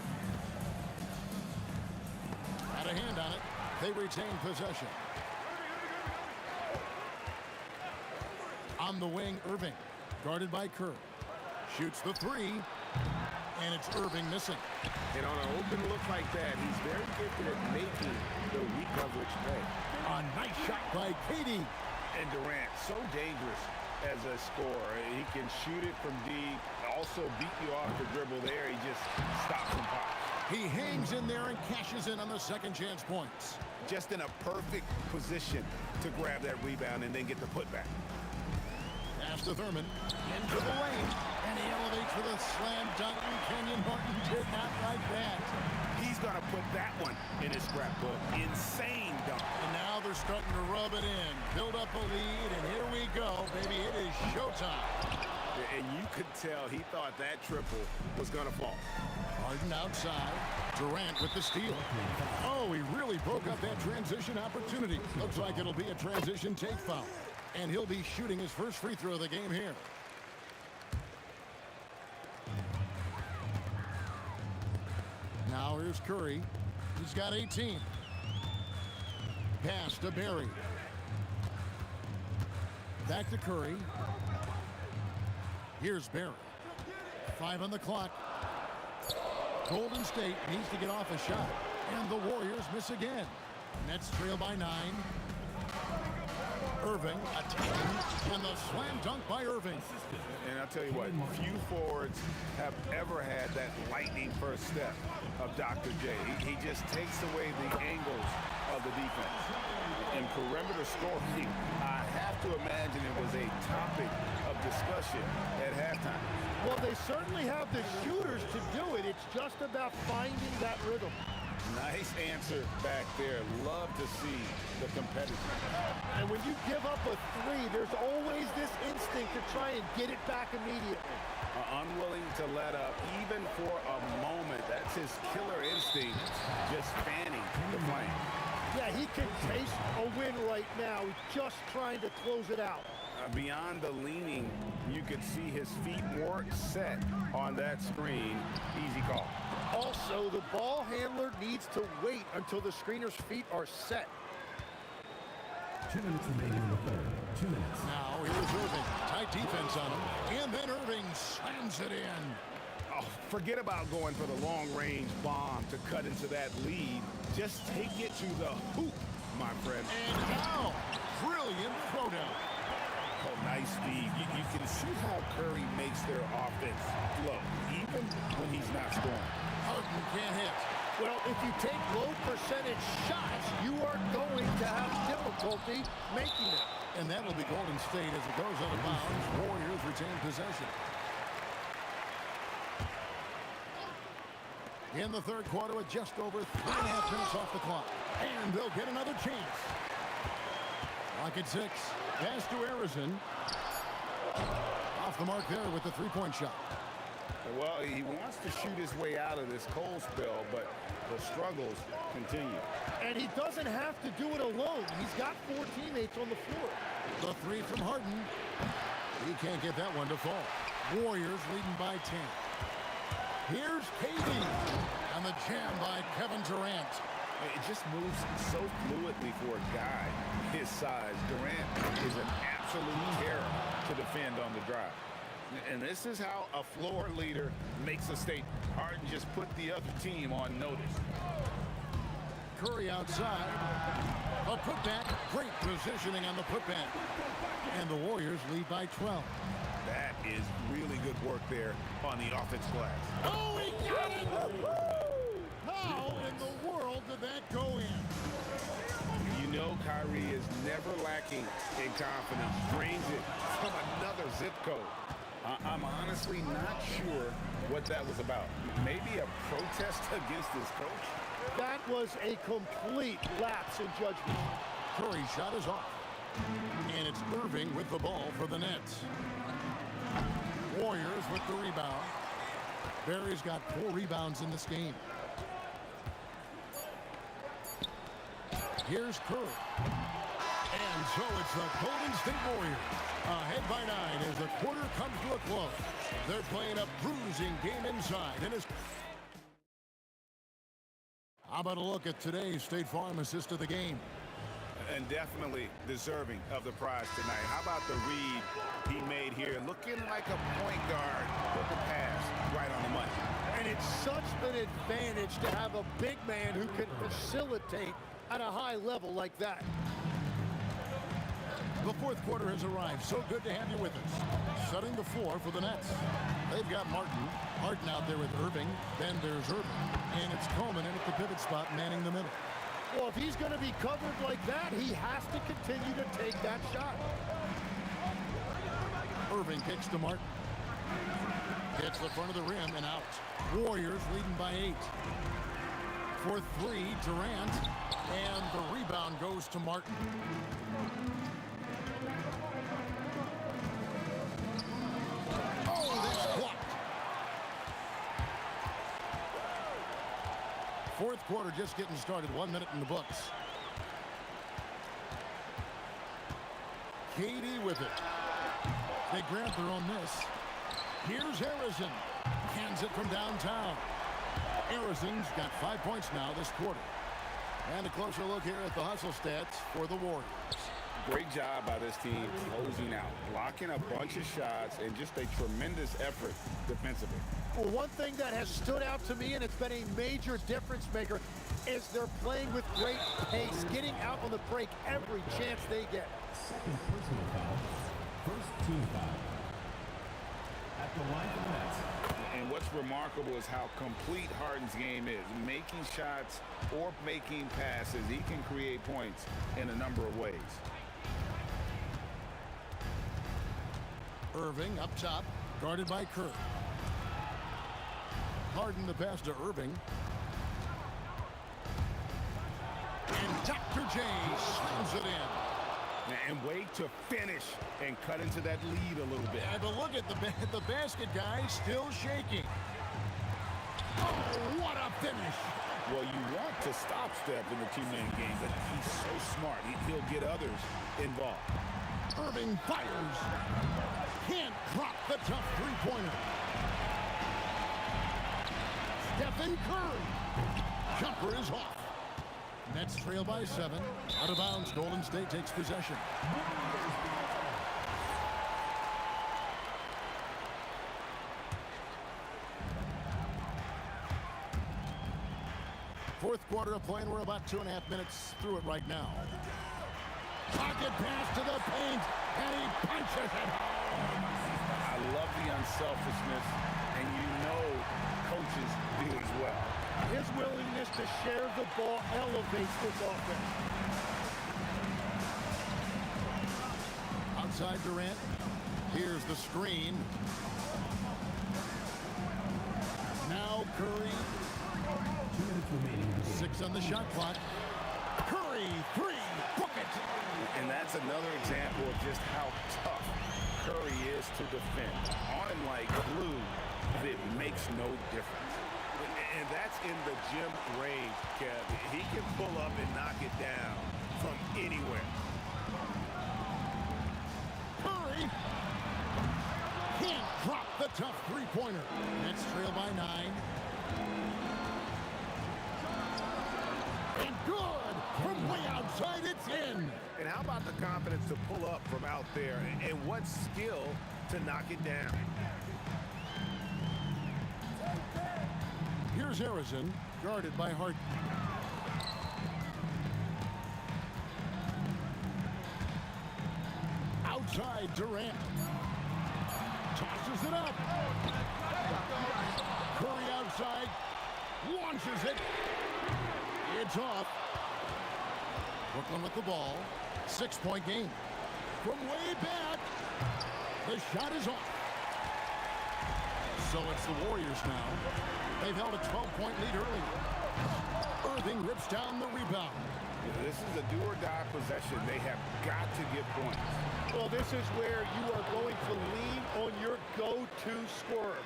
Got a hand on it. They retain possession. On the wing, Irving. Guarded by Curry. Shoots the 3. And it's Irving missing. And on an open look like that, he's very gifted at making the weak coverage pay. A nice shot by KD. And Durant, so dangerous as a scorer. He can shoot it from deep, also beat you off the dribble there. He just stops and pops. He hangs in there and cashes in on the second chance points. Just in a perfect position to grab that rebound and then get the putback. Pass to Thurman. Into the lane. And he elevates for the slam dunk. Kenyon Martin did not like that. He's going to put that one in his scrapbook. Insane dunk. And now they're starting to rub it in. Build up a lead, and here we go, baby. It is showtime. And you could tell he thought that triple was going to fall. Harden outside. Durant with the steal. Oh, he really broke up that transition opportunity. Looks like it'll be a transition take foul. And he'll be shooting his first free throw of the game here. Now here's Curry. He's got 18. Pass to Barry. Back to Curry. Here's Barry. 5 on the clock. Golden State needs to get off a shot. And the Warriors miss again. Nets trail by 9. Irving attacking. And the slam dunk by Irving. And I'll tell you what, few forwards have ever had that lightning first step of Dr. J. He just takes away the angles of the defense. In perimeter scoring, I have to imagine it was a topic of discussion at halftime. Well, they certainly have the shooters to do it. It's just about finding that rhythm. Nice answer back there. Love to see the competitiveness. And when you give up a 3, there's always this instinct to try and get it back immediately. Unwilling to let up even for a moment. That's his killer instinct, just fanning the flame. Yeah, he can taste a win right now. He's just trying to close it out. Beyond the leaning, you could see his feet more set on that screen. Easy call. Also, the ball handler needs to wait until the screener's feet are set. 2 minutes remaining in the third. 2 minutes. Now here's Irving. Tight defense on him. And then Irving slams it in. Oh, forget about going for the long-range bomb to cut into that lead. Just take it to the hoop, my friend. And now, brilliant throwdown. Oh, nice speed. You can see how Curry makes their offense flow, even when he's not scoring. Harden can't hit. Well, if you take low percentage shots, you are going to have difficulty making them. And that will be Golden State as it goes out of bounds. Warriors retain possession. In the third quarter with just over 3.5 minutes off the clock. And they'll get another chance. Clock at 6. Pass to Harrison. Off the mark there with the three-point shot. Well, he wants to shoot his way out of this cold spell, but the struggles continue. And he doesn't have to do it alone. He's got 4 teammates on the floor. The three from Harden. He can't get that one to fall. Warriors leading by 10. Here's KD. And the jam by Kevin Durant. It just moves so fluidly for a guy his size. Durant is an absolute terror to defend on the drive. And this is how a floor leader makes a statement. Harden just put the other team on notice. Curry outside. A putback. Great positioning on the putback. And the Warriors lead by 12. That is really good work there on the offense glass. Oh, he got it! How in the world did that go in? You know Kyrie is never lacking in confidence. Drains it from another zip code. I'm honestly not sure what that was about. Maybe a protest against his coach? That was a complete lapse in judgment. Curry's shot is off. And it's Irving with the ball for the Nets. Warriors with the rebound. Barry's got 4 rebounds in this game. Here's Curry. And so it's the Golden State Warriors. Ahead by 9 as the quarter comes to a close. They're playing a bruising game inside. And how about a look at today's State Farm assist of the game? And definitely deserving of the prize tonight. How about the read he made here? Looking like a point guard with the pass right on the money. And it's such an advantage to have a big man who can facilitate at a high level like that. The fourth quarter has arrived. So good to have you with us. Setting the floor for the Nets. They've got Martin out there with Irving. Then there's Irving. And it's Coleman in at the pivot spot, manning the middle. Well, if he's going to be covered like that, he has to continue to take that shot. Irving kicks to Martin. Hits the front of the rim and out. Warriors leading by 8. For 3, Durant. And the rebound goes to Martin. Oh, that's blocked. Fourth quarter just getting started. 1 minute in the books. KD with it. They grab their own miss. Here's Harrison. Hands it from downtown. Harrison's got 5 points now this quarter. And a closer look here at the hustle stats for the Warriors. Great job by this team closing out, blocking a bunch of shots, and just a tremendous effort defensively. Well, one thing that has stood out to me, and it's been a major difference maker, is they're playing with great pace, getting out on the break every chance they get. Second personal foul. First team foul. At the line for the Nets. And what's remarkable is how complete Harden's game is. Making shots or making passes, he can create points in a number of ways. Irving up top, guarded by Curry. Harden the pass to Irving. And Dr. J slams it in. And wait to finish and cut into that lead a little bit. And look at the basket guy still shaking. Oh, what a finish. Well, you want to stop Steph in the two-man game, but he's so smart. He'll get others involved. Irving fires. Can't drop the tough three-pointer. Stephen Curry. Jumper is off. Nets trail by 7. Out of bounds, Golden State takes possession. Fourth quarter of play, and we're about 2.5 minutes through it right now. Pocket pass to the paint, and he punches it home. I love the unselfishness, and you know coaches do as well. His willingness to share the ball elevates this offense. Outside Durant. Here's the screen. Now Curry. 2 minutes remaining. 6 on the shot clock. Curry, 3, book it. And that's another example of just how tough Curry is to defend. On him like glue, it makes no difference. And that's in the gym range, Kev. He can pull up and knock it down from anywhere. Curry can't drop the tough three-pointer. Nets trail by 9. And good! From way outside, it's in! And how about the confidence to pull up from out there? And what skill to knock it down? Here's Harrison, guarded by Hart. Outside Durant. Tosses it up. Curry outside. Launches it. It's off. Brooklyn with the ball. 6-point game. From way back. The shot is off. So it's the Warriors now. They've held a 12-point lead early. Irving rips down the rebound. This is a do-or-die possession. They have got to get points. Well, this is where you are going to lean on your go-to scorer.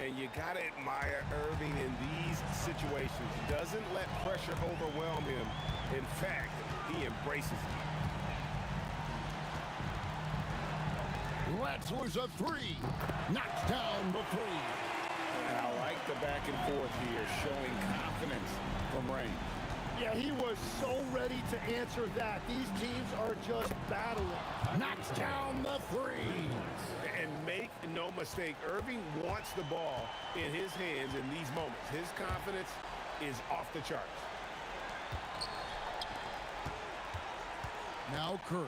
And you got to admire Irving in these situations. Doesn't let pressure overwhelm him. In fact, he embraces it. Let's lose a 3. Knocks down the 3. And I like the back and forth here, showing confidence from Rain. Yeah, he was so ready to answer that. These teams are just battling. Knocks down the 3. And make no mistake, Irving wants the ball in his hands in these moments. His confidence is off the charts. Now Curry.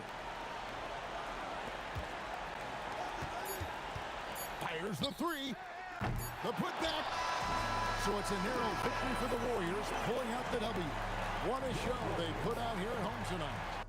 Fires the 3. The putback. So it's a narrow victory for the Warriors, pulling out the W. What a show they put out here at home tonight.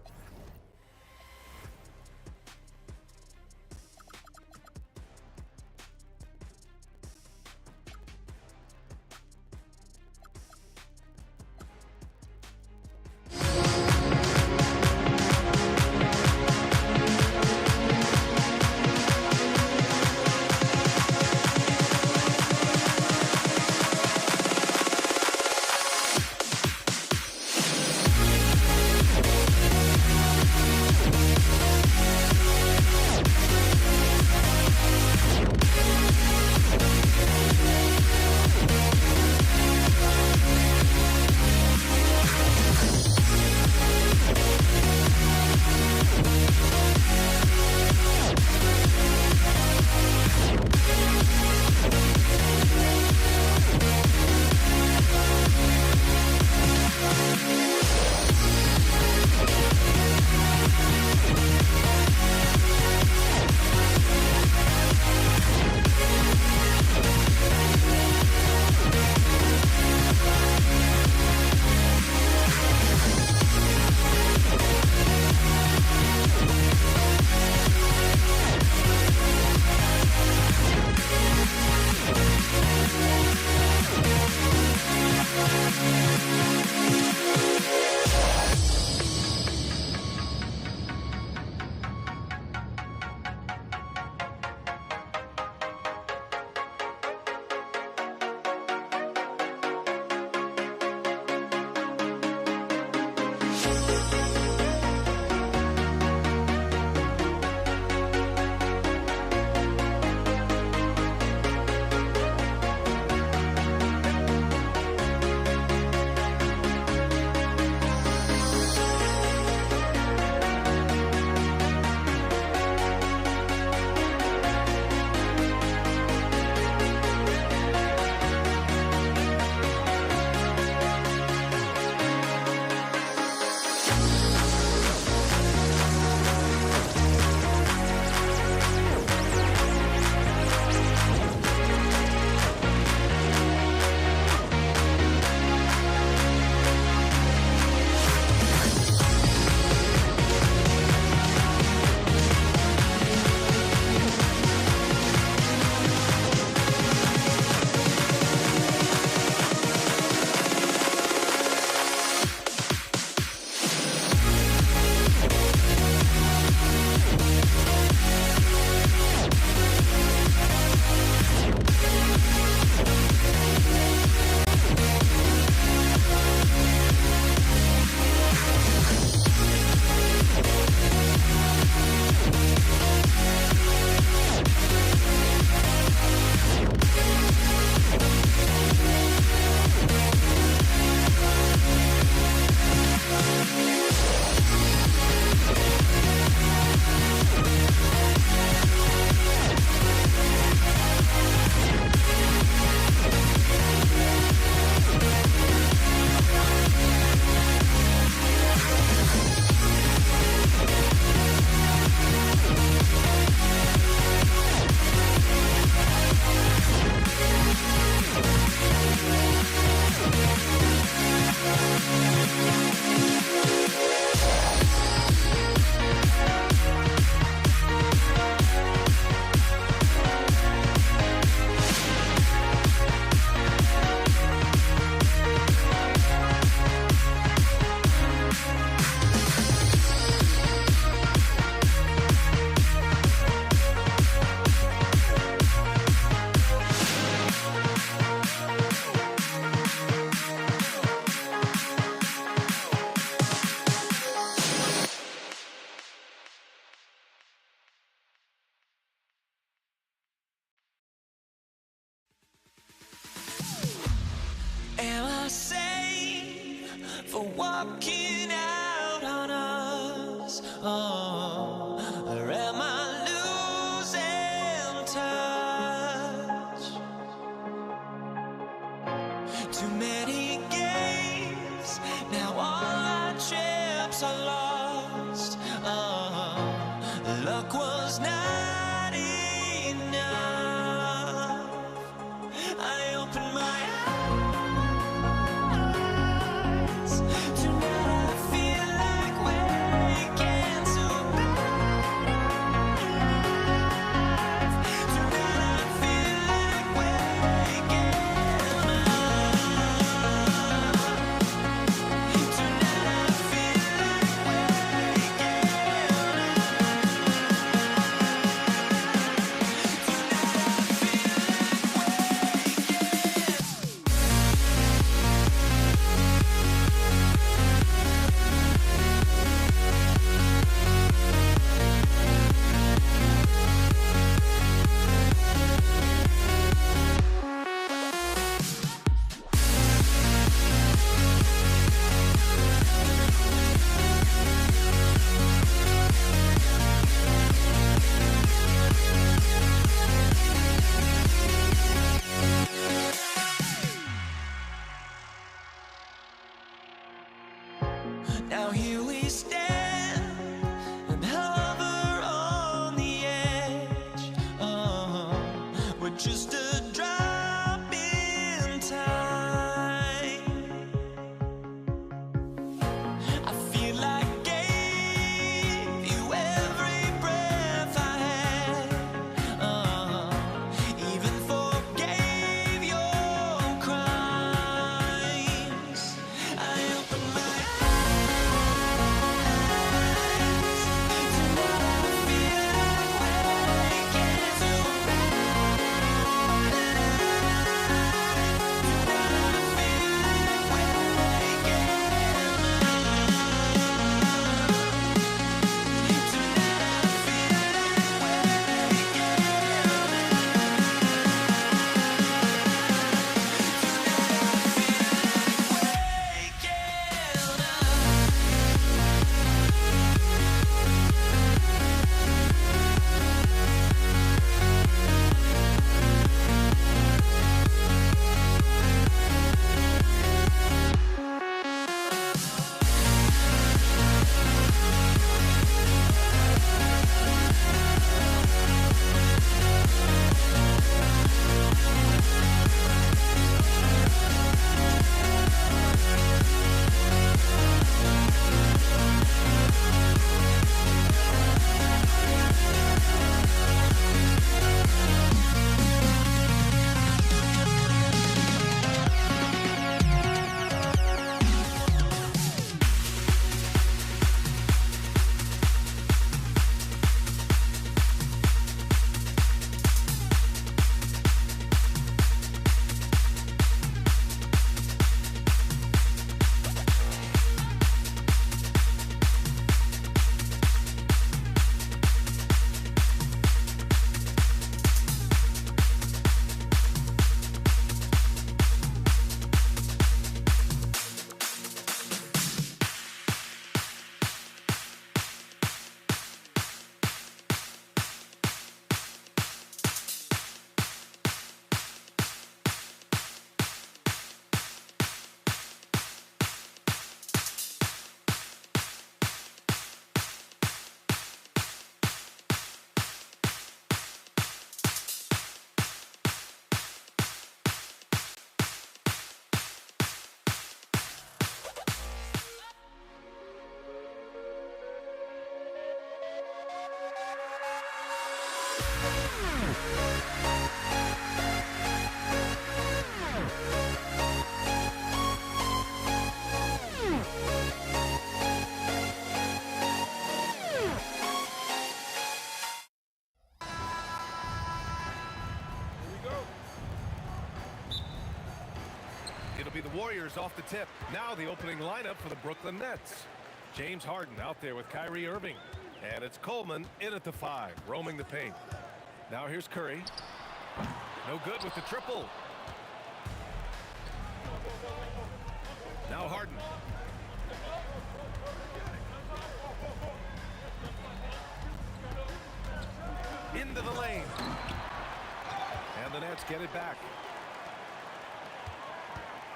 walking out on us? Oh, or am I losing touch? Too many games, now all our chips are lost. Oh, luck was not enough. I opened my eyes. Tonight I feel like waking to a better life. Tonight I feel like waking up. Tonight I feel like waking Now here we stand and hover on the edge. Oh, we're just a drop in time. I feel like I gave you every breath I had. Oh, even forgave your crimes. I opened my It'll be the Warriors off the tip. Now the opening lineup for the Brooklyn Nets. James Harden out there with Kyrie Irving. And it's Coleman in at the 5, roaming the paint. Now here's Curry. No good with the triple. Now Harden. into the lane. And the Nets get it back.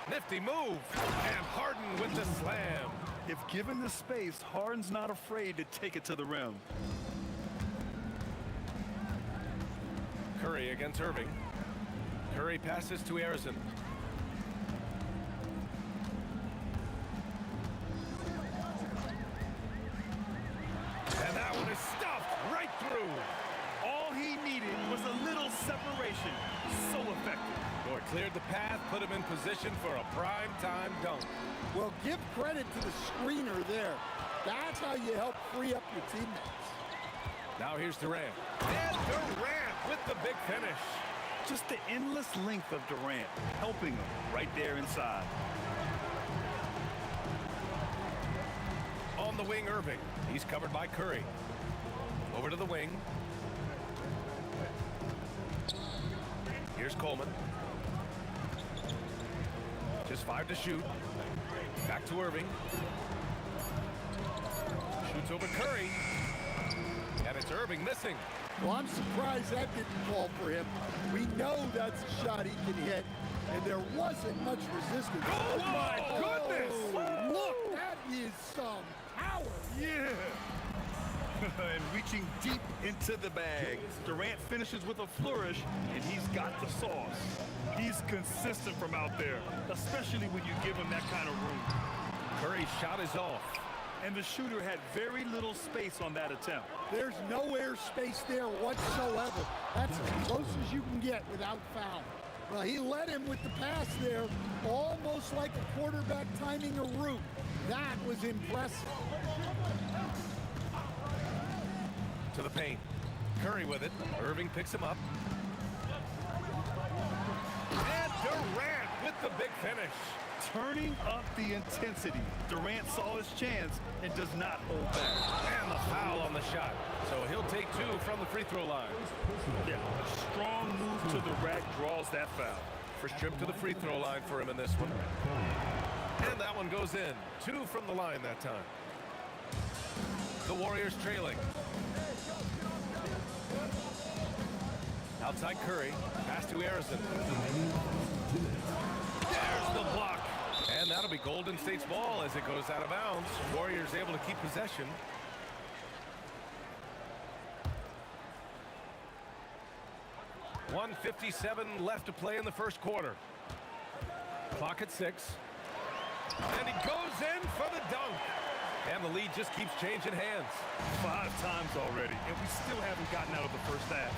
Nifty move. And Harden with the slam. If given the space, Harden's not afraid to take it to the rim. Curry against Irving. Curry passes to Arizon. And that one is stuffed right through. All he needed was a little separation. So effective. Or cleared the path, put him in position for a prime-time dunk. Well, give credit to the screener there. That's how you help free up your teammates. Now here's Durant. And Durant with the big finish. Just the endless length of Durant, helping him right there inside. On the wing, Irving. He's covered by Curry. Over to the wing. Here's Coleman. Just 5 to shoot. Back to Irving. Shoots over Curry. And it's Irving missing. Well, I'm surprised that didn't fall for him. We know that's a shot he can hit, and there wasn't much resistance. Oh, my goodness! Look, that is some power. Yeah. And reaching deep into the bag. Durant finishes with a flourish, and he's got the sauce. He's consistent from out there, especially when you give him that kind of room. Curry's shot is off. And the shooter had very little space on that attempt. There's no air space there whatsoever. That's as close as you can get without foul. Well, he led him with the pass there, almost like a quarterback timing a route. That was impressive. To the paint. Curry with it. Irving picks him up. And Durant with the big finish. Turning up the intensity. Durant saw his chance and does not hold back. And the foul on the shot. So he'll take 2 from the free throw line. Yeah, a strong move to the rack draws that foul. First trip to the free throw line for him in this one. And that one goes in. 2 from the line that time. The Warriors trailing. Outside Curry. Pass to Arizon. There's the block. And that'll be Golden State's ball as it goes out of bounds. Warriors able to keep possession. .157 left to play in the first quarter. Clock at 6. And he goes in for the dunk. And the lead just keeps changing hands. 5 times already, and we still haven't gotten out of the first half.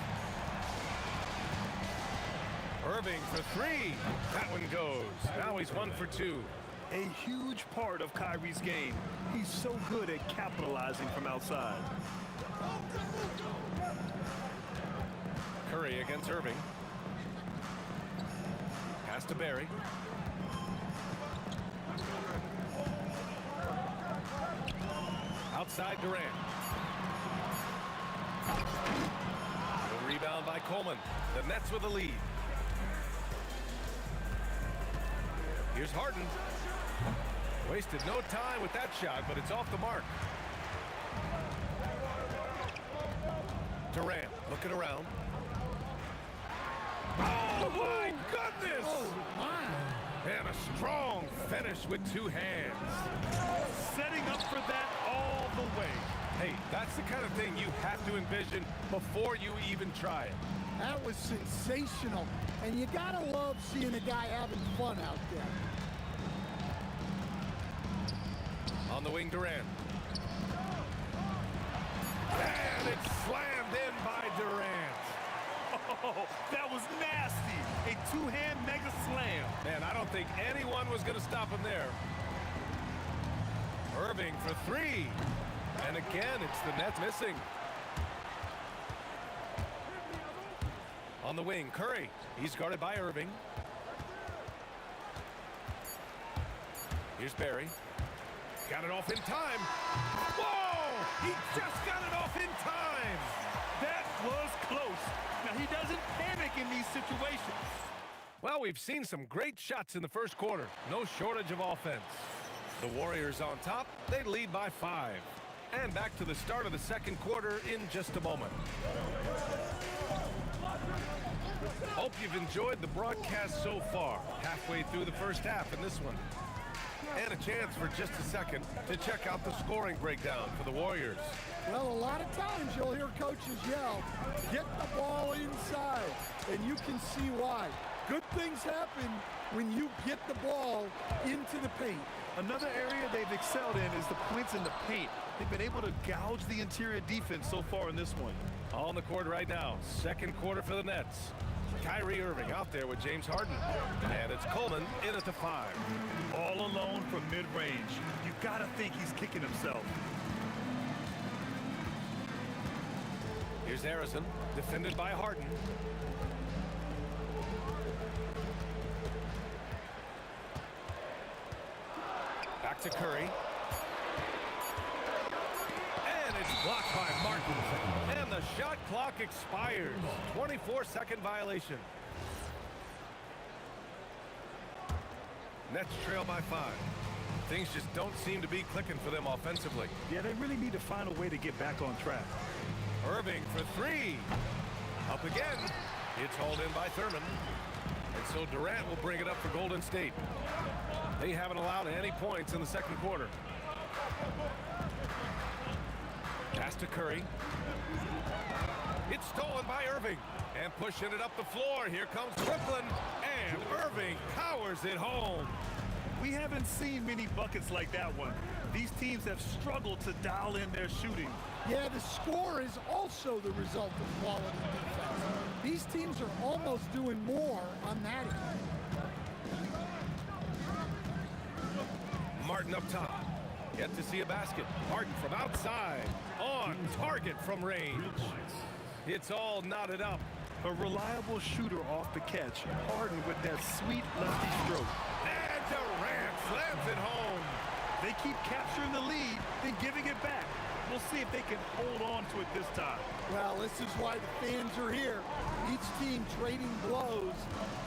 Irving for 3. That one goes. Now he's 1 for 2. A huge part of Kyrie's game. He's so good at capitalizing from outside. Curry against Irving. Pass to Barry. Outside Durant. The rebound by Coleman. The Nets with the lead. Here's Harden. Wasted no time with that shot, but it's off the mark. Durant looking around. Oh, my goodness! Oh, my. And a strong finish with 2 hands. Setting up for that all the way. Hey, that's the kind of thing you have to envision before you even try it. That was sensational. And you gotta love seeing a guy having fun out there. On the wing, Durant. And it's slammed in by Durant. Oh, that was nasty. A 2-hand mega slam. Man, I don't think anyone was going to stop him there. Irving for 3. And again, it's the Nets missing. On the wing, Curry. He's guarded by Irving. Here's Barry. Got it off in time. Whoa! He just got it off in time. That was close. Now, he doesn't panic in these situations. Well, we've seen some great shots in the first quarter. No shortage of offense. The Warriors on top. They lead by 5. And back to the start of the second quarter in just a moment. you've enjoyed the broadcast so far. Halfway through the first half in this one. And a chance for just a second to check out the scoring breakdown for the Warriors. Well, a lot of times you'll hear coaches yell, get the ball inside, and you can see why. Good things happen when you get the ball into the paint. Another area they've excelled in is the points in the paint. They've been able to gouge the interior defense so far in this one. On the court right now, second quarter for the Nets. Kyrie Irving out there with James Harden. And it's Coleman in at the 5. All alone from mid-range. You gotta think he's kicking himself. Here's Harrison, defended by Harden. Back to Curry. And it's blocked by Martin. And the shot clock expires. 24-second violation. Nets trail by 5. Things just don't seem to be clicking for them offensively. Yeah, they really need to find a way to get back on track. Irving for 3. Up again. It's hauled in by Thurman. And so Durant will bring it up for Golden State. They haven't allowed any points in the second quarter. Pass to Curry. It's stolen by Irving. And pushing it up the floor. Here comes Brooklyn. And Irving powers it home. We haven't seen many buckets like that one. These teams have struggled to dial in their shooting. Yeah, the score is also the result of quality defense. These teams are almost doing more on that end. Martin up top. Yet to see a basket. Martin from outside. On target from range. It's all knotted up. A reliable shooter off the catch. Harden with that sweet lefty stroke. And Durant slams it home. They keep capturing the lead, then giving it back. We'll see if they can hold on to it this time. Well, this is why the fans are here. Each team trading blows,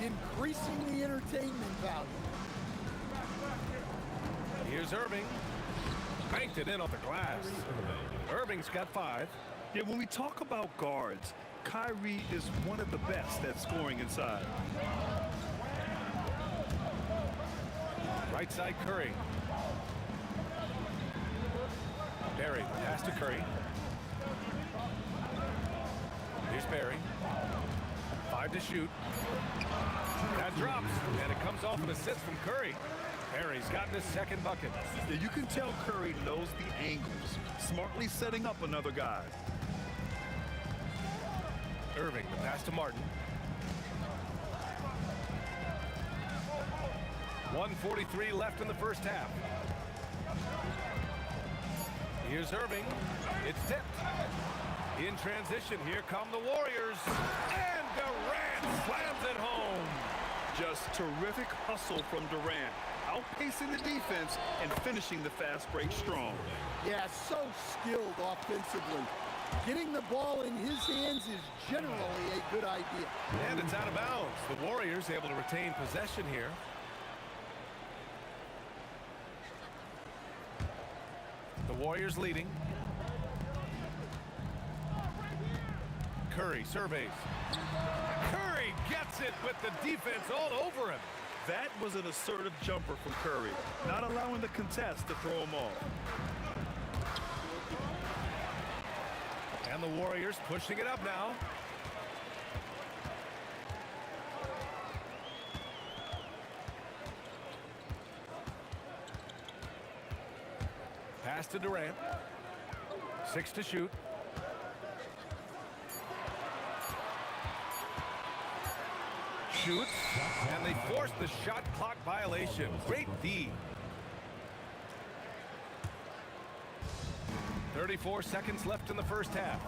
increasing the entertainment value. Here's Irving. Banked it in off the glass. Irving's got 5. Yeah, when we talk about guards, Kyrie is one of the best at scoring inside. Right side Curry. Barry, pass to Curry. Here's Barry. 5 to shoot. That drops, and it comes off an assist from Curry. Barry's gotten his second bucket. Yeah, you can tell Curry knows the angles, smartly setting up another guy. Irving, the pass to Martin. 1:43 left in the first half. Here's Irving. It's tipped. In transition, here come the Warriors. And Durant slams it home. Just terrific hustle from Durant, outpacing the defense and finishing the fast break strong. Yeah, so skilled offensively. Getting the ball in his hands is generally a good idea. And it's out of bounds. The Warriors able to retain possession here. The Warriors leading. Curry surveys. Curry gets it with the defense all over him. That was an assertive jumper from Curry, not allowing the contest to throw him off. And the Warriors pushing it up now. Pass to Durant. 6 to shoot. Shoots, and they force the shot clock violation. Great D. 34 seconds left in the first half.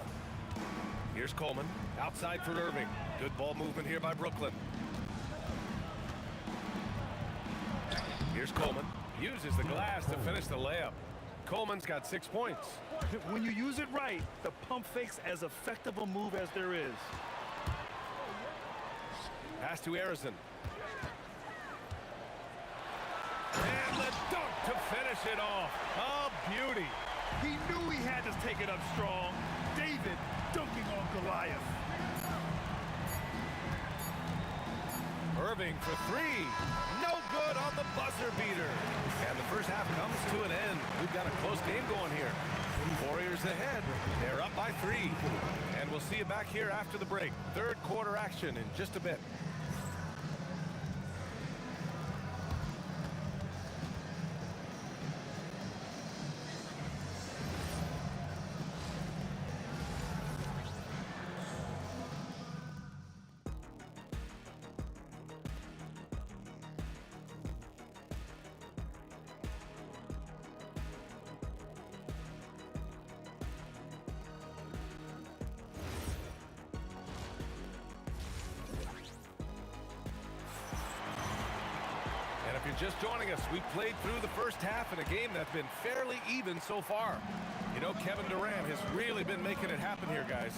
Here's Coleman, outside for Irving. Good ball movement here by Brooklyn. Here's Coleman, uses the glass to finish the layup. Coleman's got 6 points. When you use it right, the pump fake's as effective a move as there is. Pass to Harrison. And the dunk to finish it off. A beauty. He knew he had to take it up strong. David dunking on Goliath. Irving for three. No good on the buzzer beater. And the first half comes to an end. We've got a close game going here. Warriors ahead. They're up by 3. And we'll see you back here after the break. Third quarter action in just a bit. If you're just joining us, we've played through the first half in a game that's been fairly even so far. You know, Kevin Durant has really been making it happen here, guys.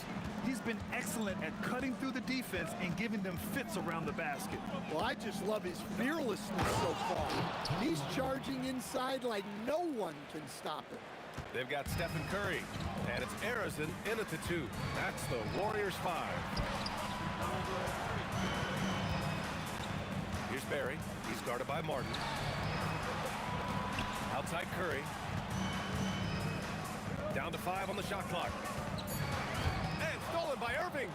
He's been excellent at cutting through the defense and giving them fits around the basket. Well, I just love his fearlessness so far. He's charging inside like no one can stop him. They've got Stephen Curry, and it's Arizin in at the 2. That's the Warriors 5. Here's Barry. He's guarded by Martin. Outside Curry. Down to 5 on the shot clock. And stolen by Irving.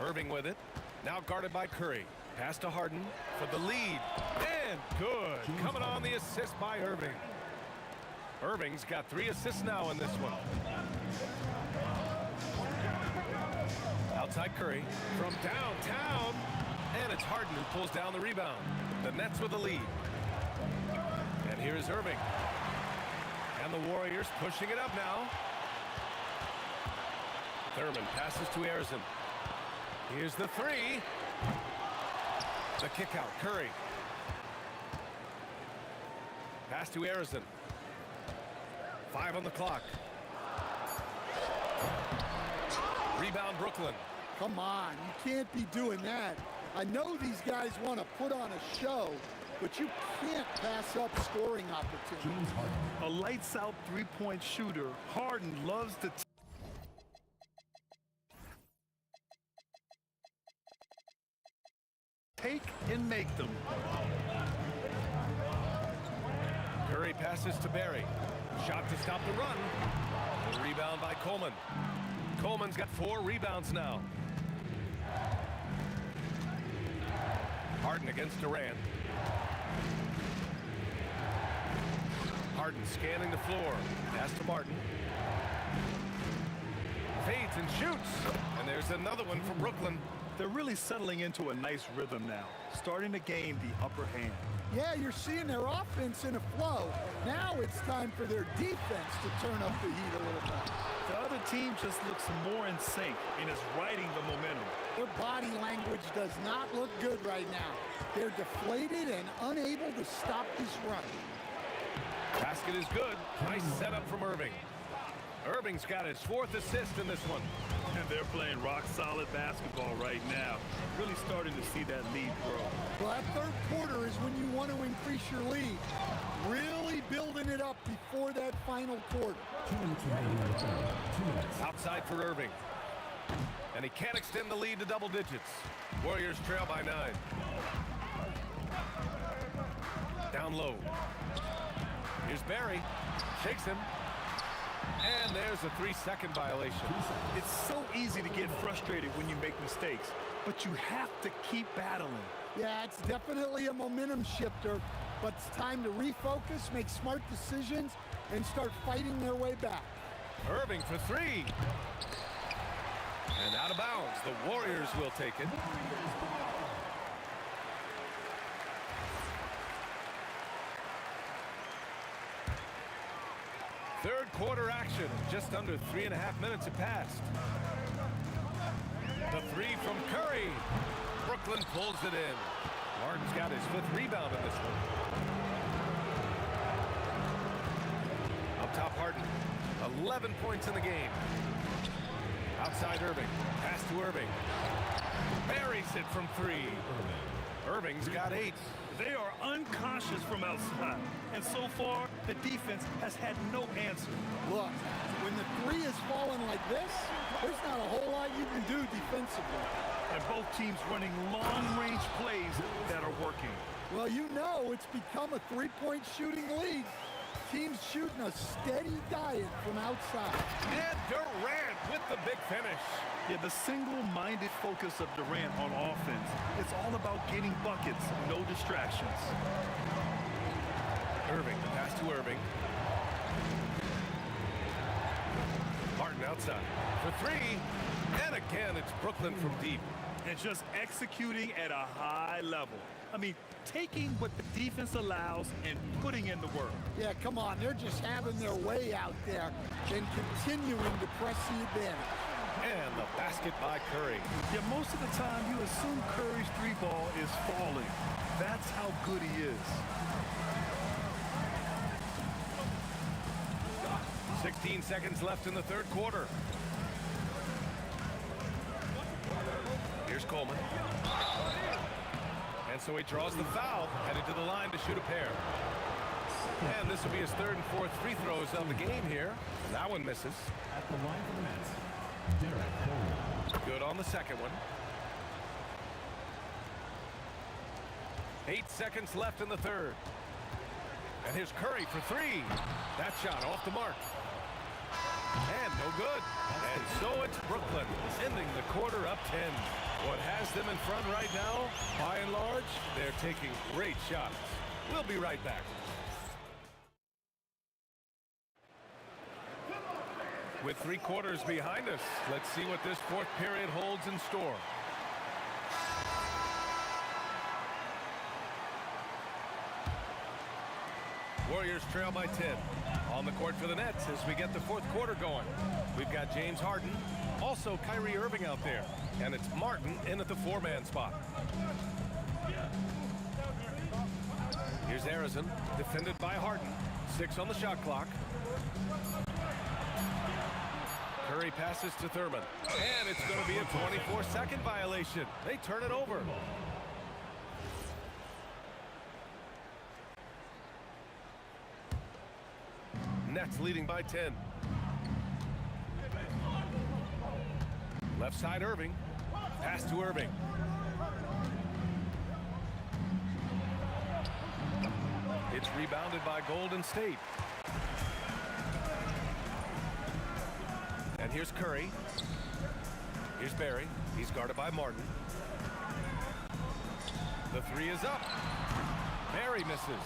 Irving with it. Now guarded by Curry. Pass to Harden for the lead. And good. Coming on the assist by Irving. Irving's got 3 assists now in this one. Outside Curry from downtown. And it's Harden who pulls down the rebound. The Nets with the lead. And here's Irving. And the Warriors pushing it up now. Thurman passes to Arizin. Here's the 3. The kick out, Curry. Pass to Arizin. 5 on the clock. Rebound, Brooklyn. Come on, you can't be doing that. I know these guys want to put on a show, but you can't pass up scoring opportunities. A lights-out three-point shooter, Harden loves to take and make them. Curry passes to Barry. Shot to stop the run. The rebound by Coleman. Coleman's got 4 rebounds now. Harden against Durant. Harden scanning the floor. Pass to Martin. Fades and shoots. And there's another one from Brooklyn. They're really settling into a nice rhythm now, starting to gain the upper hand. Yeah, you're seeing their offense in a flow. Now it's time for their defense to turn up the heat a little bit. The other team just looks more in sync and is riding the momentum. Their body language does not look good right now. They're deflated and unable to stop this run. Basket is good. Nice setup from Irving. Irving's got his 4th assist in this one. And they're playing rock-solid basketball right now. Really starting to see that lead grow. Well, that third quarter is when you want to increase your lead. Really building it up before that final quarter. Outside for Irving. And he can't extend the lead to double digits. Warriors trail by 9. Down low. Here's Barry. Shakes him. And there's a 3-second violation. It's so easy to get frustrated when you make mistakes, but you have to keep battling. Yeah, it's definitely a momentum shifter, but it's time to refocus, make smart decisions, and start fighting their way back. Irving for 3. And out of bounds. The Warriors will take it. Third quarter action. Just under 3.5 minutes have passed. The 3 from Curry. Brooklyn pulls it in. Martin's got his 5th rebound in this one. Up top, Harden. 11 points in the game. Outside Irving. Pass to Irving. Buries it from 3. Irving's got 8. They are unconscious from outside, and so far, the defense has had no answer. Look, when the 3 is falling like this, there's not a whole lot you can do defensively. And both teams running long-range plays that are working. Well, you know it's become a three-point shooting league. Teams shooting a steady diet from outside. And Durant with the big finish. Yeah, the single-minded focus of Durant on offense. It's all about getting buckets, no distractions. Irving, the pass to Irving. Martin outside for three. And again, it's Brooklyn from deep. And just executing at a high level. I mean, taking what the defense allows and putting in the work. Yeah, come on. They're just having their way out there and continuing to press the advantage. And the basket by Curry. Yeah, most of the time you assume Curry's three ball is falling. That's how good he is. 16 seconds left in the third quarter. Here's Coleman. And so he draws the foul, headed to the line to shoot a pair. And this will be his third and fourth free throws of the game here. That one misses. At the line for the Nets, Derek Coleman. Good on the second one. 8 seconds left in the third. And here's Curry for three. That shot off the mark. And no good. And so it's Brooklyn ending the quarter up 10. What has them in front right now, by and large, they're taking great shots. We'll be right back. With 3 quarters behind us, let's see what this fourth period holds in store. Warriors trail by 10. On the court for the Nets as we get the fourth quarter going. We've got James Harden, also Kyrie Irving out there, and it's Martin in at the 4-man spot. Here's Arizon, defended by Harden. 6 on the shot clock. Curry passes to Thurman, and it's going to be a 24-second violation. They turn it over. Nets leading by 10. Left side Irving. Pass to Irving. It's rebounded by Golden State. And here's Curry. Here's Barry. He's guarded by Martin. The three is up. Barry misses.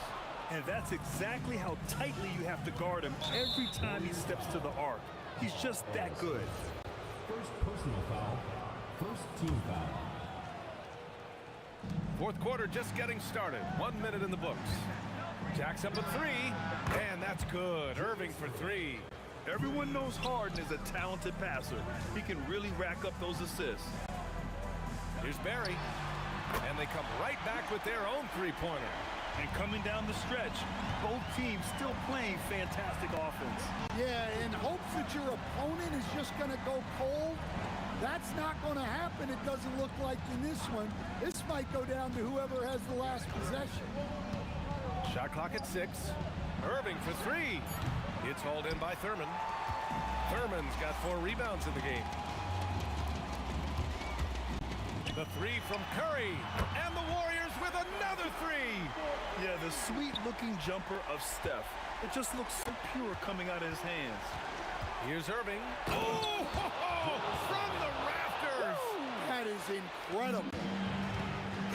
And that's exactly how tightly you have to guard him every time he steps to the arc. He's just that good. First personal foul. First team foul. Fourth quarter just getting started. 1 minute in the books. Jacks up a three, and that's good. Irving for three. Everyone knows Harden is a talented passer. He can really rack up those assists. Here's Barry, and they come right back with their own three-pointer. And coming down the stretch, both teams still playing fantastic offense. Yeah, in hopes that your opponent is just going to go cold, that's not going to happen. It doesn't look like in this one. This might go down to whoever has the last possession. Shot clock at 6. Irving for three. It's hauled in by Thurman. Thurman's got 4 rebounds in the game. The three from Curry, and the Warriors with another three. Yeah, the sweet-looking jumper of Steph. It just looks so pure coming out of his hands. Here's Irving. Oh, from the rafters. That is incredible.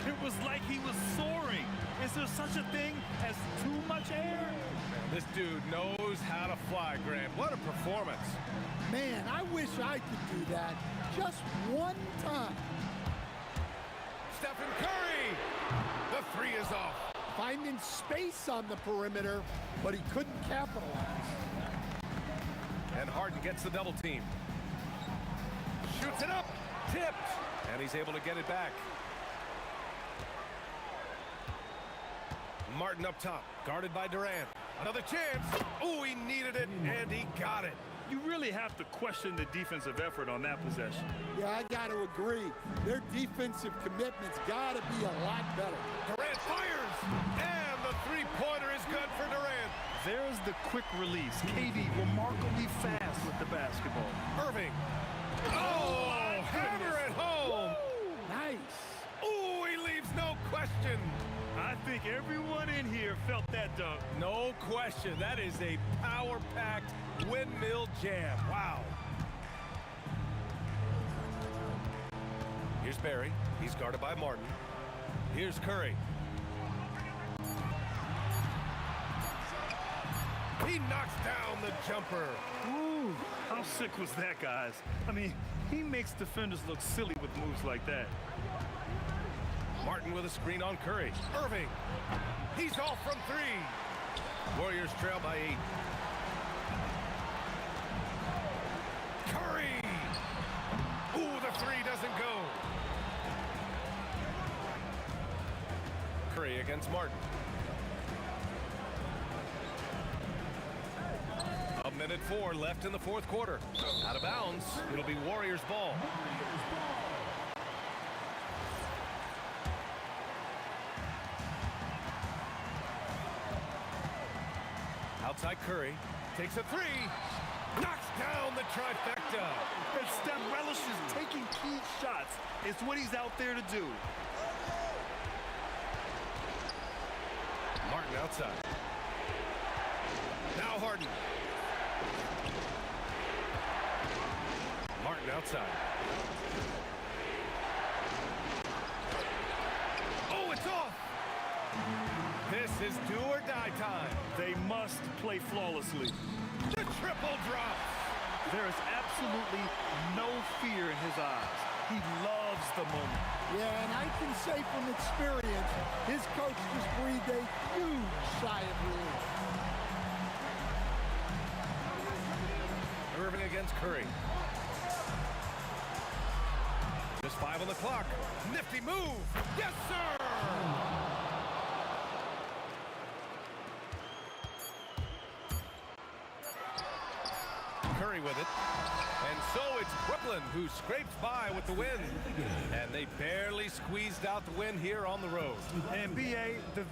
It was like he was soaring. Is there such a thing as too much air? This dude knows how to fly, Grant. What a performance. Man, I wish I could do that just one time. Stephen Curry. The three is off. Finding space on the perimeter, but he couldn't capitalize. And Harden gets the double team. Shoots it up. Tipped. And he's able to get it back. Martin up top, guarded by Durant. Another chance. Oh, he needed it, and he got it. You really have to question the defensive effort on that possession. Yeah, I got to agree. Their defensive commitment's got to be a lot better. Durant fires, and the three-pointer is good for Durant. There's the quick release. KD remarkably fast with the basketball. Irving. Oh, hammer question. I think everyone in here felt that dunk. No question. That is a power-packed windmill jam. Wow. Here's Barry. He's guarded by Martin. Here's Curry. He knocks down the jumper. Ooh, how sick was that, guys? I mean, he makes defenders look silly with moves like that. Martin with a screen on Curry. Irving. He's off from 3. Warriors trail by 8. Curry. Ooh, the 3 doesn't go. Curry against Martin. A minute 4 left in the fourth quarter. Out of bounds. It'll be Warriors ball. Outside Curry. Takes a 3. Knocks down the trifecta. And Steph relishes taking key shots. It's what he's out there to do. Martin outside. Now Harden. Martin outside. Oh, it's off! This is do or die time. They must play flawlessly. The triple drop. There is absolutely no fear in his eyes. He loves the moment. Yeah, and I can say from experience, his coach just breathed a huge sigh of relief. Irving against Curry. Just 5 on the clock. Nifty move. Yes, sir! Curry with it. And so it's Brooklyn who scrapes by with the win. And they barely squeezed out the win here on the road. And B.A., the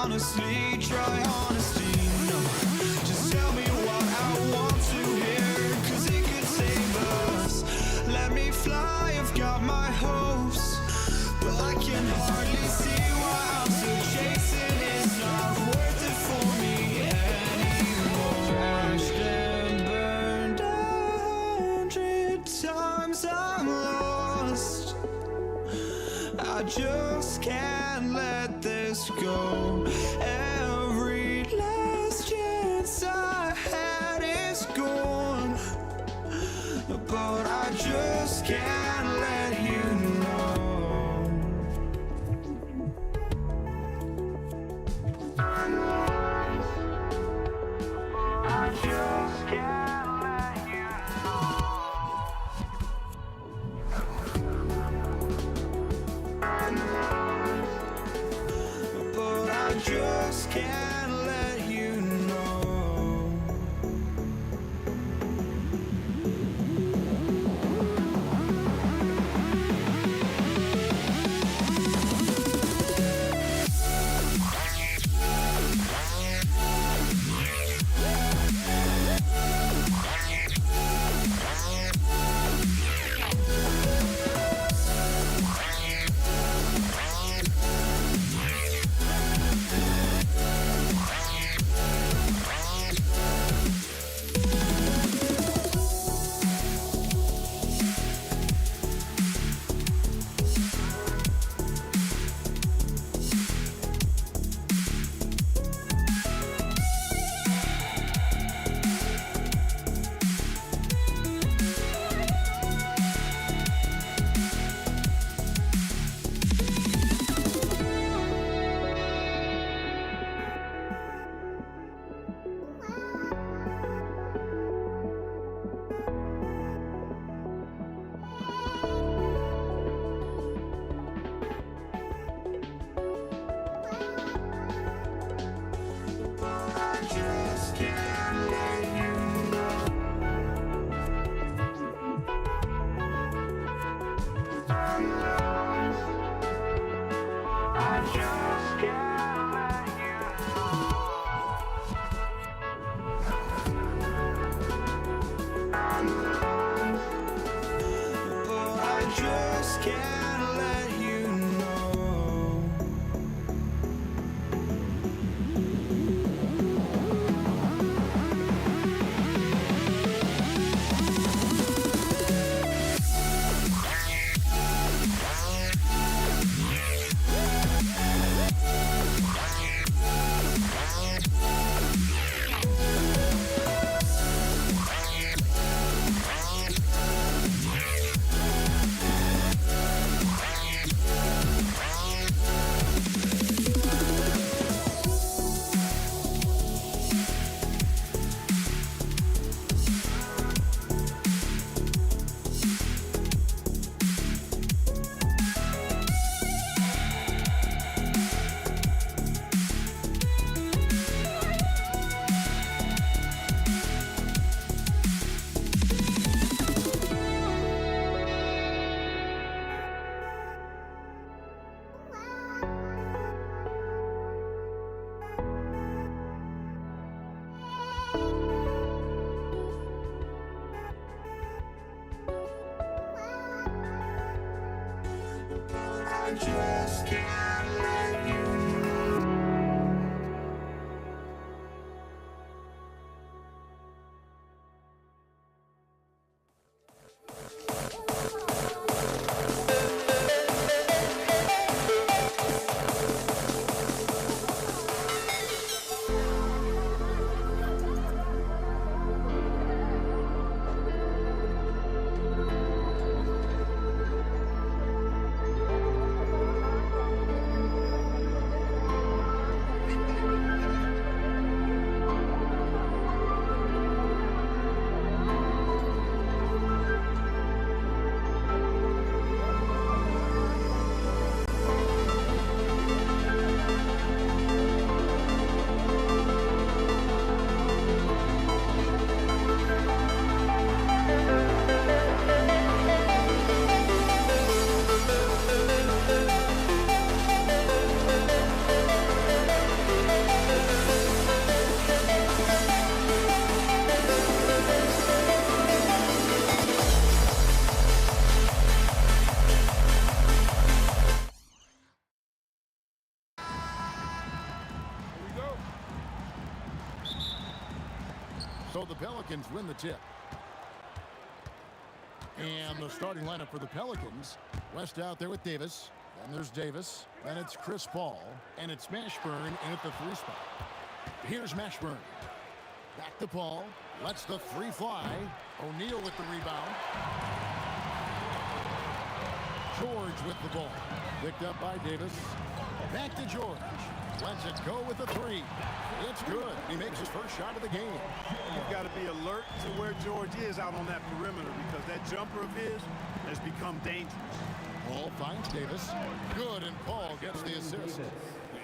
honestly, try honesty. No, just tell me what I want to hear, 'cause it could save us. Let me fly, I've got my hopes, but I can hardly see why I'm still chasing. It's not worth it for me anymore. Crashed and burned 100 times, I'm lost. I just can't let this go. Every last chance I had is gone, but I just can't let you know. I just can't let you know. But I just can't let you know. Just can't let you know. So the Pelicans win the tip. And the starting lineup for the Pelicans. West out there with Davis. Then there's Davis. Then it's Chris Paul. And it's Mashburn in at the 3 spot. Here's Mashburn. Back to Paul. Lets the 3 fly. O'Neal with the rebound. George with the ball. Picked up by Davis. Back to George. Lets it go with the 3. It's good. He makes his first shot of the game. You've got to be alert to where George is out on that perimeter because that jumper of his has become dangerous. Paul finds Davis. Good, and Paul gets the assist.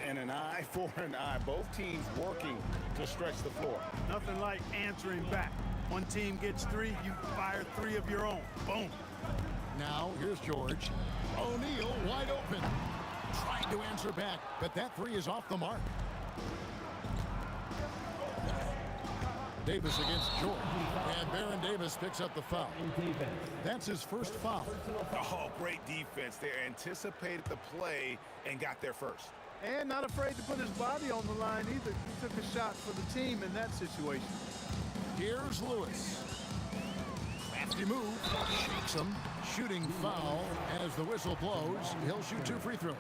And an eye for an eye. Both teams working to stretch the floor. Nothing like answering back. One team gets 3, you fire 3 of your own. Boom. Now, here's George. O'Neal wide open. Trying to answer back, but that 3 is off the mark. Davis against George. And Baron Davis picks up the foul. That's his first foul. Oh, great defense. They anticipated the play and got there first. And not afraid to put his body on the line either. He took a shot for the team in that situation. Here's Lewis. Crafty move. Shakes him. Shooting foul as the whistle blows. He'll shoot 2 free throws.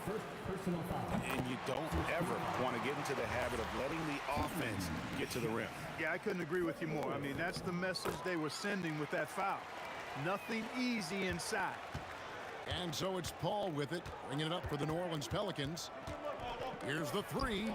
First personal foul. And you don't ever want to get into the habit of letting the offense get to the rim. Yeah, I couldn't agree with you more. I mean, that's the message they were sending with that foul. Nothing easy inside. And so it's Paul with it, bringing it up for the New Orleans Pelicans. Here's the 3.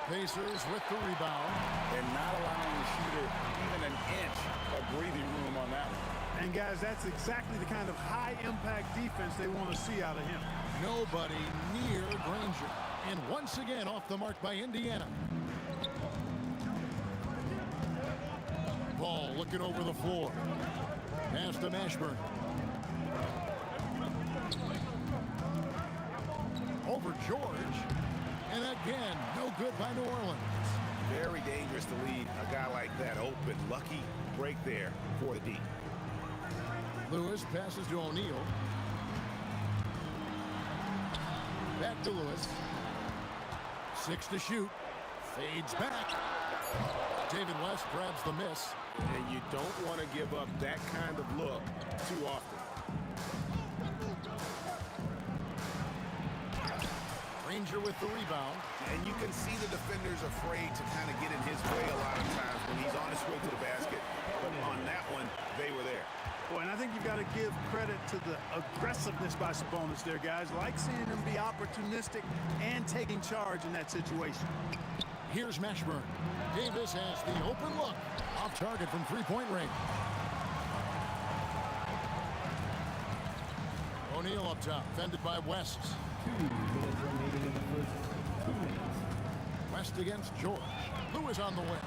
Pacers with the rebound. And not allowing the shooter even an inch of breathing room on that one. And guys, that's exactly the kind of high-impact defense they want to see out of him. Nobody near Granger. And once again off the mark by Indiana. Paul looking over the floor. Pass to Mashburn. Over George. And again, no good by New Orleans. Very dangerous to leave a guy like that open. Lucky break there for the D. Lewis passes to O'Neal. Back to Lewis. 6 to shoot. Fades back. David West grabs the miss. And you don't want to give up that kind of look too often. Granger with the rebound. And you can see the defender's afraid to kind of get in his way a lot of times when he's on his way to the basket. But on that one, they were there. Boy, and I think you've got to give credit to the aggressiveness by Sabonis there, guys. Like seeing him be opportunistic and taking charge in that situation. Here's Mashburn. Davis has the open look. Off target from 3-point range. O'Neal up top, fended by West. 2 minutes remaining in the first 2 minutes. West against George. Lewis on the wing.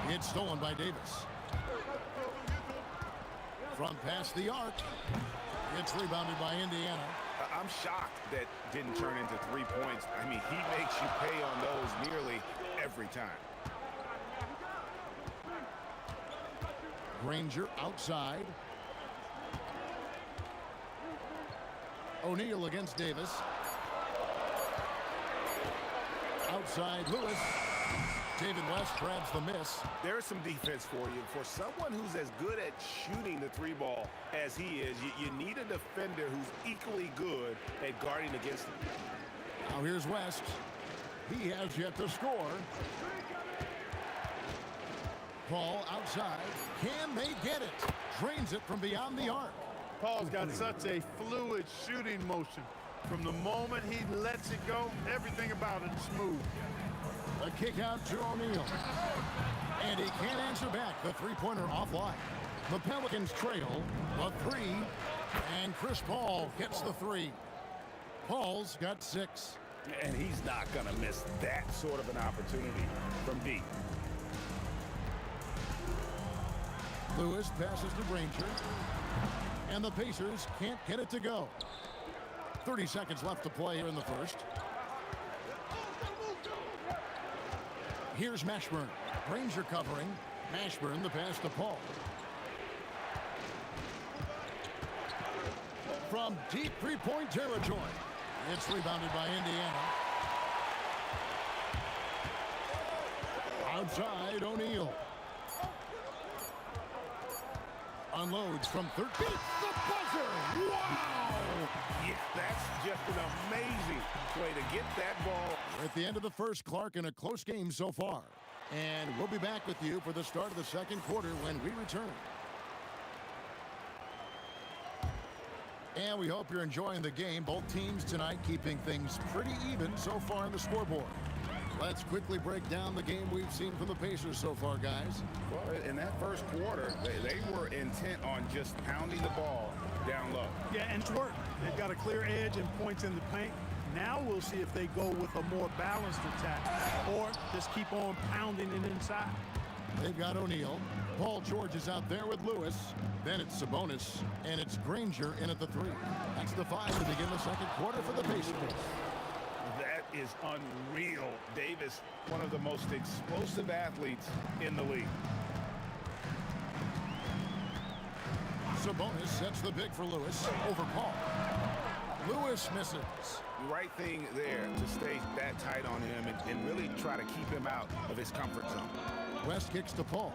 It's stolen by Davis. Front past the arc. It's rebounded by Indiana. I'm shocked that didn't turn into 3 points. I mean, he makes you pay on those nearly every time. Granger outside. O'Neal against Davis. Outside Lewis. David West grabs the miss. There's some defense for you. For someone who's as good at shooting the 3 ball as he is, you need a defender who's equally good at guarding against him. Now here's West. He has yet to score. Paul outside. Can they get it? Drains it from beyond the arc. Paul's got such a fluid shooting motion. From the moment he lets it go, everything about it is smooth. A kick out to O'Neal. And he can't answer back. The 3-pointer offline. The Pelicans trail a 3. And Chris Paul gets the 3. Paul's got 6. And he's not going to miss that sort of an opportunity from deep. Lewis passes to Granger. And the Pacers can't get it to go. 30 seconds left to play here in the first. Here's Mashburn. Granger covering. Mashburn the pass to Paul. From deep 3-point territory. It's rebounded by Indiana. Outside, O'Neal. Unloads from 13. Beats the buzzer! Wow! Yeah, that's just an amazing way to get that ball. We're at the end of the first, Clark, in a close game so far. And we'll be back with you for the start of the second quarter when we return. And we hope you're enjoying the game. Both teams tonight keeping things pretty even so far on the scoreboard. Let's quickly break down the game we've seen from the Pacers so far, guys. Well, in that first quarter, they were intent on just pounding the ball down low. Yeah, and it's worked. They've got a clear edge and points in the paint. Now we'll see if they go with a more balanced attack or just keep on pounding it inside. They've got O'Neal. Paul George is out there with Lewis. Then it's Sabonis, and it's Granger in at the 3. That's the 5 to begin the second quarter for the Pacers. That is unreal. Davis, one of the most explosive athletes in the league. Sabonis sets the big for Lewis over Paul. Lewis misses. The right thing there to stay that tight on him and really try to keep him out of his comfort zone. West kicks to Paul.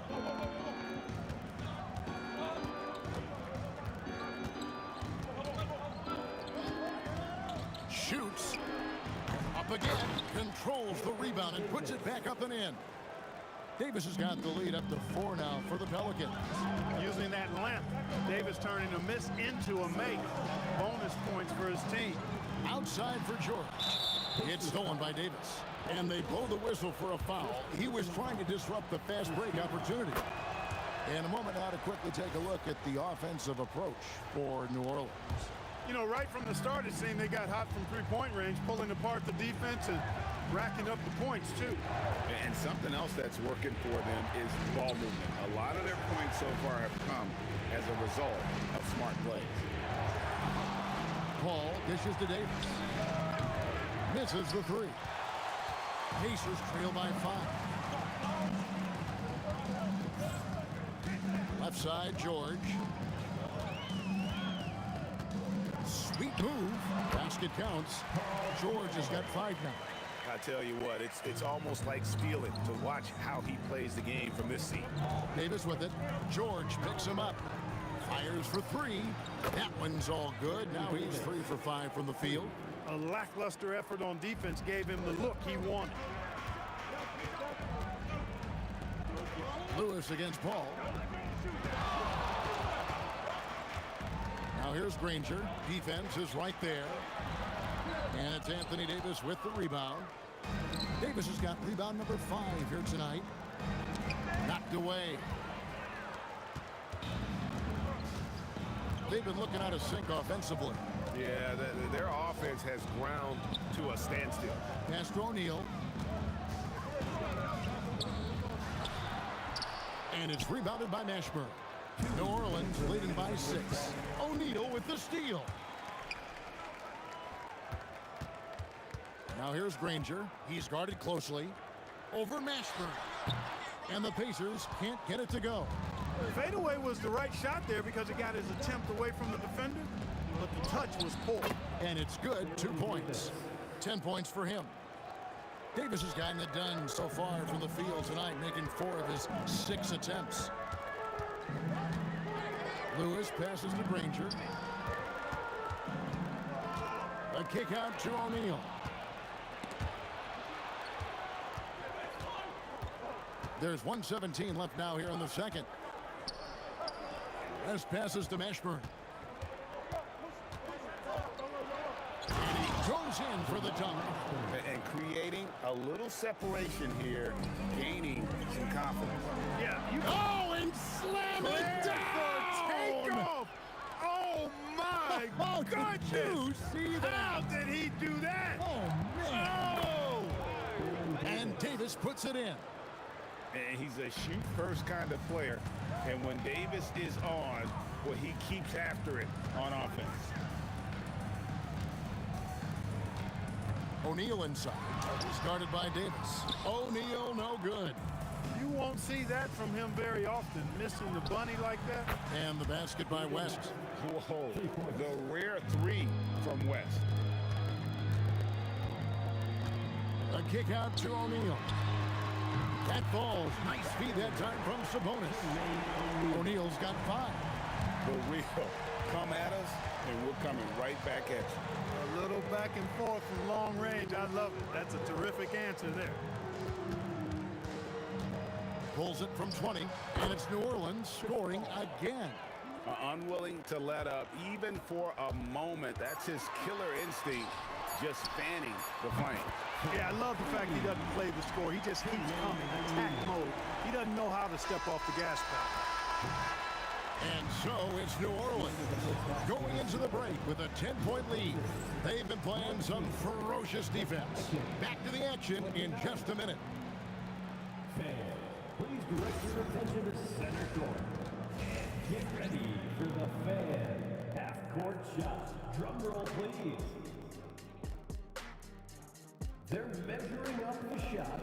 Shoots. Up again. Controls the rebound and puts it back up and in. Davis has got the lead up to 4 now for the Pelicans. Using that length, Davis turning a miss into a make. Bonus points for his team. Outside for George. It's stolen by Davis. And they blow the whistle for a foul. He was trying to disrupt the fast break opportunity. In a moment now to quickly take a look at the offensive approach for New Orleans. You know, right from the start, it seemed they got hot from three-point range, pulling apart the defense and racking up the points, too. And something else that's working for them is ball movement. A lot of their points so far have come as a result of smart plays. Paul dishes to Davis. Misses the 3. Pacers trail by 5. Left side, George. Sweet move. Basket counts. George has got 5 now. I tell you what, it's almost like stealing to watch how he plays the game from this seat. Davis with it. George picks him up. Fires for 3. That one's all good. Now he's 3 for 5 from the field. A lackluster effort on defense gave him the look he wanted. Lewis against Paul. Now here's Granger. Defense is right there. And it's Anthony Davis with the rebound. Davis has got rebound number 5 here tonight. Knocked away. They've been looking out of sync offensively. Yeah, their offense has ground to a standstill. Pass to O'Neal. And it's rebounded by Mashburn. New Orleans leading by 6. O'Neal with the steal. Now here's Granger. He's guarded closely. Over Mashburn. And the Pacers can't get it to go. Fadeaway was the right shot there because it got his attempt away from the defender, but the touch was poor. And it's good. 2 points. 10 points for him. Davis has gotten it done so far from the field tonight, making 4 of his 6 attempts. Lewis passes to Granger. A kick out to O'Neal. There's 1:17 left now here in the second. West passes to Mashburn. And he goes in for the dunk. And creating a little separation here, gaining some confidence. Yeah, and slam it down! Takeoff! Oh, my goodness! You see that? How did he do that? Oh, man. Oh! And Davis puts it in. And he's a shoot-first kind of player. And when Davis is on, well, he keeps after it on offense. O'Neal inside. Started by Davis. O'Neal no good. You won't see that from him very often, missing the bunny like that. And the basket by West. Whoa, the rare 3 from West. A kick out to O'Neal. That falls. Nice feed that time from Sabonis. O'Neal's got 5. For real. Come at us, and we're coming right back at you. A little back and forth from long range. I love it. That's a terrific answer there. Pulls it from 20, and it's New Orleans scoring again. Unwilling to let up, even for a moment. That's his killer instinct, just fanning the flame. Yeah, I love the fact he doesn't play the score. He just keeps coming, attack mode. He doesn't know how to step off the gas pedal. And so it's New Orleans going into the break with a 10-point lead. They've been playing some ferocious defense. Back to the action in just a minute. Fans, please direct your attention to center court. And get ready for the fan half-court shot. Drum roll, please. They're measuring up the shot.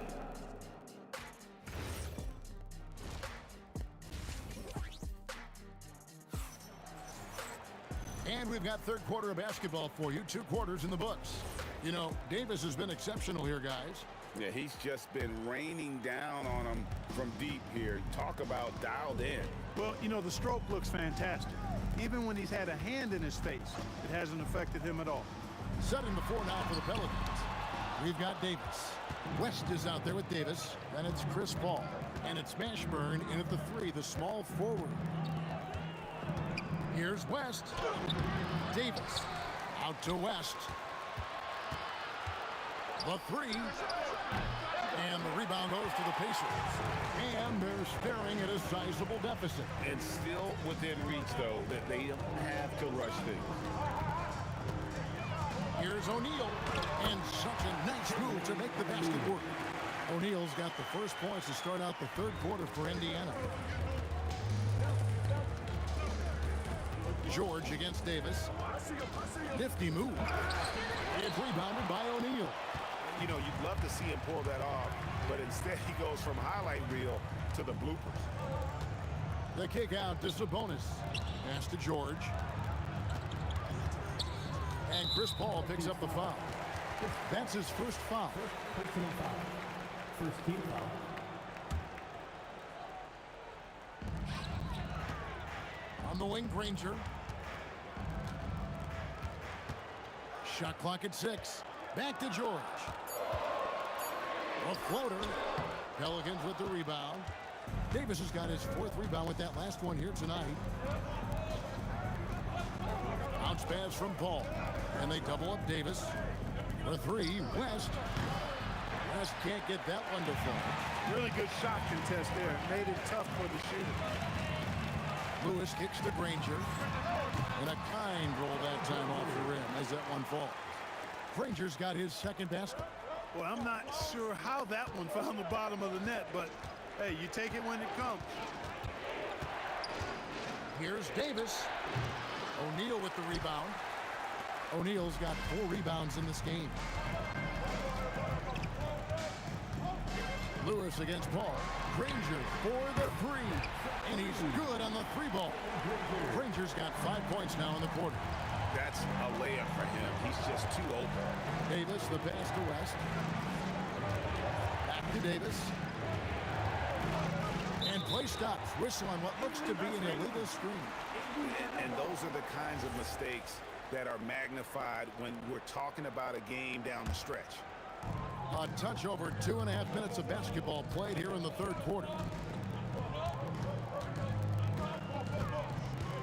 And we've got third quarter of basketball for you. 2 quarters in the books. You know, Davis has been exceptional here, guys. Yeah, he's just been raining down on him from deep here. Talk about dialed in. Well, you know, the stroke looks fantastic. Even when he's had a hand in his face, it hasn't affected him at all. Setting the floor now for the Pelicans. We've got Davis. West is out there with Davis. Then it's Chris Paul. And it's Mashburn in at the 3, the small forward. Here's West. Davis out to West. The 3. And the rebound goes to the Pacers. And they're staring at a sizable deficit. And still within reach, though, that they don't have to rush things. Here's O'Neal. And such a nice move to make the basket work. O'Neal's got the first points to start out the third quarter for Indiana. George against Davis. Nifty move. It's rebounded by O'Neal. You know, you'd love to see him pull that off, but instead he goes from highlight reel to the bloopers. The kick out to Sabonis. Pass to George. And Chris Paul picks up the foul. That's his first foul. First team foul. On the wing, Granger. Shot clock at 6. Back to George. A floater. Pelicans with the rebound. Davis has got his 4th rebound with that last one here tonight. Bounce pass from Paul. And they double up Davis. For 3, West. West can't get that one to fall. Really good shot contest there. Made it tough for the shooter. Lewis kicks to Granger. And a kind roll that time off the rim as that one falls. Granger's got his 2nd basket. Well, I'm not sure how that one found the bottom of the net, but hey, you take it when it comes. Here's Davis. O'Neal with the rebound. O'Neal's got 4 rebounds in this game. Lewis against Paul. Granger for the 3. And he's good on the 3-ball. Granger's got 5 points now in the quarter. That's a layup for him. He's just too open. Davis, the pass to West. Back to Davis. And play stops. Whistle on what looks to be an illegal screen. And those are the kinds of mistakes that are magnified when we're talking about a game down the stretch. A touch over 2.5 minutes of basketball played here in the third quarter.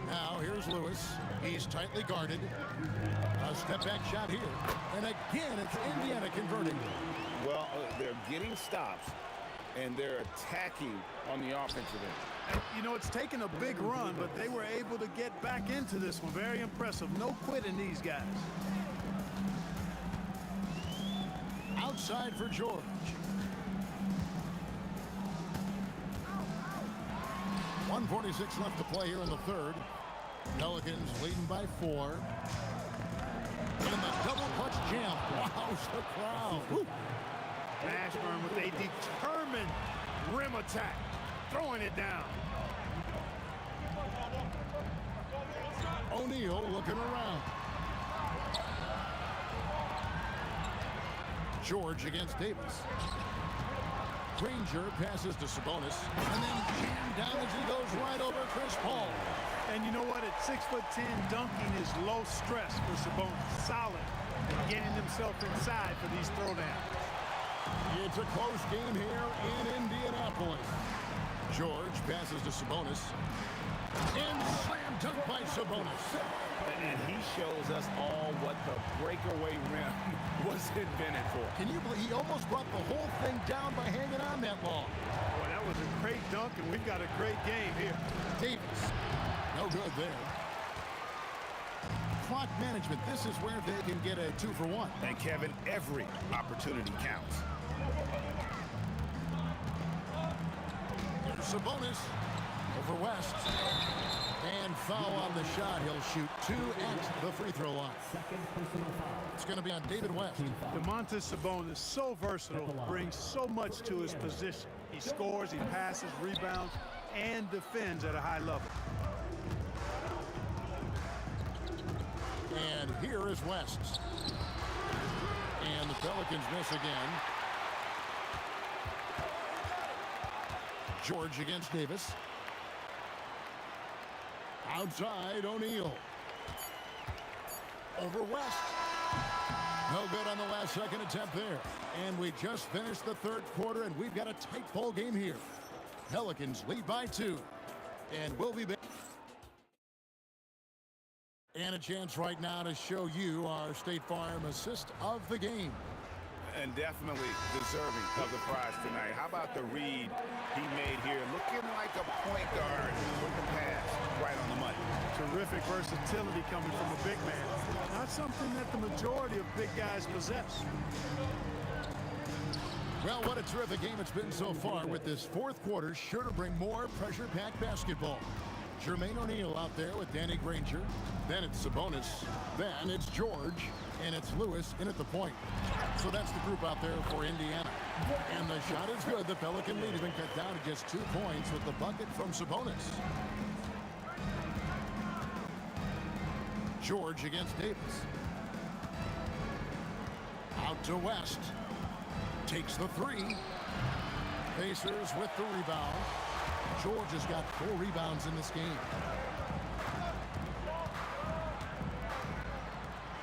Now here's Lewis. He's tightly guarded. A step-back shot here. And again, it's Indiana converting. Well, they're getting stops, and they're attacking on the offensive end. You know, it's taken a big run, but they were able to get back into this one. Very impressive. No quitting these guys. Outside for George. .146 left to play here in the third. Pelicans leading by 4. And the double clutch jam. Wows the crowd. Woo. Mashburn with a determined rim attack. Throwing it down. O'Neal looking around. George against Davis. Granger passes to Sabonis, and then jammed down as he goes right over Chris Paul. And you know what? At 6'10", dunking is low stress for Sabonis. Solid and getting himself inside for these throwdowns. It's a close game here in Indianapolis. George passes to Sabonis. And slam dunk by Sabonis. And he shows us all what the breakaway rim was invented for. Can you believe he almost brought the whole thing down by hanging on that long? Boy, that was a great dunk, and we've got a great game here. Davis. No good there. Clock management. This is where they can get a 2-for-1. And Kevin, every opportunity counts. Here's Sabonis over West. And foul on the shot. He'll shoot 2 at the free throw line. It's going to be on David West. Domantas Sabonis, so versatile, brings so much to his position. He scores, he passes, rebounds, and defends at a high level. And here is West. And the Pelicans miss again. George against Davis. Outside, O'Neal. Over West. No good on the last second attempt there. And we just finished the third quarter, and we've got a tight ball game here. Pelicans lead by 2. And we'll be back. And a chance right now to show you our State Farm assist of the game. And definitely deserving of the prize tonight. How about the read he made here? Looking like a point guard with the pass right on the money. Terrific versatility coming from a big man. Not something that the majority of big guys possess. Well, what a terrific game it's been so far, with this fourth quarter sure to bring more pressure-packed basketball. Jermaine O'Neal out there with Danny Granger. Then it's Sabonis. Then it's George. And it's Lewis in at the point. So that's the group out there for Indiana. And the shot is good. The Pelican lead has been cut down to just 2 points with the bucket from Sabonis. George against Davis. Out to West. Takes the 3. Pacers with the rebound. George has got 4 rebounds in this game.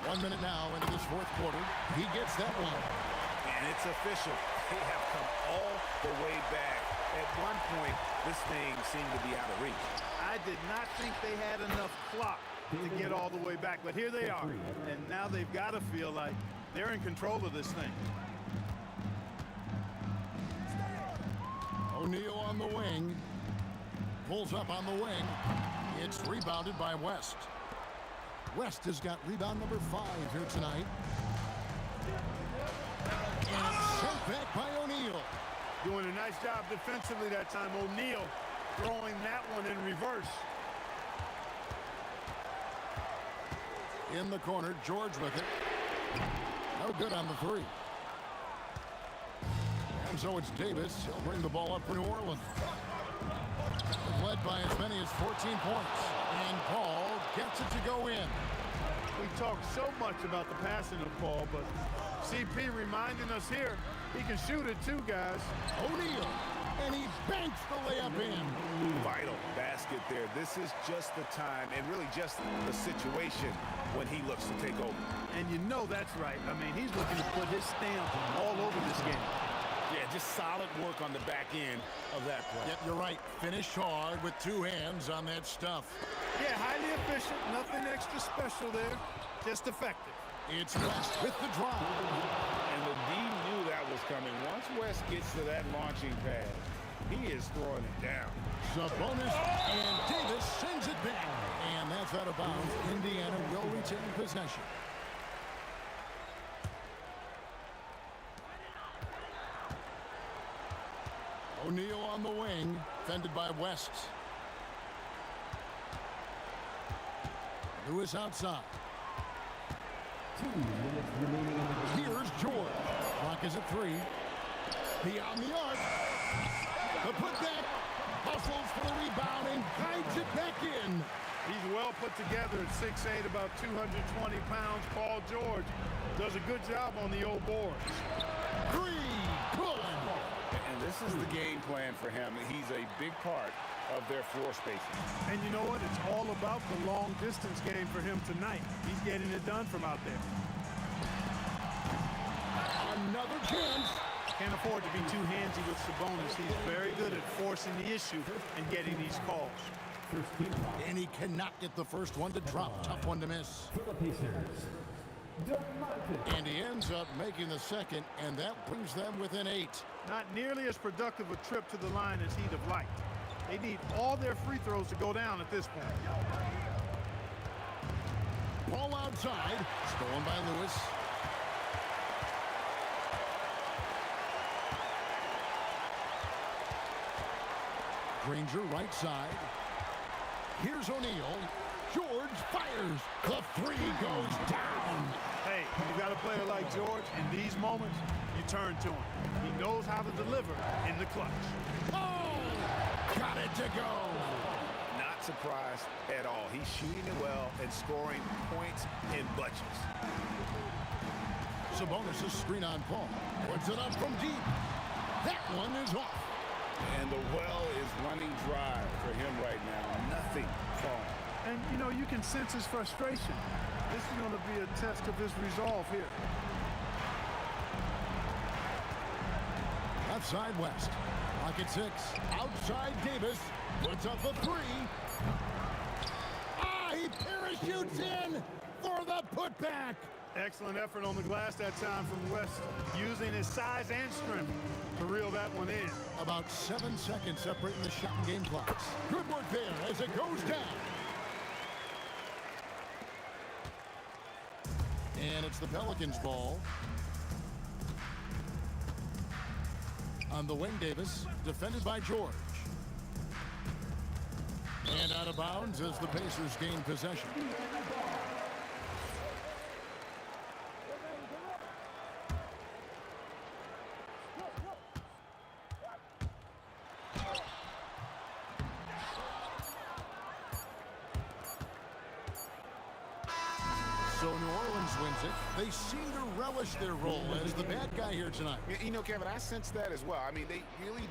1 minute now into this fourth quarter. He gets that one. And it's official. They have come all the way back. At one point, this thing seemed to be out of reach. I did not think they had enough clock to get all the way back, but here they are. And now they've got to feel like they're in control of this thing. O'Neal on the wing. Pulls up on the wing. It's rebounded by West. West has got rebound number 5 here tonight. And it's sent back by O'Neal. Doing a nice job defensively that time. O'Neal throwing that one in reverse. In the corner, George with it. No good on the 3. And so it's Davis. He'll bring the ball up for New Orleans. Led by as many as 14 points. And Paul gets it to go in. We talk so much about the passing of Paul, but CP reminding us here, he can shoot it too, guys. O'Neal, and he banks the layup in. Vital basket there. This is just the time, and really just the situation when he looks to take over. And you know that's right. I mean, he's looking to put his stamp all over this game. Yeah, just solid work on the back end of that play. Yep, you're right. Finish hard with 2 hands on that stuff. Yeah, highly efficient. Nothing extra special there. Just effective. It's West with the drive. And the D knew that was coming. Once West gets to that launching pad, he is throwing it down. Sabonis and Davis sends it back. And that's out of bounds. Indiana will retain possession. O'Neal on the wing, fended by West. Lewis outside. 2 minutes remaining in the game. Here's George. Clock is at 3. Beyond the arc. The putback. Hustles for the rebound and guides it back in. He's well put together at 6'8", about 220 pounds. Paul George does a good job on the old boards. 3. Good. And this This is the game plan for him. He's a big part of their floor spacing. And you know what? It's all about the long-distance game for him tonight. He's getting it done from out there. Another chance. Can't afford to be too handsy with Sabonis. He's very good at forcing the issue and getting these calls. And he cannot get the first one to drop. Tough one to miss. And he ends up making the second, and that brings them within 8. Not nearly as productive a trip to the line as he'd have liked. They need all their free throws to go down at this point. Ball outside. Stolen by Lewis. Granger right side. Here's O'Neal. George fires. The three goes down. Hey, you got a player like George, in these moments, you turn to him. He knows how to deliver in the clutch. Oh! Got it to go. Not surprised at all. He's shooting it well and scoring points in bunches. Sabonis' screen on Paul. Puts it up from deep. That one is off. And the well is running dry for him right now. Nothing falling. And, you know, you can sense his frustration. This is going to be a test of his resolve here. Outside West. Pocket 6. Outside Davis. Puts up the 3. He parachutes in for the putback. Excellent effort on the glass that time from West, using his size and strength to reel that one in. About 7 seconds separating the shot and game clocks. Good work there as it goes down. And it's the Pelicans' ball. On the wing, Davis, defended by George. And out of bounds as the Pacers gain possession. So New Orleans wins it. They seem to relish their role as the bad guy here tonight. You know, Kevin, I sense that as well. I mean, they really...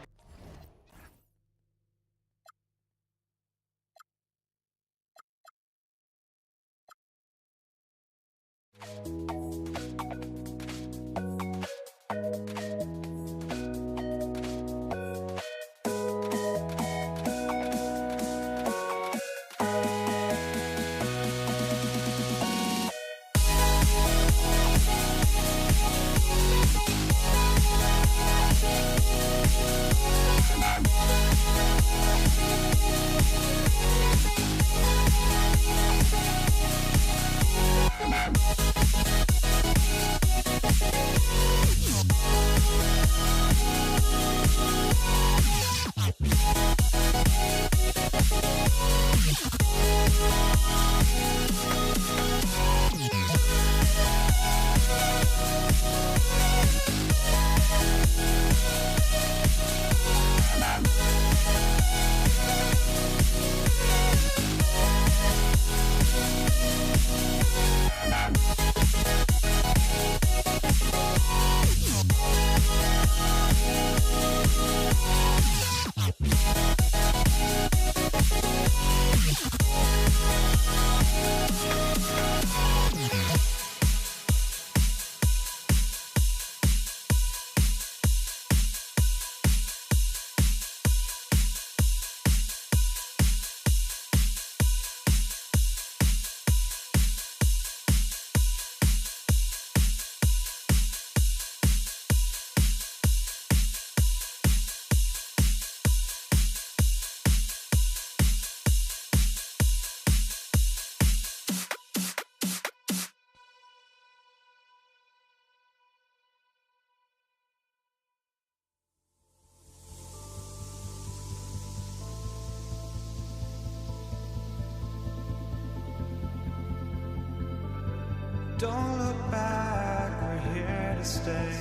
Don't look back, we're here to stay.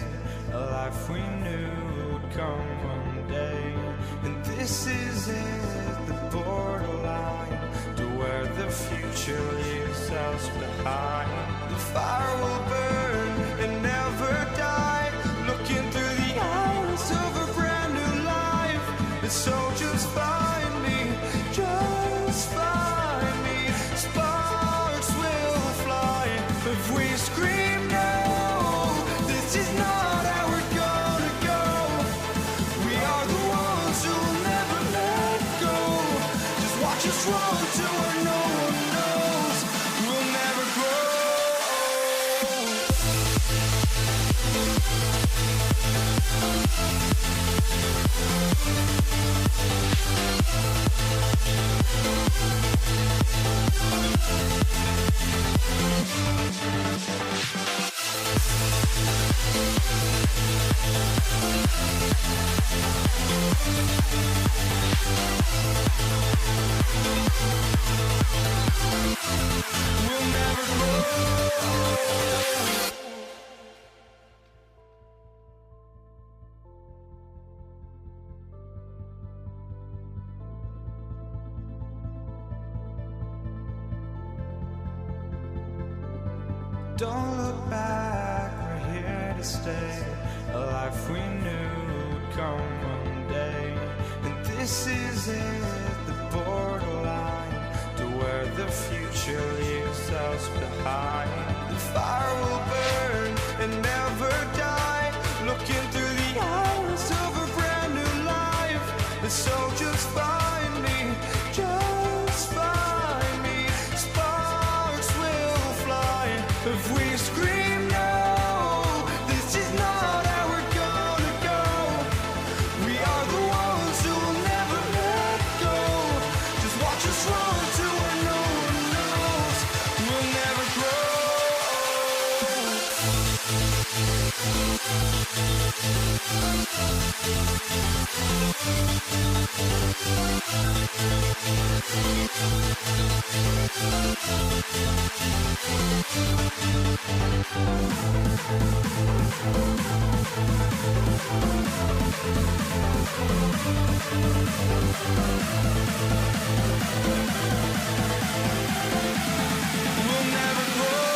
A life we knew would come one day. And this is it, the borderline to where the future leaves us behind. The fire will burn and never die, looking through the eyes of a brand new So just find me, just find me. Sparks will fly if we scream no. This is not how we're gonna go. We are the ones who will never let go. Just watch us run to where no one knows. We'll never grow. We'll never grow. Don't look back, we're here to stay. A life we knew would come one day. And this is it, the borderline to where the future leaves us behind. The fire will burn and never die, looking through the eyes of a brand new life. And so just find me, just find me. Sparks will fly if we scream no. This is not how we're gonna go. We are the ones who will never let go. Just watch us run to where no one knows. We'll never grow. We'll never grow.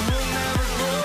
We'll never grow.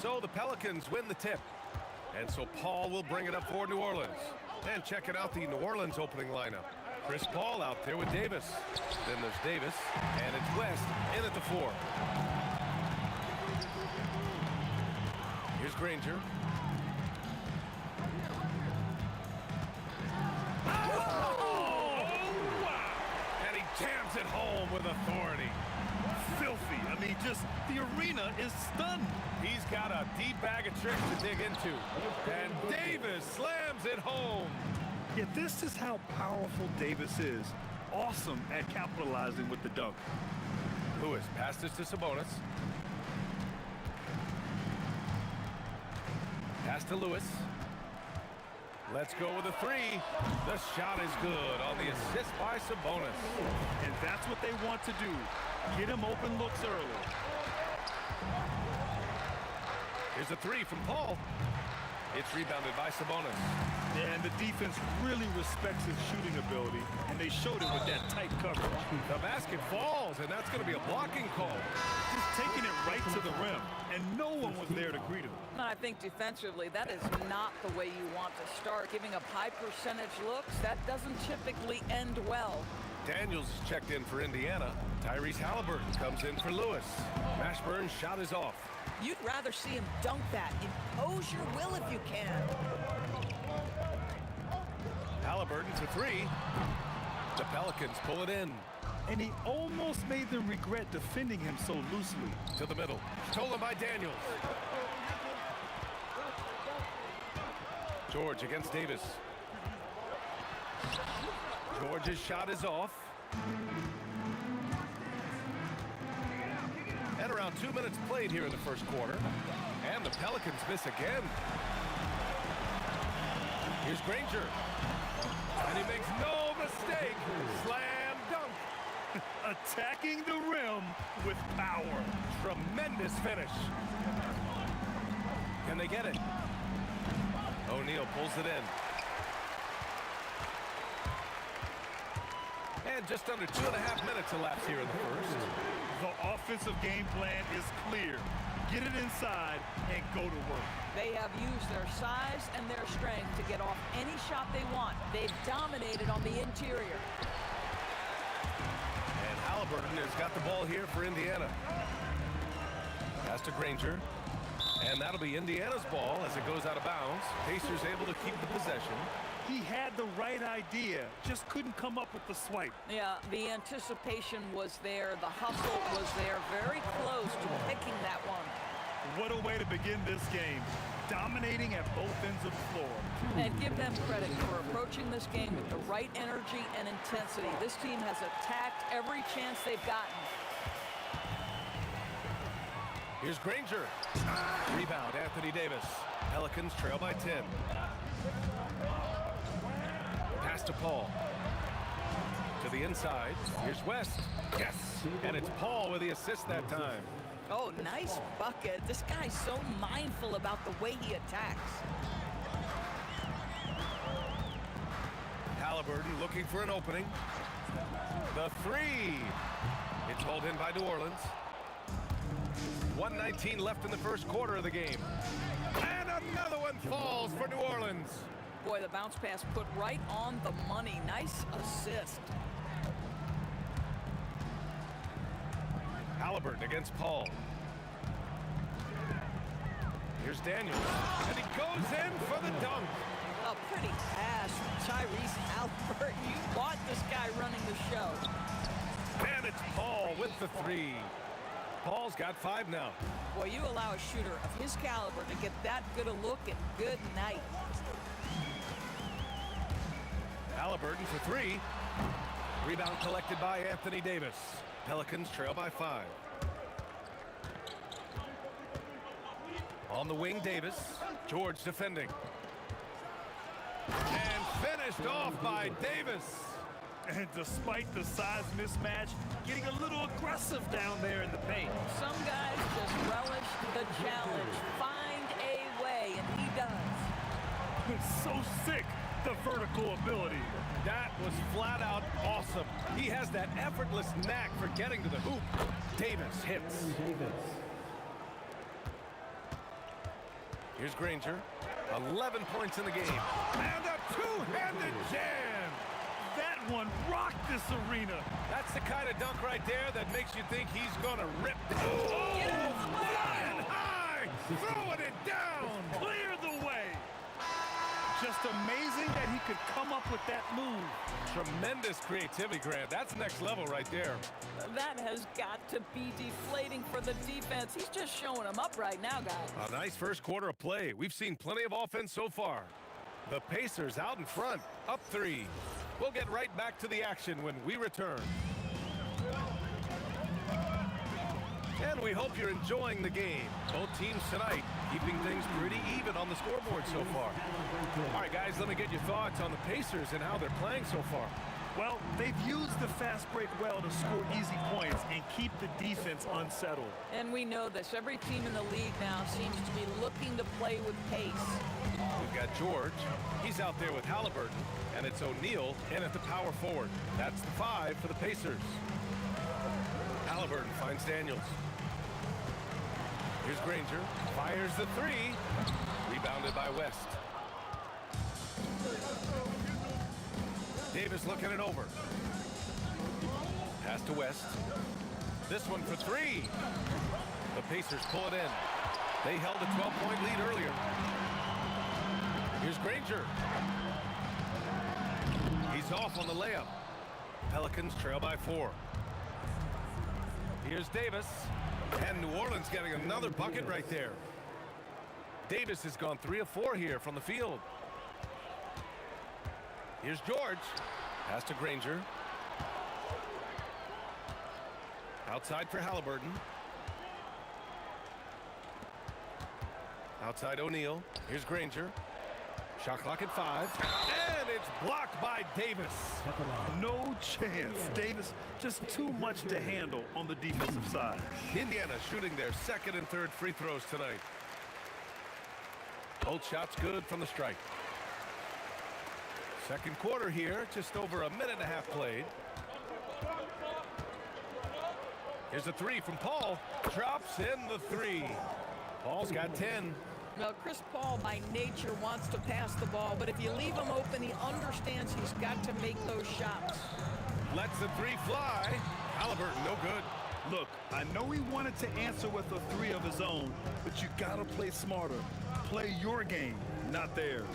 So the Pelicans win the tip. And so Paul will bring it up for New Orleans. And checking out the New Orleans opening lineup. Chris Paul out there with Davis. Then there's Davis, and it's West in at the 4. Here's Granger. And he jams it home with authority. Filthy. I mean, just the arena is stunned. He's got a deep bag of tricks to dig into. And Davis slams it home. Yeah, this is how powerful Davis is. Awesome at capitalizing with the dunk. Lewis passed this to Sabonis. Pass to Lewis. Let's go with a 3. The shot is good on the assist by Sabonis. And that's what they want to do. Get him open looks early. Here's a 3 from Paul. It's rebounded by Sabonis. And the defense really respects his shooting ability, and they showed it with that tight coverage. The basket falls, and that's going to be a blocking call. Just taking it right to the rim, and no one was there to greet him. I think defensively, that is not the way you want to start. Giving up high percentage looks, that doesn't typically end well. Daniels is checked in for Indiana. Tyrese Halliburton comes in for Lewis. Mashburn's shot is off. You'd rather see him dunk that. Impose your will if you can. Halliburton for 3. The Pelicans pull it in. And he almost made them regret defending him so loosely. To the middle. Stolen by Daniels. George against Davis. George's shot is off. And around 2 minutes played here in the first quarter. And the Pelicans miss again. Here's Granger. And he makes no mistake. Slam dunk. Attacking the rim with power. Tremendous finish. Can they get it? O'Neal pulls it in. And just under 2.5 minutes elapsed here in the first. The offensive game plan is clear. Get it inside and go to work. They have used their size and their strength to get off any shot they want. They've dominated on the interior. And Halliburton has got the ball here for Indiana. Pass to Granger. And that'll be Indiana's ball as it goes out of bounds. Pacers able to keep the possession. He had the right idea, just couldn't come up with the swipe. Yeah, the anticipation was there. The hustle was there. Very close to picking that one. What a way to begin this game. Dominating at both ends of the floor. And give them credit for approaching this game with the right energy and intensity. This team has attacked every chance they've gotten. Here's Granger. Rebound, Anthony Davis. Pelicans trail by 10. Pass to Paul. To the inside. Here's West. Yes. And it's Paul with the assist that time. Oh, nice bucket. This guy's so mindful about the way he attacks. Halliburton looking for an opening. The 3. It's hauled in by New Orleans. 1:19 left in the first quarter of the game. And another one falls for New Orleans. Boy, the bounce pass put right on the money. Nice assist. Halliburton against Paul. Here's Daniels. And he goes in for the dunk. A pretty pass from Tyrese Halliburton. You want this guy running the show. And it's Paul with the 3. Paul's got 5 now. Boy, you allow a shooter of his caliber to get that good a look, and good night. Halliburton for 3. Rebound collected by Anthony Davis. Pelicans trail by 5. On the wing, Davis. George defending. And finished off by Davis. And despite the size mismatch, getting a little aggressive down there in the paint. Some guys just relish the challenge. Find a way, and he does. It's so sick, the vertical ability. That was flat out awesome. He has that effortless knack for getting to the hoop. Davis hits. Here's Granger. 11 points in the game. And a two-handed jam. That one rocked this arena. That's the kind of dunk right there that makes you think he's going to rip. Flying high, throwing it down. Clear the way. Just amazing that he could come up with that move. Tremendous creativity, Grant. That's next level right there. That has got to be deflating for the defense. He's just showing them up right now, guys. A nice first quarter of play. We've seen plenty of offense so far. The Pacers out in front, up 3. We'll get right back to the action when we return. And we hope you're enjoying the game. Both teams tonight keeping things pretty even on the scoreboard so far. All right, guys, let me get your thoughts on the Pacers and how they're playing so far. Well, they've used the fast break well to score easy points and keep the defense unsettled. And we know this. Every team in the league now seems to be looking to play with pace. We've got George. He's out there with Halliburton. And it's O'Neal in at the power forward. That's the 5 for the Pacers. Halliburton finds Daniels. Here's Granger. Fires the 3. Rebounded by West. Davis looking it over. Pass to West. This one for 3. The Pacers pull it in. They held a 12-point lead earlier. Here's Granger. He's off on the layup. Pelicans trail by 4. Here's Davis. And New Orleans getting another bucket right there. Davis has gone 3 of 4 here from the field. Here's George. Pass to Granger. Outside for Halliburton. Outside O'Neal. Here's Granger. Shot clock at 5. And it's blocked by Davis. No chance. Davis just too much to handle on the defensive side. Indiana shooting their second and third free throws tonight. Both shots good from the strike. Second quarter here, just over a minute and a half played. Here's a 3 from Paul. Drops in the 3. Paul's got 10. Now, Chris Paul, by nature, wants to pass the ball, but if you leave him open, he understands he's got to make those shots. Lets the 3 fly. Halliburton, no good. Look, I know he wanted to answer with a 3 of his own, but you gotta play smarter. Play your game, not theirs.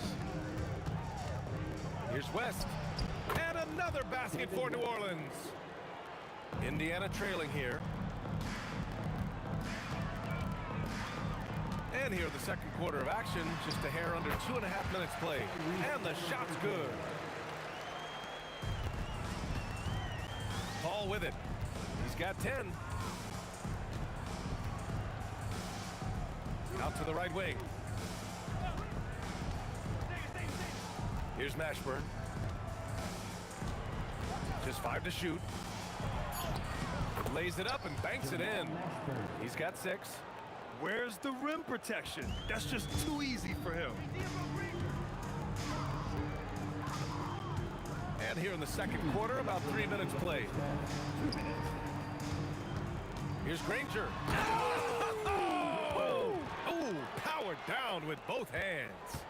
Here's West. And another basket for New Orleans. Indiana trailing here. And here the second quarter of action, just a hair under 2.5 minutes played. And the shot's good. Paul with it. He's got 10. Out to the right wing. Here's Mashburn. Just 5 to shoot. Lays it up and banks it in. He's got 6. Where's the rim protection? That's just too easy for him. And here in the second quarter, about 3 minutes played. Here's Granger. Oh, powered down with both hands.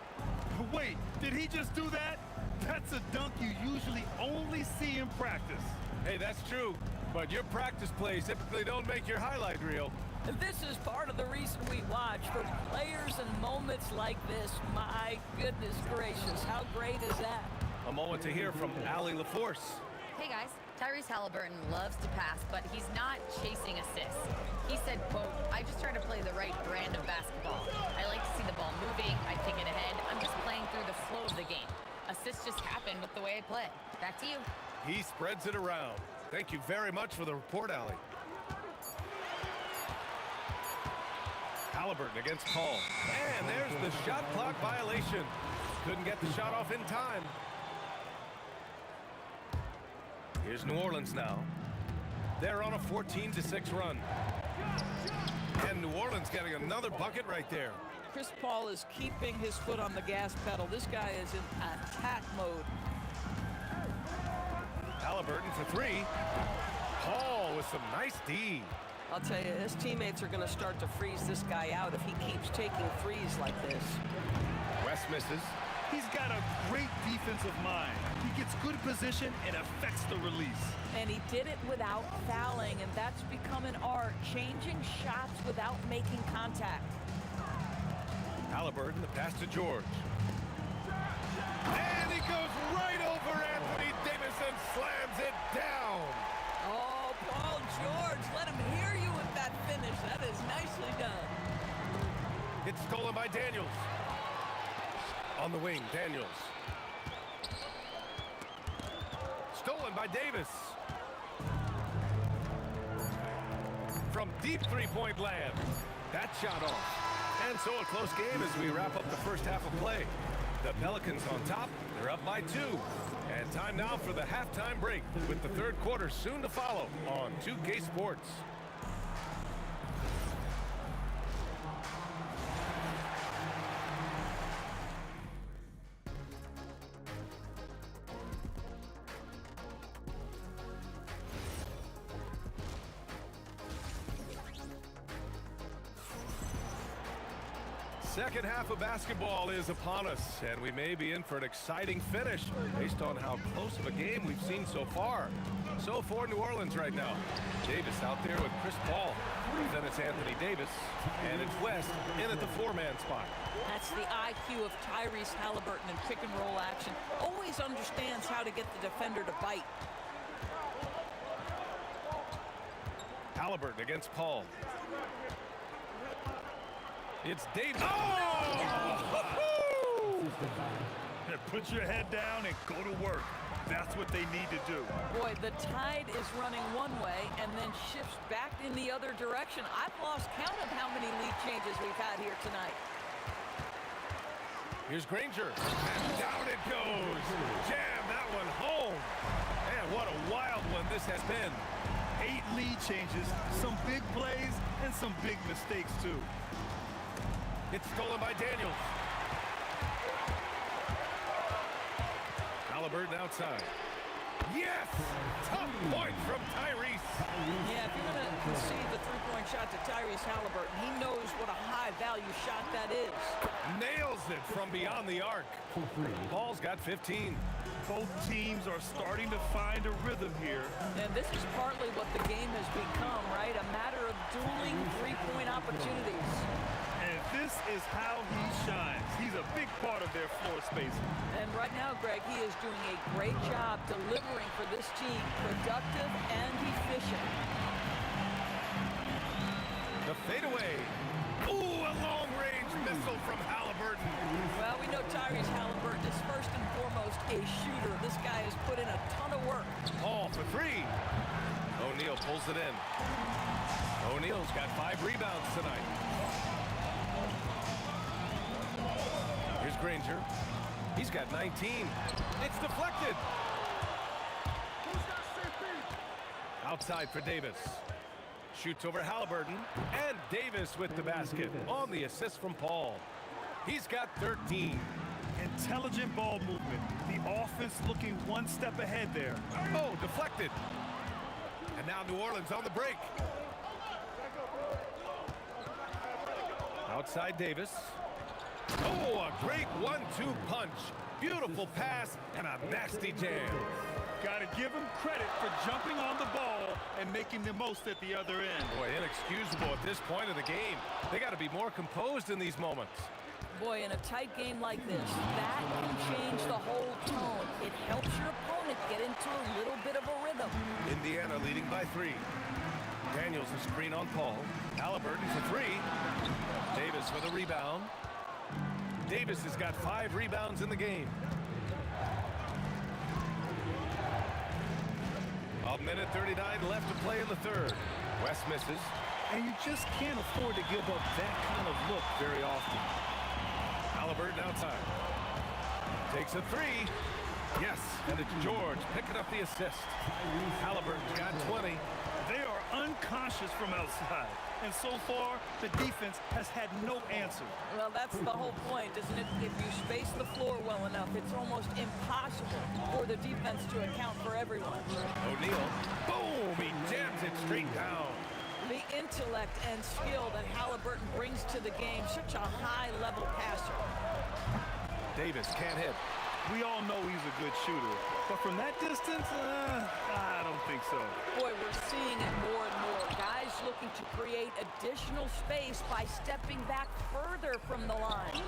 Wait, did he just do that? That's a dunk you usually only see in practice. Hey, that's true, but your practice plays typically don't make your highlight reel. And this is part of the reason we watch. For players in moments like this, my goodness gracious, how great is that? A moment to hear from Allie LaForce. Hey guys, Tyrese Halliburton loves to pass, but he's not chasing assists. He said, quote, I just try to play the right brand of basketball. I like to see the ball moving, I kick it ahead. I'm just playing through the flow of the game. Assists just happen with the way I play. Back to you. He spreads it around. Thank you very much for the report, Allie. Halliburton against Paul. And there's the shot clock violation. Couldn't get the shot off in time. Here's New Orleans now. They're on a 14-6 run. And New Orleans getting another bucket right there. Chris Paul is keeping his foot on the gas pedal. This guy is in attack mode. Halliburton for 3. Paul with some nice D. I'll tell you, his teammates are going to start to freeze this guy out if he keeps taking threes like this. West misses. He's got a great defensive mind. He gets good position and affects the release. And he did it without fouling, and that's become an art, changing shots without making contact. Halliburton, the pass to George. And he goes right over Anthony Davis and slams it down. Oh, Paul George, let him hear you with that finish. That is nicely done. It's stolen by Daniels. On the wing, Daniels. Stolen by Davis. From deep three-point land. That shot off. And so a close game as we wrap up the first half of play. The Pelicans on top. They're up by 2. And time now for the halftime break with the third quarter soon to follow on 2K Sports. Second half of basketball is upon us, and we may be in for an exciting finish based on how close of a game we've seen so far. So for New Orleans right now, Davis out there with Chris Paul. Then it's Anthony Davis, and it's West in at the 4-man spot. That's the IQ of Tyrese Halliburton in pick and roll action. Always understands how to get the defender to bite. Halliburton against Paul. It's Davis. Oh! Put your head down and go to work. That's what they need to do. Boy, the tide is running one way and then shifts back in the other direction. I've lost count of how many lead changes we've had here tonight. Here's Granger. And down it goes. Jam that one home. Man, what a wild one this has been. 8 lead changes, some big plays, and some big mistakes, too. It's stolen by Daniels. Halliburton outside. Yes! Tough point from Tyrese. Yeah, if you're going to concede the three-point shot to Tyrese Halliburton, he knows what a high-value shot that is. Nails it from beyond the arc. Paul's got 15. Both teams are starting to find a rhythm here. And this is partly what the game has become, right? A matter of dueling three-point opportunities. And this is how he shines. He's a big part of their floor spacing. And right now, Greg, he is doing a great job delivering for this team. Productive and efficient. The fadeaway. Ooh, a long-range missile from Halliburton. Well, we know Tyrese Halliburton is first and foremost a shooter. This guy has put in a ton of work. Paul for 3. O'Neal pulls it in. O'Neal's got 5 rebounds tonight. Here's Granger. He's got 19. It's deflected. Outside for Davis. Shoots over Halliburton. And Davis with the basket on the assist from Paul. He's got 13. Intelligent ball movement. The offense looking one step ahead there. Oh, deflected. And now New Orleans on the break. Outside Davis. Oh, a great 1-2 punch. Beautiful pass and a nasty jam. Got to give him credit for jumping on the ball and making the most at the other end. Boy, inexcusable at this point of the game. They got to be more composed in these moments. Boy, in a tight game like this, that can change the whole tone. It helps your opponent get into a little bit of a rhythm. Indiana leading by 3. Daniels a screen on Paul. Halliburton for 3. Davis with a rebound. Davis has got 5 rebounds in the game. A minute 39 left to play in the third. West misses. And you just can't afford to give up that kind of look very often. Halliburton outside. Takes a 3. Yes, and it's George picking up the assist. Halliburton's got 20. They are unconscious from outside. And so far, the defense has had no answer. Well, that's the whole point, isn't it? If you space the floor well enough, it's almost impossible for the defense to account for everyone. O'Neal, boom, he jams it straight down. The intellect and skill that Halliburton brings to the game. Such a high-level passer. Davis can't hit. We all know he's a good shooter, but from that distance, I don't think so. Boy, we're seeing it more and more. Guys looking to create additional space by stepping back further from the line.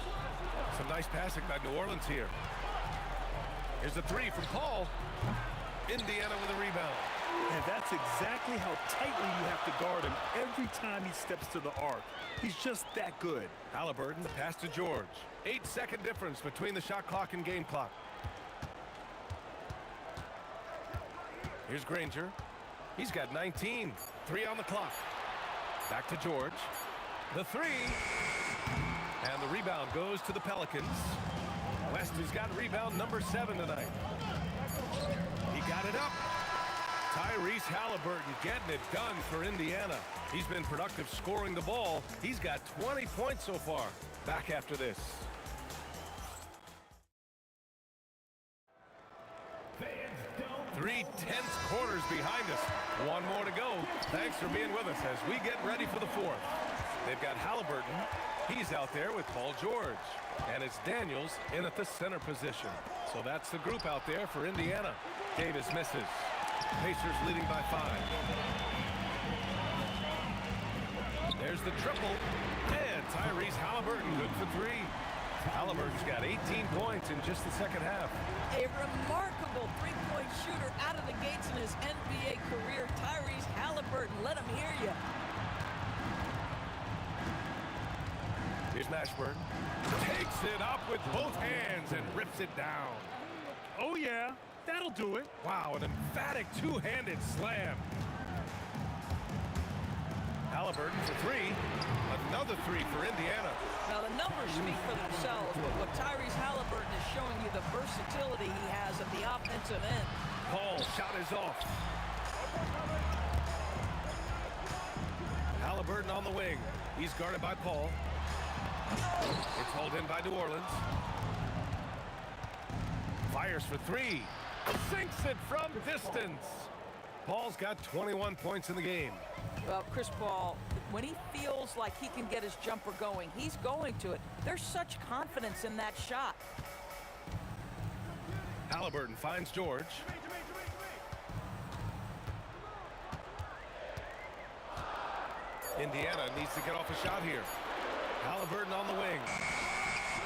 Some nice passing by New Orleans here. Here's the three from Paul. Indiana with a rebound. And that's exactly how tightly you have to guard him every time he steps to the arc. He's just that good. Halliburton, the pass to George. 8-second difference between the shot clock and game clock. Here's Granger. He's got 19. 3 on the clock. Back to George. The three. And the rebound goes to the Pelicans. West has got rebound number 7 tonight. He got it up. Tyrese Halliburton getting it done for Indiana. He's been productive scoring the ball. He's got 20 points so far. Back after this. 3 tense quarters behind us. One more to go. Thanks for being with us as we get ready for the fourth. They've got Halliburton. He's out there with Paul George. And it's Daniels in at the center position. So that's the group out there for Indiana. Davis misses. Pacers leading by 5. There's the triple. And Tyrese Halliburton good for 3. Halliburton's got 18 points in just the second half. A remarkable three-point shooter out of the gates in his NBA career. Tyrese Halliburton, let him hear you. Here's Mashburn. Takes it up with both hands and rips it down. Oh, yeah. That'll do it. Wow, an emphatic two-handed slam. Halliburton for 3. Another 3 for Indiana. Now, the numbers speak for themselves, but what Tyrese Halliburton is showing you the versatility he has at the offensive end. Paul shot is off. Halliburton on the wing. He's guarded by Paul. It's hauled in by New Orleans. Fires for 3. Sinks it from distance. Paul's got 21 points in the game. Well, Chris Paul, when he feels like he can get his jumper going, he's going to it. There's such confidence in that shot. Halliburton finds George. Indiana needs to get off a shot here. Halliburton on the wing.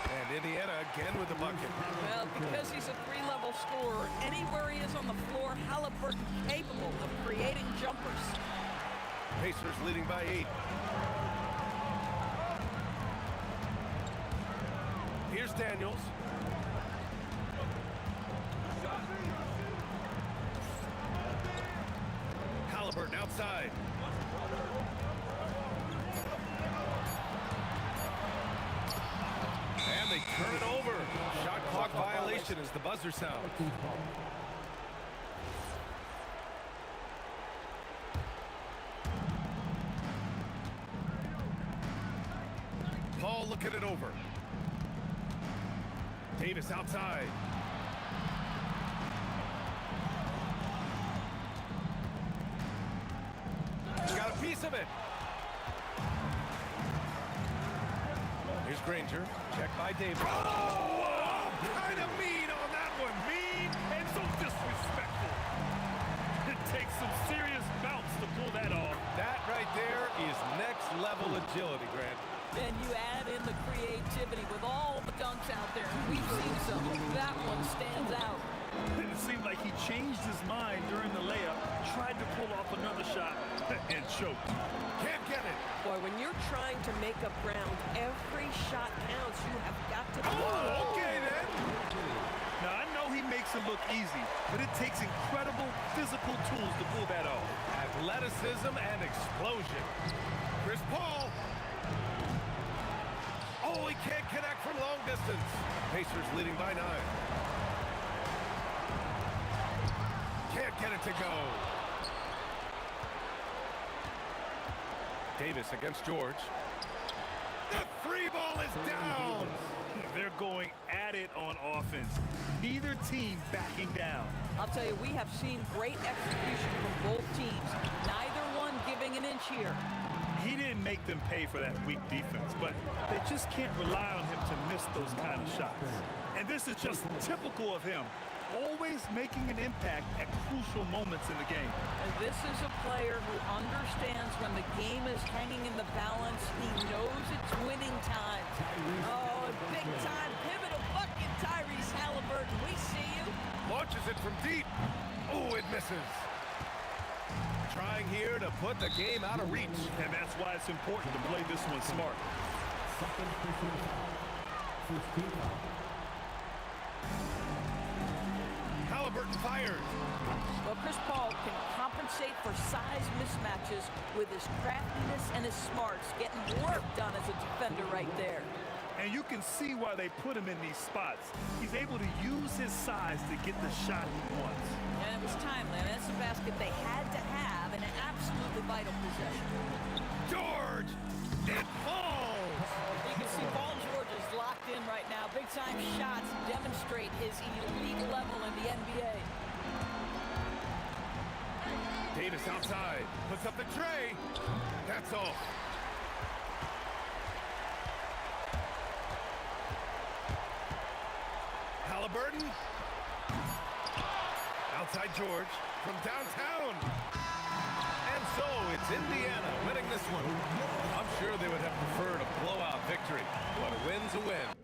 And Indiana again with the bucket. Well, because he's a three-level scorer, anywhere he is on the floor, Halliburton capable of creating jumpers. Pacers leading by 8. Here's Daniels. Halliburton outside. And they turn it over. Shot clock violation as the buzzer sounds. Paul looking it over. Davis outside. Got a piece of it. Here's Granger. Check by Davis. Oh, kind of mean on that one. Mean and so disrespectful. It takes some serious bounce to pull that off. That right there is next level agility, Grant. Then you add in the creativity with all the dunks out there. We've seen some. That one stands out. It seemed like he changed his mind during the layup, tried to pull off another shot, and choked. Can't get it. Boy, when you're trying to make up ground, every shot counts. You have got to... Oh, okay then. Now, I know he makes it look easy, but it takes incredible physical tools to pull that off. Athleticism and explosion. Chris Paul. Oh, he can't connect from long distance. Pacers leading by 9. Can't get it to go. Davis against George. The free ball is down. They're going at it on offense. Neither team backing down. I'll tell you, we have seen great execution from both teams. Neither one giving an inch bench here. He didn't make them pay for that weak defense, but they just can't rely on him to miss those kind of shots. And this is just typical of him, always making an impact at crucial moments in the game. And this is a player who understands when the game is hanging in the balance. He knows it's winning time. Oh, big time pivotal bucket, Tyrese Halliburton. We see you. Launches it from deep. Oh, it misses. Trying here to put the game out of reach. And that's why it's important to play this one smart. Second personal foul. First team foul. Halliburton fires. Well, Chris Paul can compensate for size mismatches with his craftiness and his smarts, getting work done as a defender right there. And you can see why they put him in these spots. He's able to use his size to get the shot he wants. And it was timely. And that's a basket they had to have in an absolutely vital possession. George! It falls! You can see Paul George is locked in right now. Big-time shots demonstrate his elite level in the NBA. Davis outside. Puts up the tray. That's all. Halliburton. Outside George from downtown. And so it's Indiana winning this one. I'm sure they would have preferred a blowout victory, but a win's a win.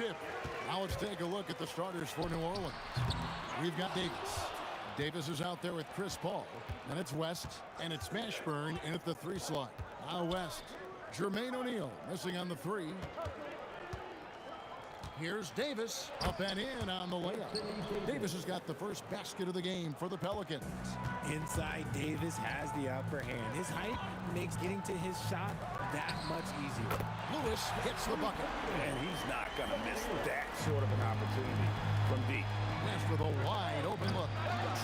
tip. Now let's take a look at the starters for New Orleans. We've got Davis. Davis is out there with Chris Paul. Then it's West, and it's Mashburn in at the 3 slot. Now West. Jermaine O'Neal missing on the 3. Here's Davis, up and in on the layup. Davis has got the first basket of the game for the Pelicans. Inside, Davis has the upper hand. His height makes getting to his shot that much easier. Lewis gets the bucket. And he's not going to miss that sort of an opportunity from deep. West with a wide open look.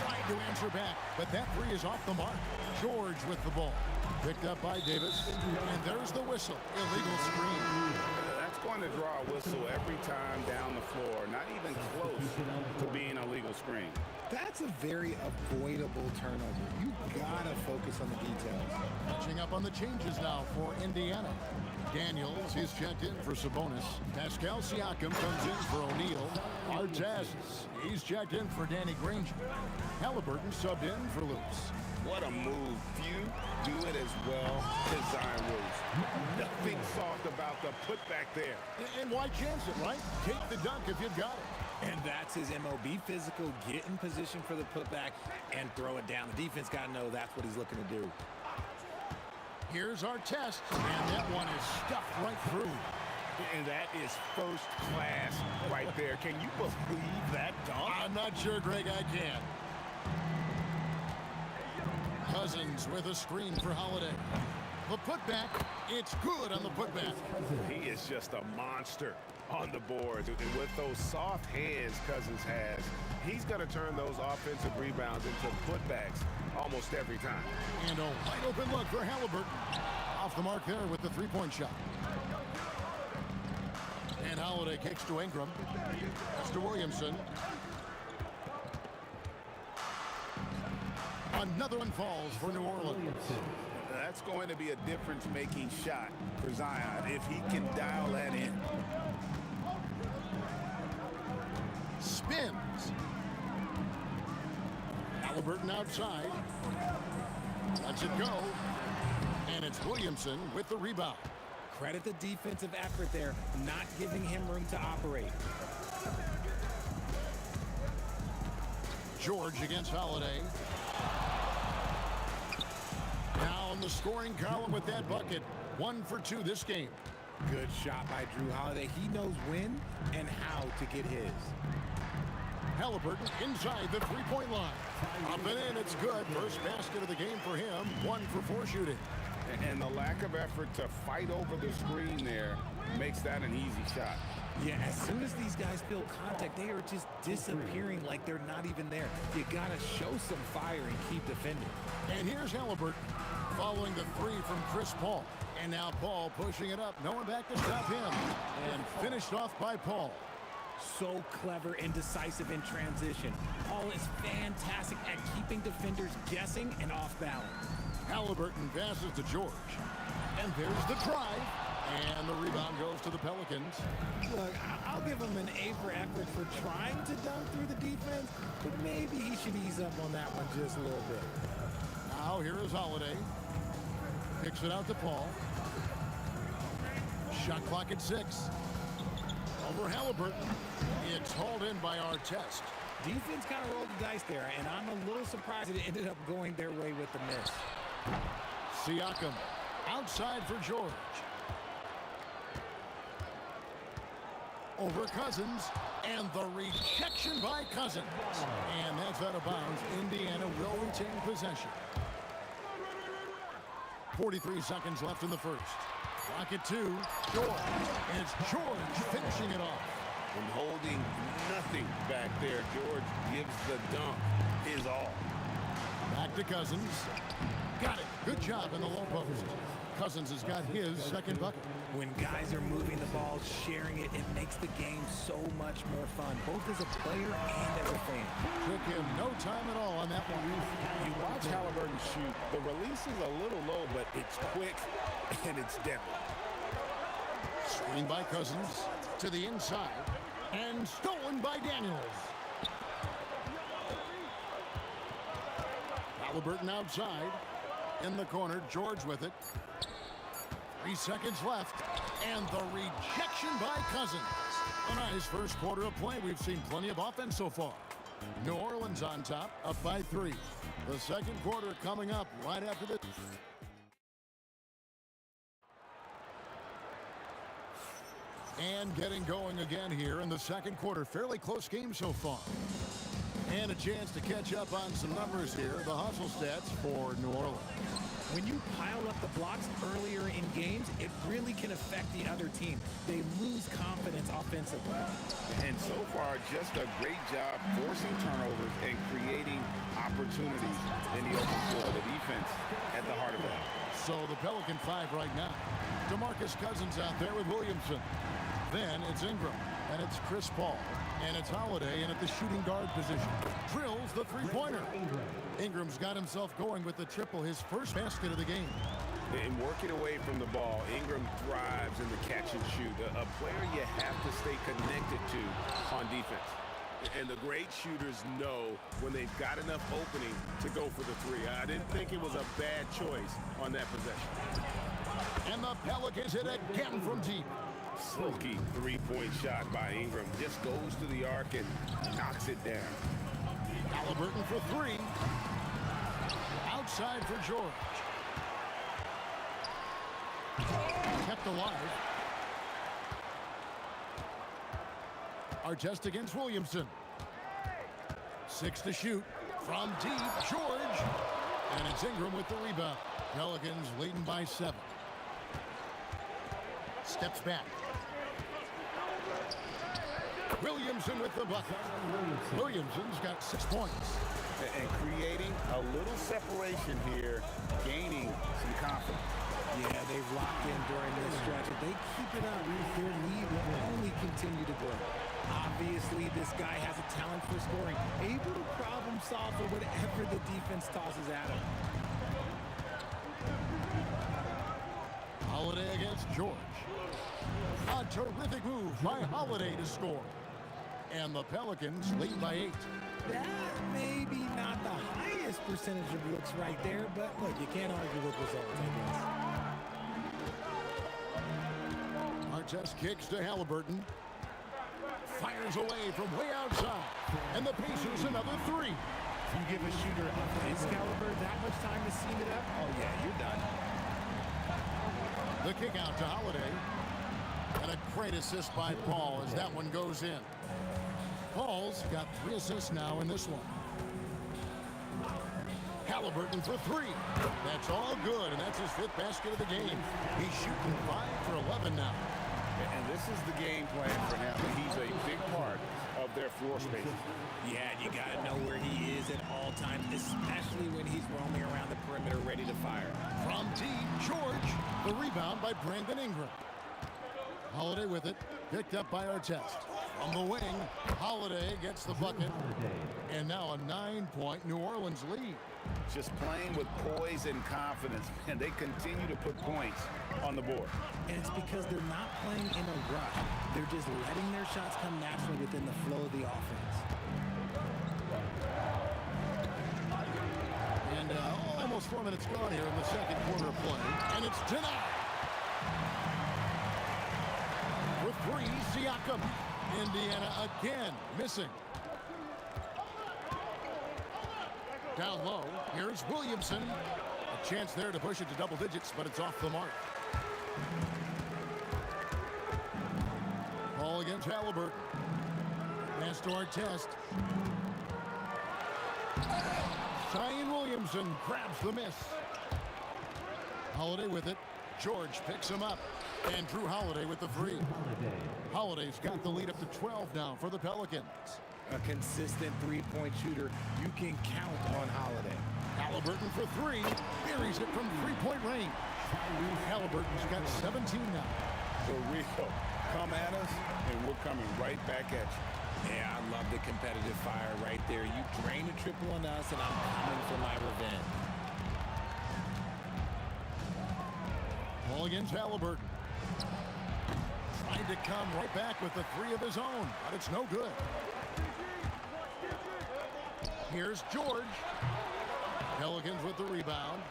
Tried to answer back, but that three is off the mark. George with the ball. Picked up by Davis. And there's the whistle. Illegal screen. That's going to draw a whistle every time down the floor. Not even close to being a legal screen. That's a very avoidable turnover. You gotta focus on the details. Catching up on the changes now for Indiana. Daniels is checked in for Sabonis. Pascal Siakam comes in for O'Neal. Artest, he's checked in for Danny Granger. Halliburton subbed in for Lewis. What a move. Few do it as well as Zion Williams. Nothing soft about the putback there. And why chance it, right? Take the dunk if you've got it. And that's his MO. Be physical, get in position for the putback, and throw it down. The defense got to know that's what he's looking to do. Here's our test, and that one is stuffed right through. And that is first class right there. Can you believe that dunk? I'm not sure, Greg, I can. Cousins with a screen for Holiday. The putback, it's good on the putback. He is just a monster on the boards. And with those soft hands Cousins has, he's going to turn those offensive rebounds into putbacks almost every time. And a wide open look for Halliburton. Off the mark there with the three-point shot. And Holiday kicks to Ingram. That's to Williamson. Another one falls for New Orleans. That's going to be a difference-making shot for Zion if he can dial that in. Spins. Halliburton outside. Lets it go. And it's Williamson with the rebound. Credit the defensive effort there, not giving him room to operate. George against Holiday. Now in the scoring column with that bucket. 1 for 2 this game. Good shot by Drew Holiday. He knows when and how to get his. Halliburton inside the three-point line. Up and in, it's good. First basket of the game for him. 1 for 4 shooting. And the lack of effort to fight over the screen there makes that an easy shot. Yeah, as soon as these guys feel contact, they are just disappearing like they're not even there. You gotta show some fire and keep defending. And here's Halliburton following the three from Chris Paul. And now Paul pushing it up. No one back to stop him. And finished off by Paul. So clever and decisive in transition. Paul is fantastic at keeping defenders guessing and off balance. Halliburton passes to George. And there's the drive. And the rebound goes to the Pelicans. Look, I'll give him an A for effort for trying to dunk through the defense, but maybe he should ease up on that one just a little bit. Now here is Holiday. Kicks it out to Paul. Shot clock at 6. Over Halliburton. It's hauled in by Artest. Defense kind of rolled the dice there, and I'm a little surprised it ended up going their way with the miss. Siakam outside for George. Over Cousins, and the rejection by Cousins. And that's out of bounds. Indiana will retain possession. 43 seconds left in the first. Clock at 2. George. And it's George finishing it off. And holding nothing back there, George gives the dunk his all. Back to Cousins. Got it. Good job in the low post. Cousins has got his second bucket. When guys are moving the ball, sharing it, it makes the game so much more fun, both as a player and as a fan. Took him no time at all on that one. You watch Halliburton shoot. The release is a little low, but it's quick and it's deadly. Screen by Cousins to the inside and stolen by Daniels. Halliburton outside. In the corner, George with it. 3 seconds left. And the rejection by Cousins. A nice first quarter of play. We've seen plenty of offense so far. New Orleans on top, up by 3. The second quarter coming up right after this. And getting going again here in the second quarter. Fairly close game so far. And a chance to catch up on some numbers here. The hustle stats for New Orleans. When you pile up the blocks earlier in games, it really can affect the other team. They lose confidence offensively. And so far, just a great job forcing turnovers and creating opportunities in the open floor. The defense at the heart of that. So the Pelican 5 right now. DeMarcus Cousins out there with Williamson. Then it's Ingram, and it's Chris Paul, and it's Holiday in at the shooting guard position. Drills the three-pointer. Ingram's got himself going with the triple, his first basket of the game. And working away from the ball, Ingram thrives in the catch and shoot. A player you have to stay connected to on defense. And the great shooters know when they've got enough opening to go for the three. I didn't think it was a bad choice on that possession. And the Pelicans hit again from deep. Silky three-point shot by Ingram. Just goes to the arc and knocks it down. Halliburton for three. Outside for George. Kept alive. Artest against Williamson. 6 to shoot. From deep, George. And it's Ingram with the rebound. Pelicans leading by 7. Steps back. Williamson with the bucket. Williamson's got 6 points. And creating a little separation here, gaining some confidence. Yeah, they've locked in during this stretch. If they keep it up, their lead will only continue to grow. Obviously, this guy has a talent for scoring, able to problem solve for whatever the defense tosses at him. Holiday against George. A terrific move by Holiday to score. And the Pelicans lead by 8. That maybe not the highest percentage of looks right there, but look, you can't argue with results, I guess. Artest kicks to Halliburton. Fires away from way outside. And the Pacers another 3. You give a shooter of his caliber that much time to seam it up, oh yeah, you're done. The kick out to Holiday. And a great assist by Paul as that one goes in. Paul's got 3 assists now in this one. Halliburton for 3. That's all good, and that's his 5th basket of the game. He's shooting 5 for 11 now. And this is the game plan for him. He's a big part of their floor space. Yeah, you got to know where he is at all times, especially when he's roaming around the perimeter ready to fire. From deep, George. The rebound by Brandon Ingram. Holiday with it. Picked up by Artest. From the wing, Holiday gets the bucket. And now a 9-point New Orleans lead. Just playing with poise and confidence, and they continue to put points on the board. And it's because they're not playing in a rush. They're just letting their shots come naturally within the flow of the offense. And almost 4 minutes gone here in the second quarter of play. And it's denied. For 3, Siakam. Indiana again missing. Down low, here's Williamson. A chance there to push it to double digits, but it's off the mark. Ball against Halliburton. Pass to Artest. Zion Williamson grabs the miss. Holiday with it. George picks him up. And Drew Holiday with the free. Holiday's got the lead up to 12 now for the Pelicans. A consistent three-point shooter. You can count on Holiday. Halliburton for 3. Buries it from three-point range. Halliburton's got 17 now. So Rico, come at us, and we're coming right back at you. Yeah, I love the competitive fire right there. You drain a triple on us, and I'm coming for my revenge. Ball against Halliburton. Trying to come right back with the 3 of his own, but it's no good. Here's George. Pelicans with the rebound.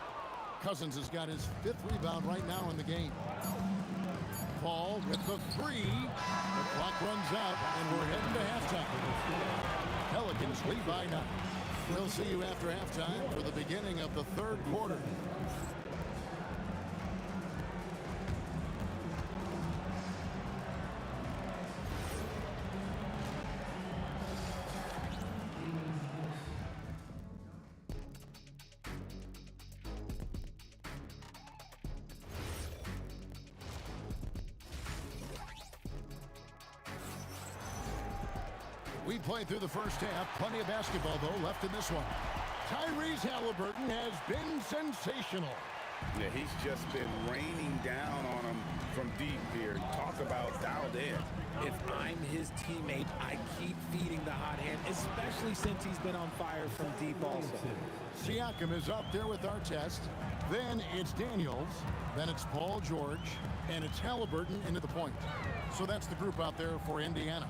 Cousins has got his 5th rebound right now in the game. Paul with the 3. The clock runs out, and we're heading to halftime. Pelicans lead by 9. We'll see you after halftime for the beginning of the 3rd quarter. We played through the first half. Plenty of basketball, though, left in this one. Tyrese Halliburton has been sensational. Yeah, he's just been raining down on him from deep here. Talk about dialed in. If I'm his teammate, I keep feeding the hot hand, especially since he's been on fire from deep also. Siakam is up there with Artest. Then it's Daniels. Then it's Paul George. And it's Halliburton into the point. So that's the group out there for Indiana.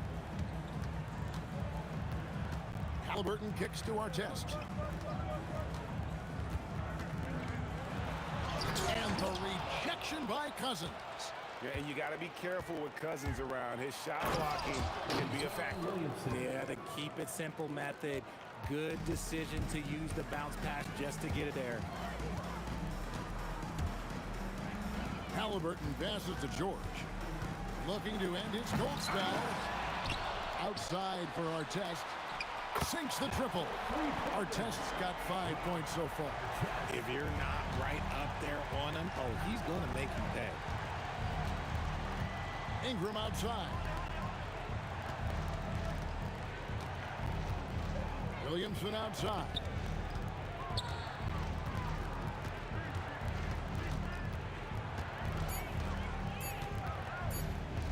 Halliburton kicks to Artest. And the rejection by Cousins. Yeah, and you got to be careful with Cousins around. His shot blocking can be a factor. Yeah, the keep it simple method. Good decision to use the bounce pass just to get it there. Halliburton passes to George. Looking to end his cold spell. Outside for Artest. Sinks the triple. Artest's got 5 points so far. If you're not right up there on him, oh, he's going to make you pay. Ingram outside. Williamson outside.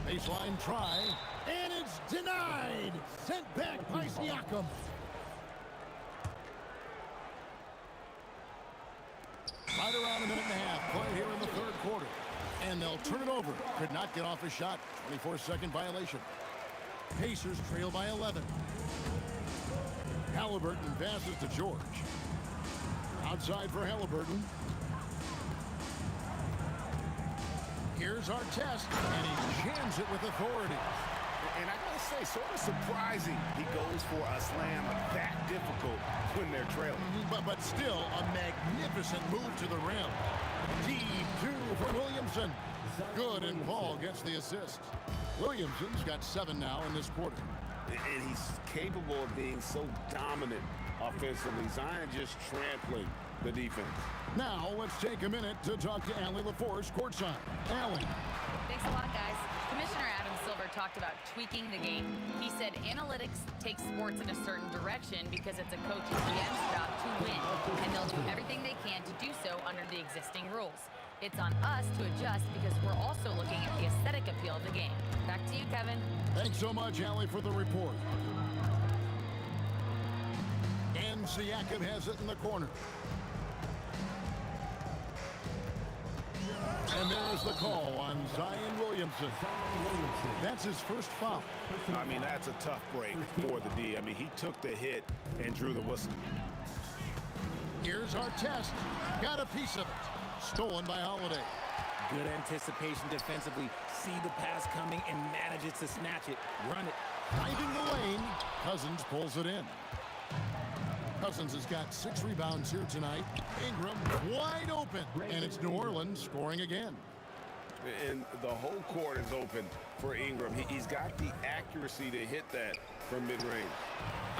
Baseline try, and it's denied. Sent back by Siakam. Right around a minute and a half play here in the third quarter. And they'll turn it over. Could not get off a shot. 24-second violation. Pacers trail by 11. Halliburton passes to George. Outside for Halliburton. Here's Artest, and he jams it with authority. And I gotta say, sort of surprising he goes for a slam that difficult when they're trailing. But still a magnificent move to the rim. Deep two for Williamson. Good, and Paul gets the assist. Williamson's got 7 now in this quarter. And he's capable of being so dominant offensively. Zion just trampling the defense. Now let's take a minute to talk to Allie LaForce courtside. Allie. Thanks a lot, guys. Commissioner Adam Silver talked about tweaking the game. He said analytics take sports in a certain direction because it's a coach and GM's job to win, and they'll do everything they can to do so under the existing rules. It's on us to adjust because we're also looking at the aesthetic appeal of the game. Back to you, Kevin. Thanks so much, Allie, for the report. And Siakam has it in the corner. And there's the call on Zion Williamson. That's his first foul. I mean, that's a tough break for the D. I mean, he took the hit and drew the whistle. Here's Artest. Got a piece of it. Stolen by Holiday. Good anticipation defensively. See the pass coming and manage it to snatch it. Run it. Finding the lane. Cousins pulls it in. Cousins has got 6 rebounds here tonight. Ingram wide open. And it's New Orleans scoring again. And the whole court is open for Ingram. He's got the accuracy to hit that from mid-range.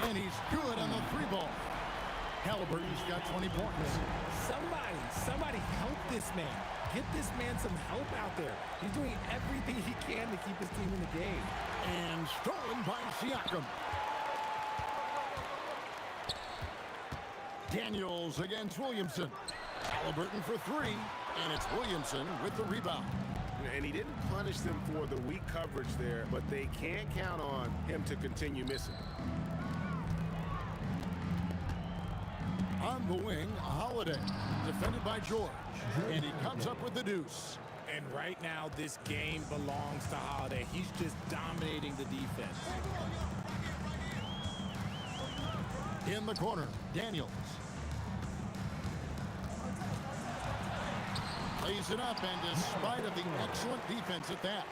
And he's good on the 3-ball. Halliburton's got 20 points. Somebody help this man. Get this man some help out there. He's doing everything he can to keep his team in the game. And stolen by Siakam. Daniels against Williamson. Halliburton for 3, and it's Williamson with the rebound. And he didn't punish them for the weak coverage there, but they can't count on him to continue missing. On the wing, Holiday, defended by George, and he comes up with the deuce. And right now, this game belongs to Holiday. He's just dominating the defense. In the corner, Daniels. Lays it up, and despite of the excellent defense at that,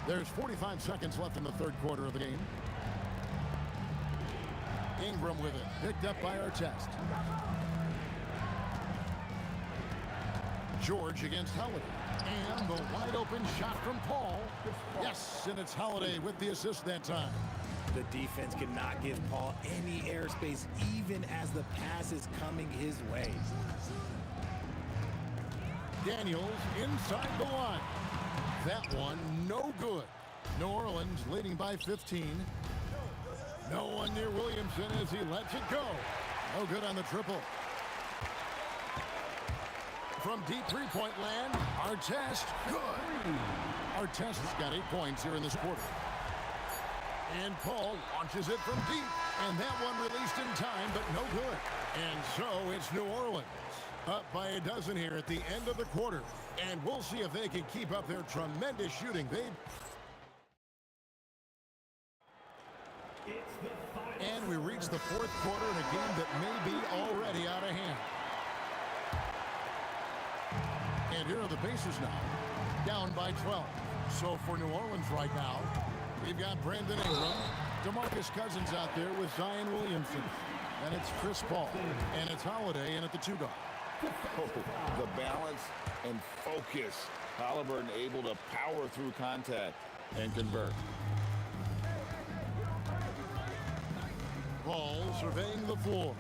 there's 45 seconds left in the third quarter of the game. Ingram with it, picked up by Artest. George against Holiday. And the wide open shot from Paul. Yes, and it's Holiday with the assist that time. The defense cannot give Paul any airspace, even as the pass is coming his way. Daniels inside the line. That one no good. New Orleans leading by 15. No one near Williamson as he lets it go. No good on the triple. From deep three-point land, Artest, good. Artest's got 8 points here in this quarter. And Paul launches it from deep, and that one released in time, but no good. And so it's New Orleans, up by a dozen here at the end of the quarter. And we'll see if they can keep up their tremendous shooting. And we reach the fourth quarter in a game that may be already out of hand. And here are the Pacers now, down by 12. So for New Orleans right now, we've got Brandon Ingram, DeMarcus Cousins out there with Zion Williamson. And it's Chris Paul, and it's Holiday in at the 2-guard. Oh, the balance and focus. Halliburton able to power through contact and convert. Paul surveying the floor.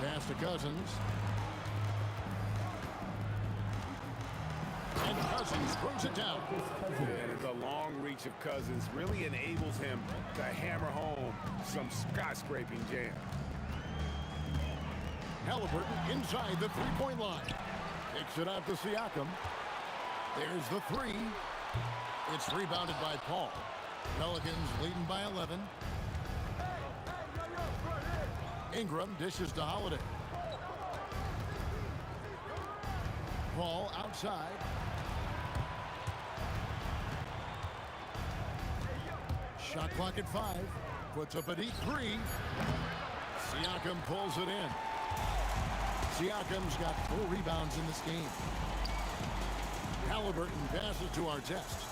Pass to Cousins. And Cousins throws it down. And the long reach of Cousins really enables him to hammer home some skyscraping jam. Halliburton inside the three-point line. Takes it out to Siakam. There's the three. It's rebounded by Paul. Pelicans leading by 11. Ingram dishes to Holiday. Paul outside. Shot clock at 5. Puts up a deep 3. Siakam pulls it in. Siakam's got 4 rebounds in this game. Halliburton passes to Artest.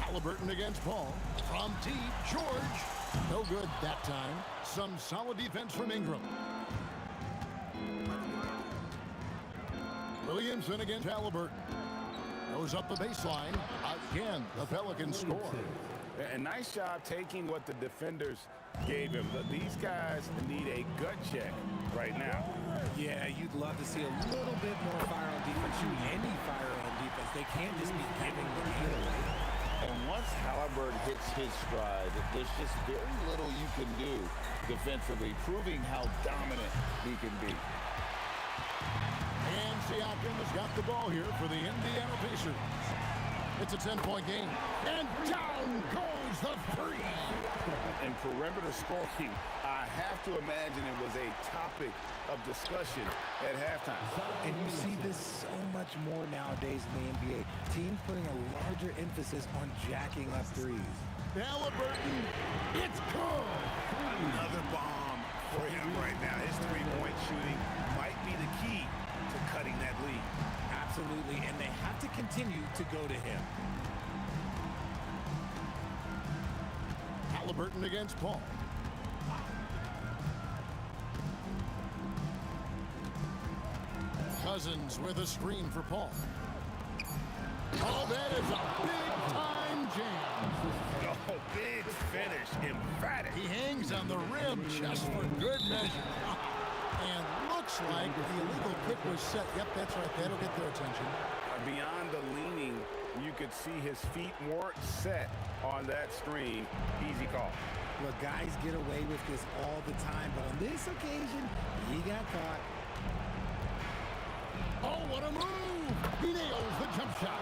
Halliburton against Paul. From deep, George. No good that time. Some solid defense from Ingram. Williamson against Halliburton. Goes up the baseline. Again, the Pelicans score. A nice job taking what the defenders gave him. These guys need a gut check right now. Yeah, you'd love to see a little bit more fire on defense. Shoot any fire on defense. They can't just be giving the game away. And once Halliburton hits his stride, there's just very little you can do defensively, proving how dominant he can be. And Siakam has got the ball here for the Indiana Pacers. It's a 10-point game. And down goes the three. And perimeter scoring, I have to imagine it was a topic of discussion at halftime. And you see this so much more nowadays in the NBA. Teams putting a larger emphasis on jacking up threes. Halliburton, it's good. Another bomb for him right now. His three-point shooting might be the key to cutting that lead. Absolutely, and they have to continue to go to him. Halliburton against Paul. Cousins with a screen for Paul. Oh, that is a big-time jam. Oh, big finish, emphatic. He hangs on the rim just for good measure. And looks like the illegal pick was set. Yep, that's right. That'll get their attention. Beyond the leaning, you could see his feet weren't set on that screen. Easy call. Look, guys get away with this all the time, but on this occasion, he got caught. Oh, what a move! He nails the jump shot.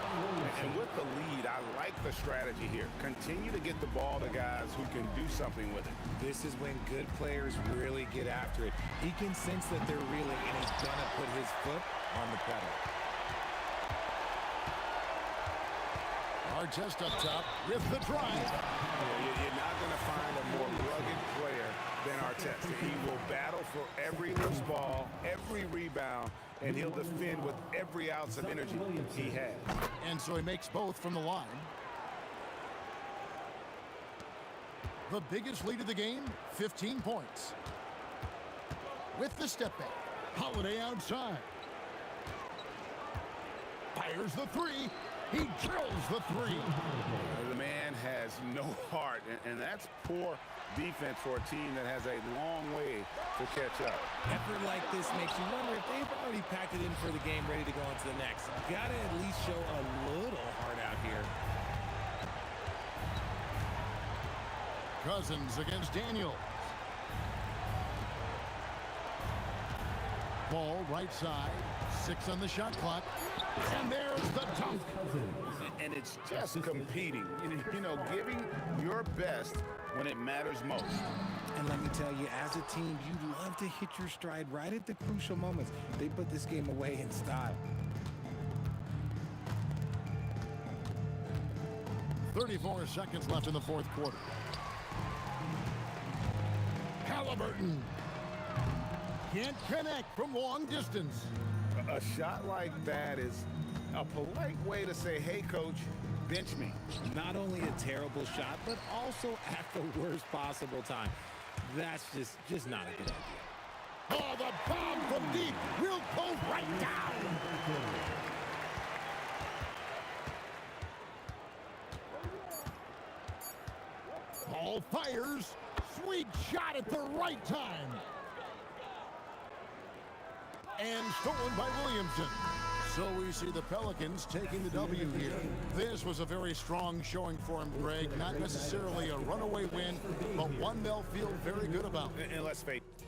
And with the lead, I like the strategy here. Continue to get the ball to guys who can do something with it. This is when good players really get after it. He can sense that they're reeling, and he's gonna put his foot on the pedal. Artest up top with the drive. You're not going to find a more rugged player than Artest. He will battle for every loose ball, every rebound, and he'll defend with every ounce of energy he has. And so he makes both from the line. The biggest lead of the game, 15 points. With the step back, Holiday outside. Fires the three. He drills the three. The man has no heart, and that's poor defense for a team that has a long way to catch up. Effort like this makes you wonder if they've already packed it in for the game, ready to go into the next. Gotta at least show a little heart out here. Cousins against Daniels. Ball right side. 6 on the shot clock. And there's the dunk. And it's just competing. You know, giving your best when it matters most. And let me tell you, as a team, you love to hit your stride right at the crucial moments. They put this game away in style. 34 seconds left in the fourth quarter. Halliburton can't connect from long distance. A shot like that is a polite way to say, hey, coach, bench me. Not only a terrible shot, but also at the worst possible time. That's just not a good idea. Oh, the bomb from deep will go right down. Ball fires. Sweet shot at the right time. And stolen by Williamson. So we see the Pelicans taking the W here. This was a very strong showing for him, Greg. Not necessarily a runaway win, but one they'll feel very good about. And let's face it.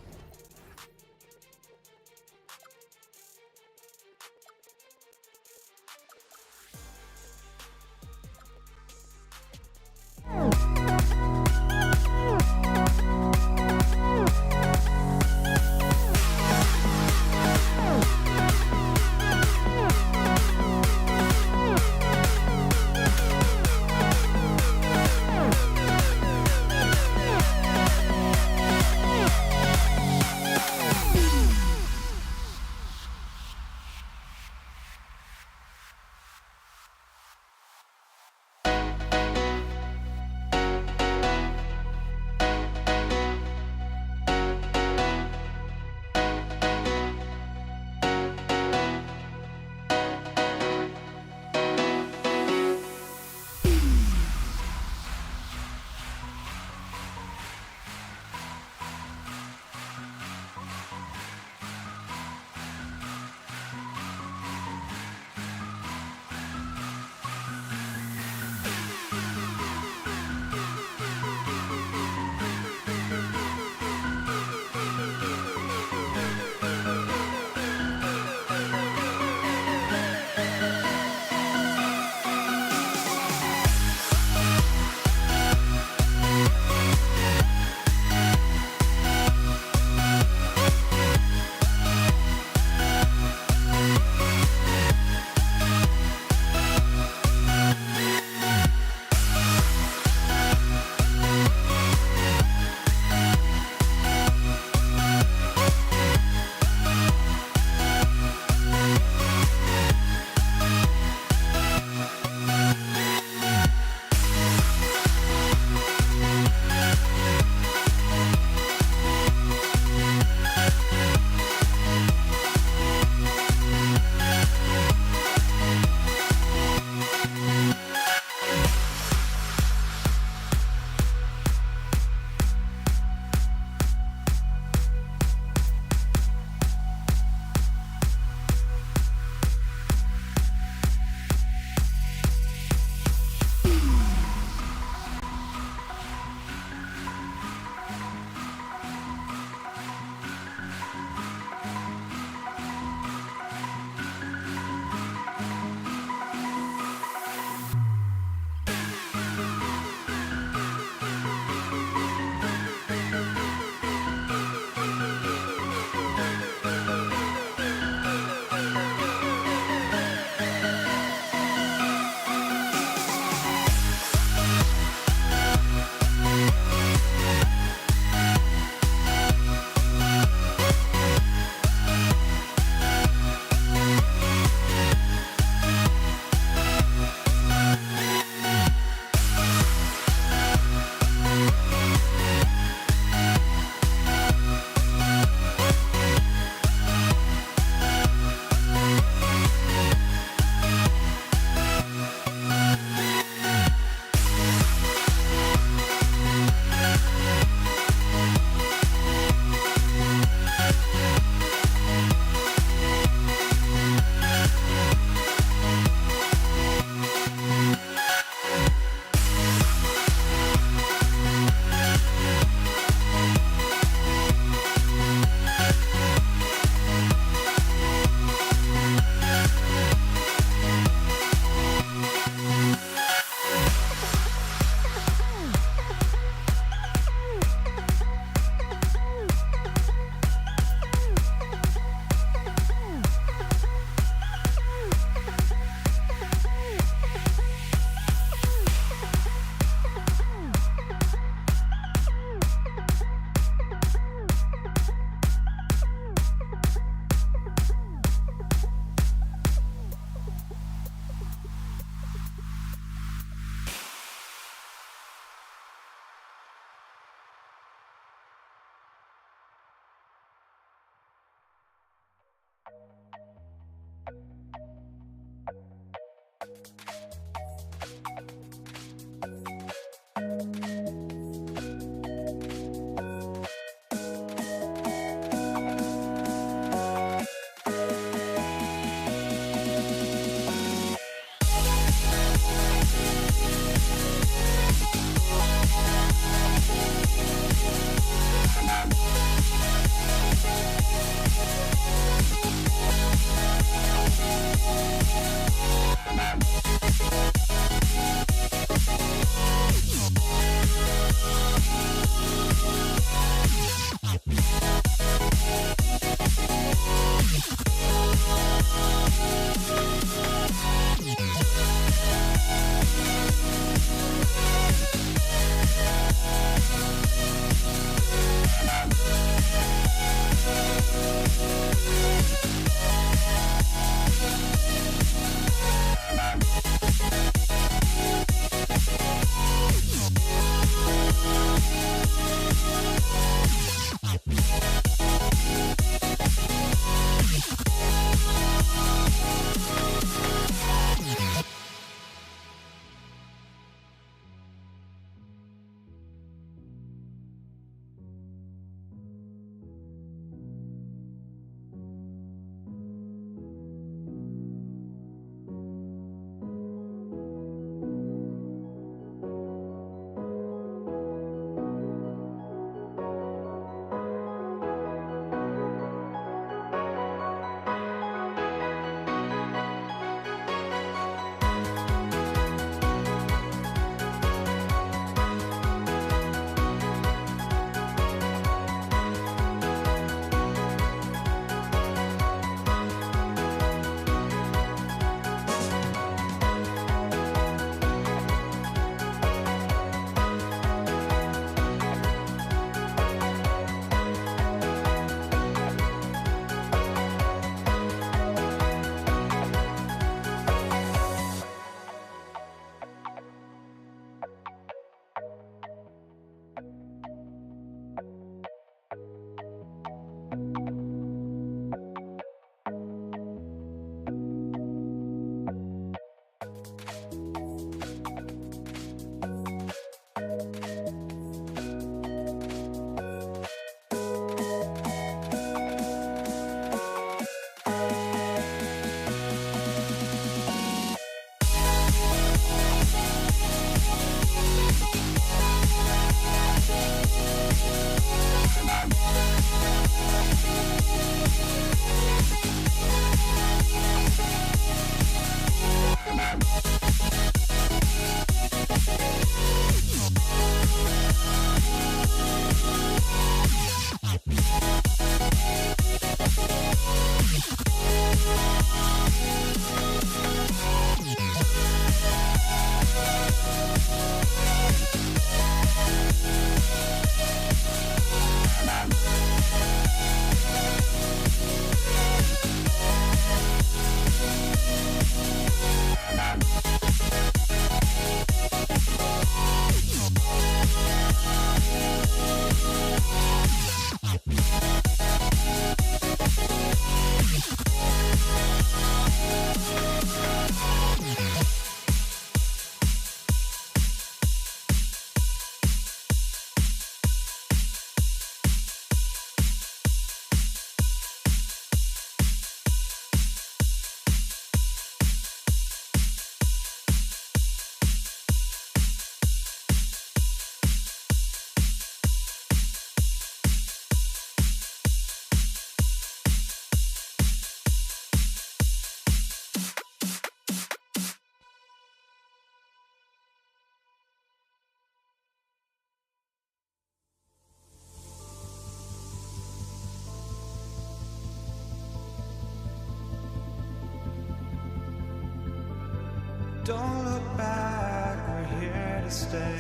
Don't look back, we're here to stay.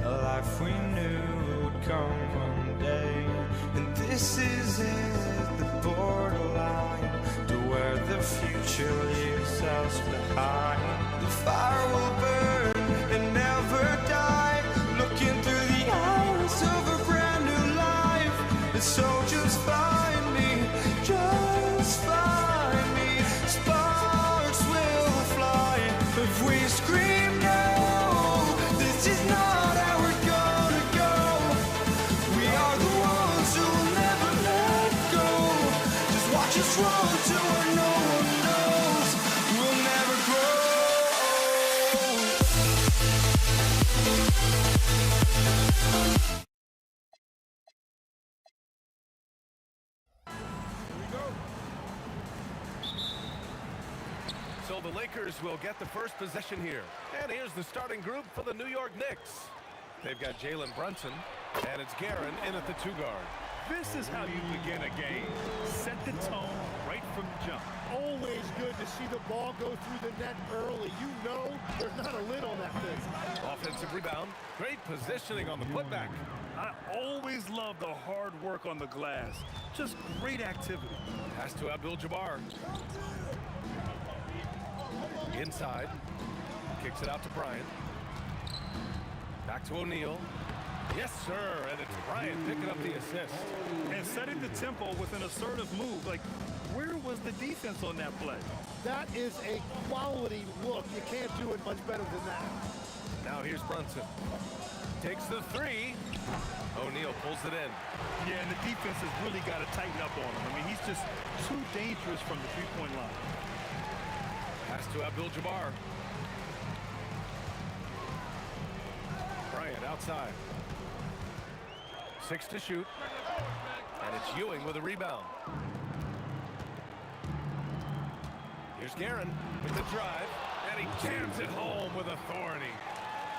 A life we knew would come one day. And this is it, the borderline to where the future leaves us behind. The fire will burn and never die, looking through the eyes of a brand new life. And so just find me, just find me. Sparks will fly if we scream no. This is not how we're gonna go. We are the ones who will never let go. Just watch us run to where no one knows. We'll never grow. So the Lakers will get the first possession here. And here's the starting group for the New York Knicks. They've got Jalen Brunson, and it's Guerin in at the 2-guard. This is how you begin a game. Set the tone right from the jump. Always good to see the ball go through the net early. You know there's not a lid on that thing. Offensive rebound. Great positioning on the putback. I always love the hard work on the glass. Just great activity. Pass to Abdul-Jabbar. Inside. Kicks it out to Bryant. Back to O'Neal. Yes, sir. And it's Bryant picking up the assist. And setting the tempo with an assertive move. Like, where was the defense on that play? That is a quality look. You can't do it much better than that. Now here's Brunson. Takes the 3. O'Neal pulls it in. Yeah, and the defense has really got to tighten up on him. I mean, he's just too dangerous from the three-point line. Pass to Abdul-Jabbar. Bryant outside. 6 to shoot. And it's Ewing with a rebound. Here's Guerin with the drive. And he jams it home with authority.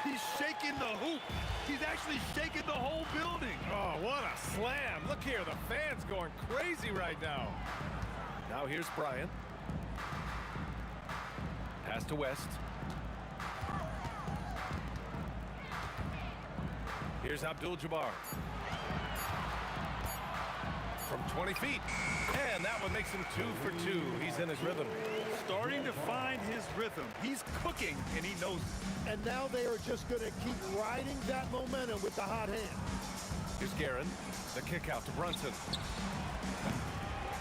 He's shaking the hoop. He's actually shaking the whole building. Oh, what a slam. Look here, the fans going crazy right now. Now here's Bryant. Pass to West. Here's Abdul-Jabbar. From 20 feet. And that one makes him 2 for 2. He's in his rhythm. Starting to find his rhythm. He's cooking, and he knows it. And now they are just going to keep riding that momentum with the hot hand. Here's Guerin. The kick out to Brunson.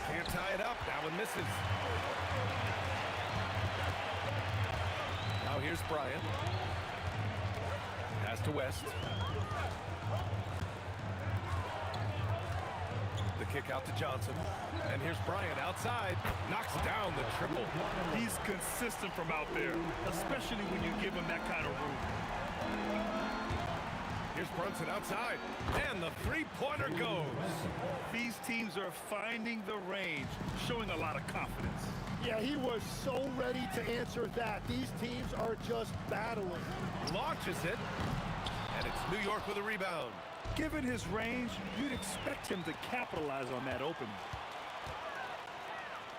Can't tie it up. That one misses. Now here's Bryant. Pass to West. The kick out to Johnson. And here's Bryant outside. Knocks down the triple. He's consistent from out there, especially when you give him that kind of room. Here's Brunson outside. And the three-pointer goes. These teams are finding the range, showing a lot of confidence. Yeah, he was so ready to answer that. These teams are just battling. Launches it. And it's New York with a rebound. Given his range, you'd expect him to capitalize on that opening.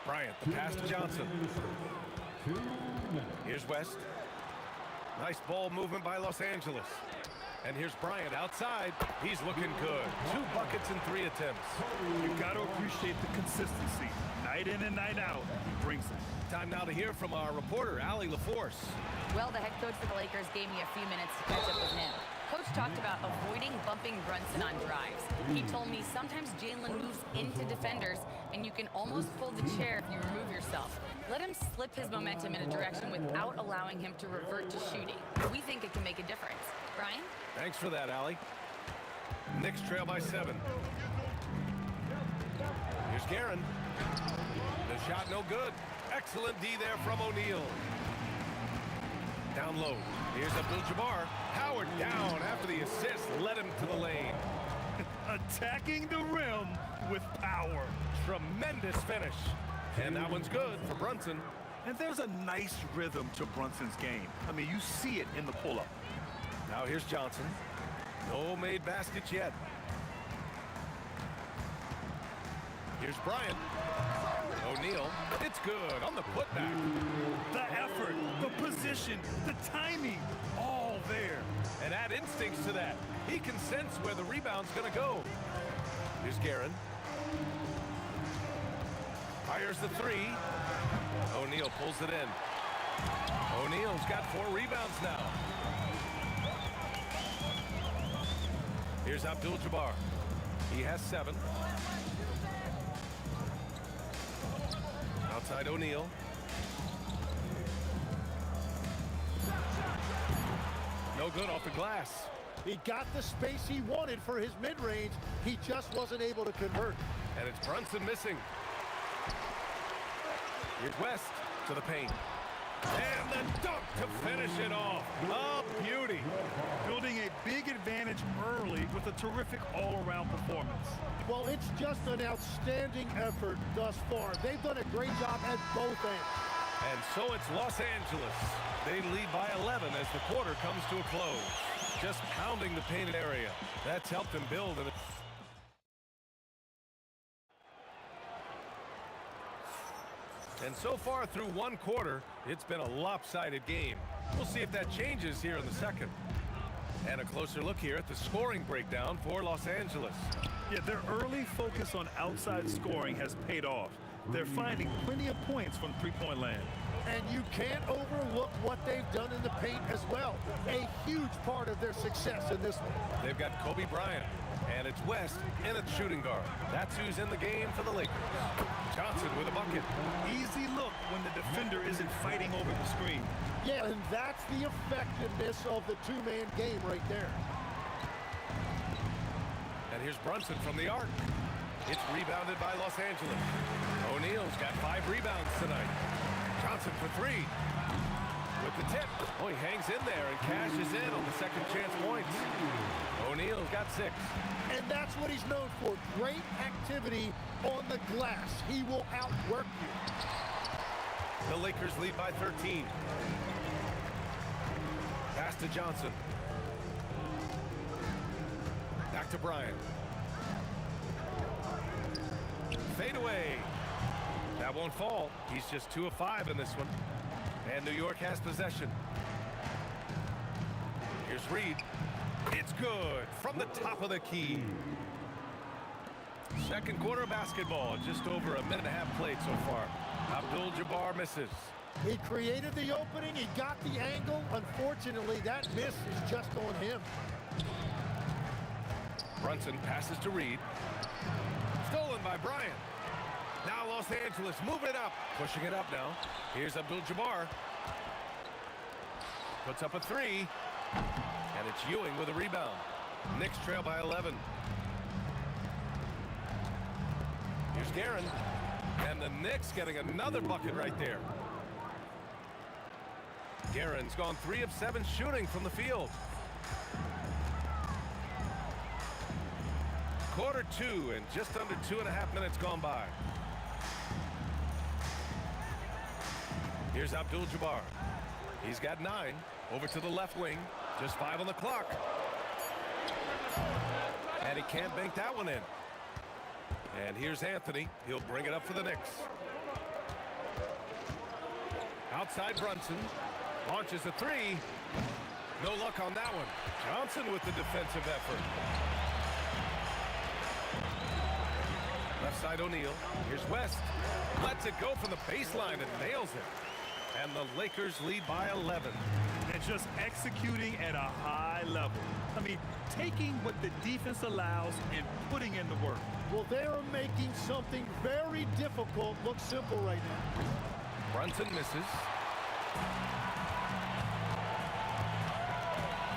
Bryant, the pass to Johnson. Here's West. Nice ball movement by Los Angeles. And here's Bryant outside. He's looking good. 2 buckets in 3 attempts. You've got to appreciate the consistency. Night in and night out, he brings it. Time now to hear from our reporter, Allie LaForce. Well, the head coach for the Lakers gave me a few minutes to catch up with him. Coach talked about avoiding bumping Brunson on drives. He told me sometimes Jalen moves into defenders, and you can almost pull the chair if you remove yourself. Let him slip his momentum in a direction without allowing him to revert to shooting. We think it can make a difference. Brian? Thanks for that, Allie. Knicks trail by 7. Here's Guerin. The shot no good. Excellent D there from O'Neal. Down low. Here's Abdul-Jabbar. Howard down after the assist. Led him to the lane. Attacking the rim with power. Tremendous finish. And that one's good for Brunson. And there's a nice rhythm to Brunson's game. I mean, you see it in the pull-up. Now here's Johnson. No made baskets yet. Here's Bryant. O'Neal, it's good on the putback. The effort, the position, the timing, all there. And add instincts to that. He can sense where the rebound's going to go. Here's Guerin. Fires the three. O'Neal pulls it in. O'Neal's got 4 rebounds now. Here's Abdul-Jabbar. He has 7. Outside O'Neal. No good off the glass. He got the space he wanted for his mid-range. He just wasn't able to convert. And it's Brunson missing. Here's West to the paint. And the dunk to finish it off. A beauty. Building a big advantage early with a terrific all-around performance. Well, it's just an outstanding effort thus far. They've done a great job at both ends. And so it's Los Angeles. They lead by 11 as the quarter comes to a close. Just pounding the painted area. That's helped them build. And so far through one quarter, it's been a lopsided game. We'll see if that changes here in the second. And a closer look here at the scoring breakdown for Los Angeles. Yeah, their early focus on outside scoring has paid off. They're finding plenty of points from three-point land. And you can't overlook what they've done in the paint as well. A huge part of their success in this one. They've got Kobe Bryant, and it's West in at shooting guard. That's who's in the game for the Lakers. Johnson with a bucket. Easy look when the defender isn't fighting over the screen. Yeah, and that's the effectiveness of the two-man game right there. And here's Brunson from the arc. It's rebounded by Los Angeles. O'Neal's got 5 rebounds tonight. Johnson for 3. With the tip. Oh, he hangs in there and cashes in on the second chance points. O'Neal's got 6. And that's what he's known for. Great activity on the glass. He will outwork you. The Lakers lead by 13. Pass to Johnson. Back to Bryant. Fade away. That won't fall. He's just 2 of 5 in this one. And New York has possession. Here's Reed. It's good from the top of the key. Second quarter basketball. Just over a minute and a half played so far. Abdul-Jabbar misses. He created the opening. He got the angle. Unfortunately, that miss is just on him. Brunson passes to Reed. Stolen by Bryant. Now Los Angeles moving it up. Pushing it up now. Here's Abdul-Jabbar. Puts up a 3. And it's Ewing with a rebound. Knicks trail by 11. Here's Guerin. And the Knicks getting another bucket right there. Guerin's gone 3 of 7 shooting from the field. Quarter 2 and just under 2.5 minutes gone by. Here's Abdul-Jabbar. He's got 9. Over to the left wing. Just 5 on the clock. And he can't bank that one in. And here's Anthony. He'll bring it up for the Knicks. Outside Brunson. Launches a 3. No luck on that one. Johnson with the defensive effort. Left side O'Neal. Here's West. Lets it go from the baseline and nails it. And the Lakers lead by 11. And just executing at a high level. I mean, taking what the defense allows and putting in the work. Well, they are making something very difficult look simple right now. Brunson misses.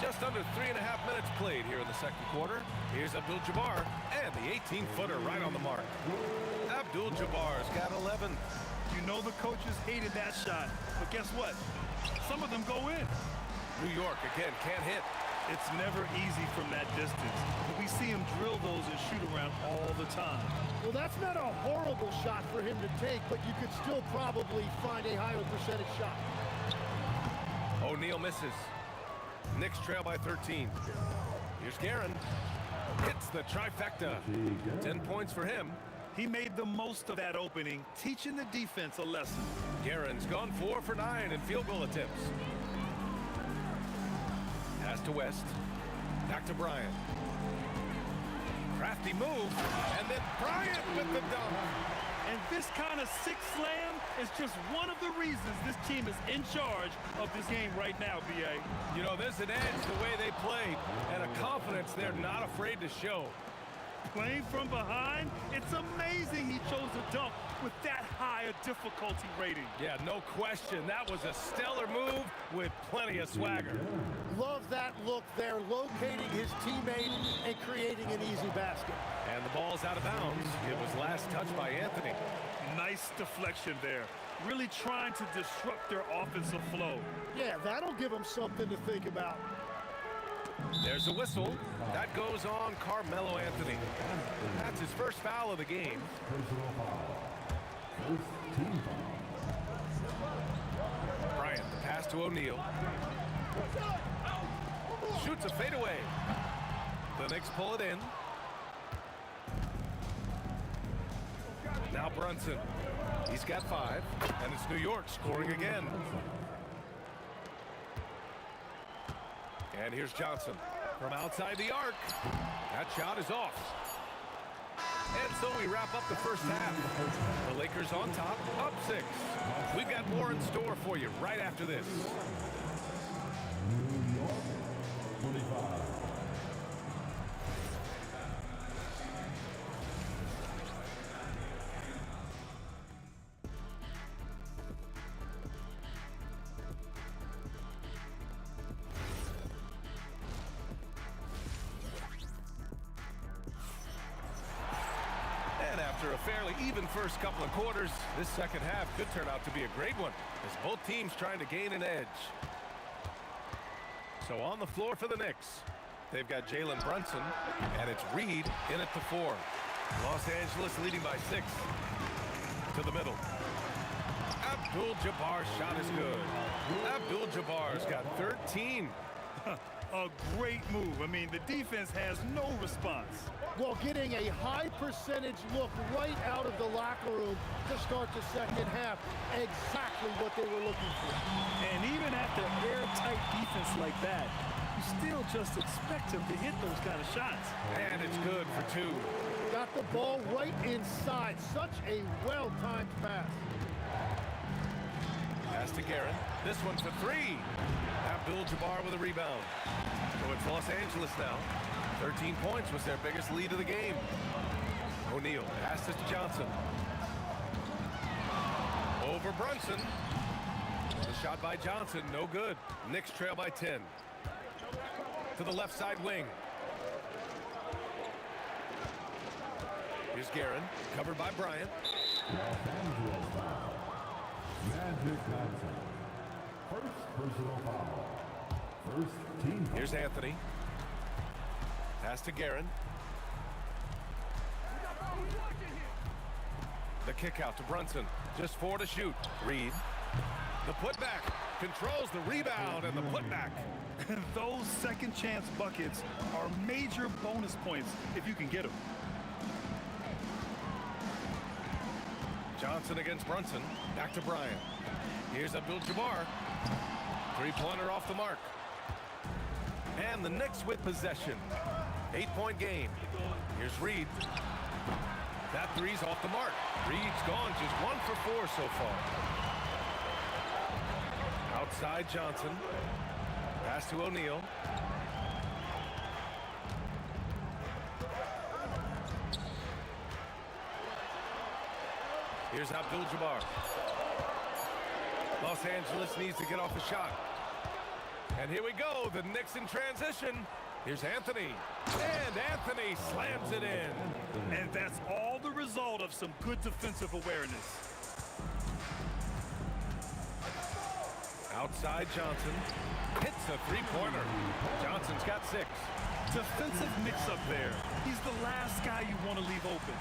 Just under 3.5 minutes played here in the second quarter. Here's Abdul-Jabbar, and the 18-footer right on the mark. Abdul-Jabbar's got 11. You know the coaches hated that shot, but guess what? Some of them go in. New York, again, can't hit. It's never easy from that distance, but we see him drill those and shoot around all the time. Well, that's not a horrible shot for him to take, but you could still probably find a higher percentage shot. O'Neal misses. Knicks trail by 13. Here's Guerin. Hits the trifecta. 10 points for him. He made the most of that opening, teaching the defense a lesson. Guerin's gone 4 for 9 in field goal attempts. Pass to West. Back to Bryant. Crafty move, and then Bryant with the dunk. And this kind of six slam is just one of the reasons this team is in charge of this game right now, B.A. You know, there's an edge the way they played, and a confidence they're not afraid to show. Playing from behind, it's amazing he chose to dunk with that high a difficulty rating. Yeah, no question. That was a stellar move with plenty of swagger. Love that look there, locating his teammate and creating an easy basket. And the ball's out of bounds. It was last touched by Anthony. Nice deflection there. Really trying to disrupt their offensive flow. Yeah, that'll give him something to think about. There's a whistle. That goes on Carmelo Anthony. That's his first foul of the game. Bryant, the pass to O'Neal. Shoots a fadeaway. The Knicks pull it in. Now Brunson. He's got 5, and it's New York scoring again. And here's Johnson from outside the arc. That shot is off. And so we wrap up the first half. The Lakers on top, up 6. We've got more in store for you right after this. New York, 25. And after a fairly even first couple of quarters, this second half could turn out to be a great one as both teams trying to gain an edge. So on the floor for the Knicks, they've got Jalen Brunson, and it's Reed in at the 4. Los Angeles leading by 6. To the middle. Abdul-Jabbar's shot is good. Abdul-Jabbar's got 13. A great move. I mean, the defense has no response. Well, getting a high percentage look right out of the locker room to start the second half. Exactly what they were looking for. And even after airtight defense like that, you still just expect him to hit those kind of shots. And it's good for 2. Got the ball right inside. Such a well-timed pass. Pass to Guerin. This one for 3. Abdul-Jabbar with a rebound. So it's Los Angeles now. 13 points was their biggest lead of the game. O'Neal passes to Johnson. Over Brunson. The shot by Johnson, no good. Knicks trail by 10. To the left side wing. Here's Guerin, covered by Bryant. Los Angeles foul. Magic Johnson. First personal foul. First team foul. Here's Anthony. Pass to Guerin. The kick out to Brunson. Just 4 to shoot. Reed. The putback. Controls the rebound and the putback. Those second chance buckets are major bonus points if you can get them. Johnson against Brunson. Back to Bryant. Here's Abdul-Jabbar. 3-pointer off the mark. And the Knicks with possession. 8-point game. Here's Reed. That 3's off the mark. Reed's gone just 1 for 4 so far. Outside Johnson. Pass to O'Neal. Here's Abdul-Jabbar. Los Angeles needs to get off the shot. And here we go, the Knicks in transition. Here's Anthony. And Anthony slams it in. And that's all the result of some good defensive awareness. Outside Johnson. Hits a 3-pointer. Johnson's got 6. Defensive mix-up there. He's the last guy you want to leave open.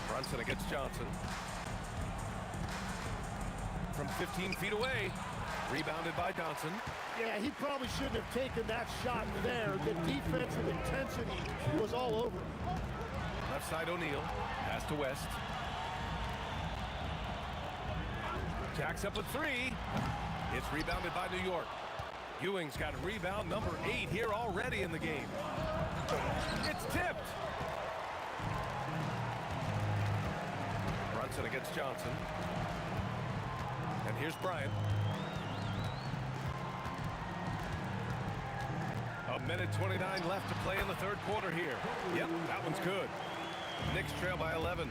Brunson against Johnson. From 15 feet away. Rebounded by Johnson. Yeah, he probably shouldn't have taken that shot there. The defensive intensity was all over him. Left side O'Neal. Pass to West. Jacks up a three. It's rebounded by New York. Ewing's got rebound number 8 here already in the game. It's tipped. Brunson against Johnson. And here's Bryant. A minute 29 left to play in the third quarter here. Yep, that one's good. Knicks trail by 11.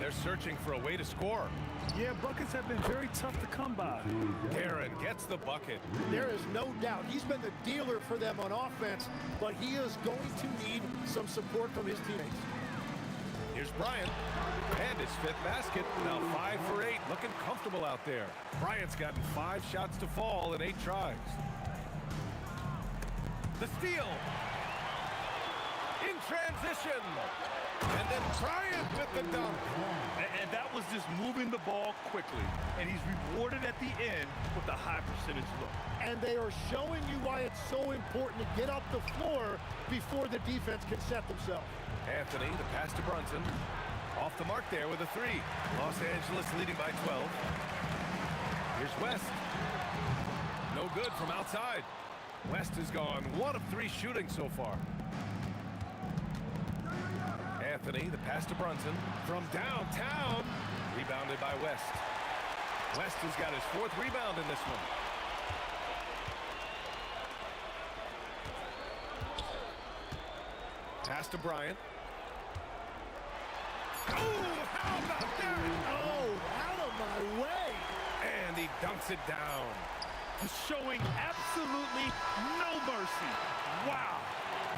They're searching for a way to score. Yeah, buckets have been very tough to come by. Guerin gets the bucket. There is no doubt he's been the dealer for them on offense, but he is going to need some support from his teammates. Here's Bryant. And his 5th basket. Now 5 for 8. Looking comfortable out there. Bryant's gotten 5 shots to fall in 8 tries. The steal. In transition. And then Bryant with the dunk. And that was just moving the ball quickly. And he's rewarded at the end with a high percentage look. And they are showing you why it's so important to get up the floor before the defense can set themselves. Anthony, the pass to Brunson. Off the mark there with a 3. Los Angeles leading by 12. Here's West. No good from outside. West has gone 1 of 3 shooting so far. Anthony, the pass to Brunson from downtown. Rebounded by West. West has got his 4th rebound in this one. Pass to Bryant. Oh, how about that? Oh, out of my way. And he dunks it down. Showing absolutely no mercy. Wow.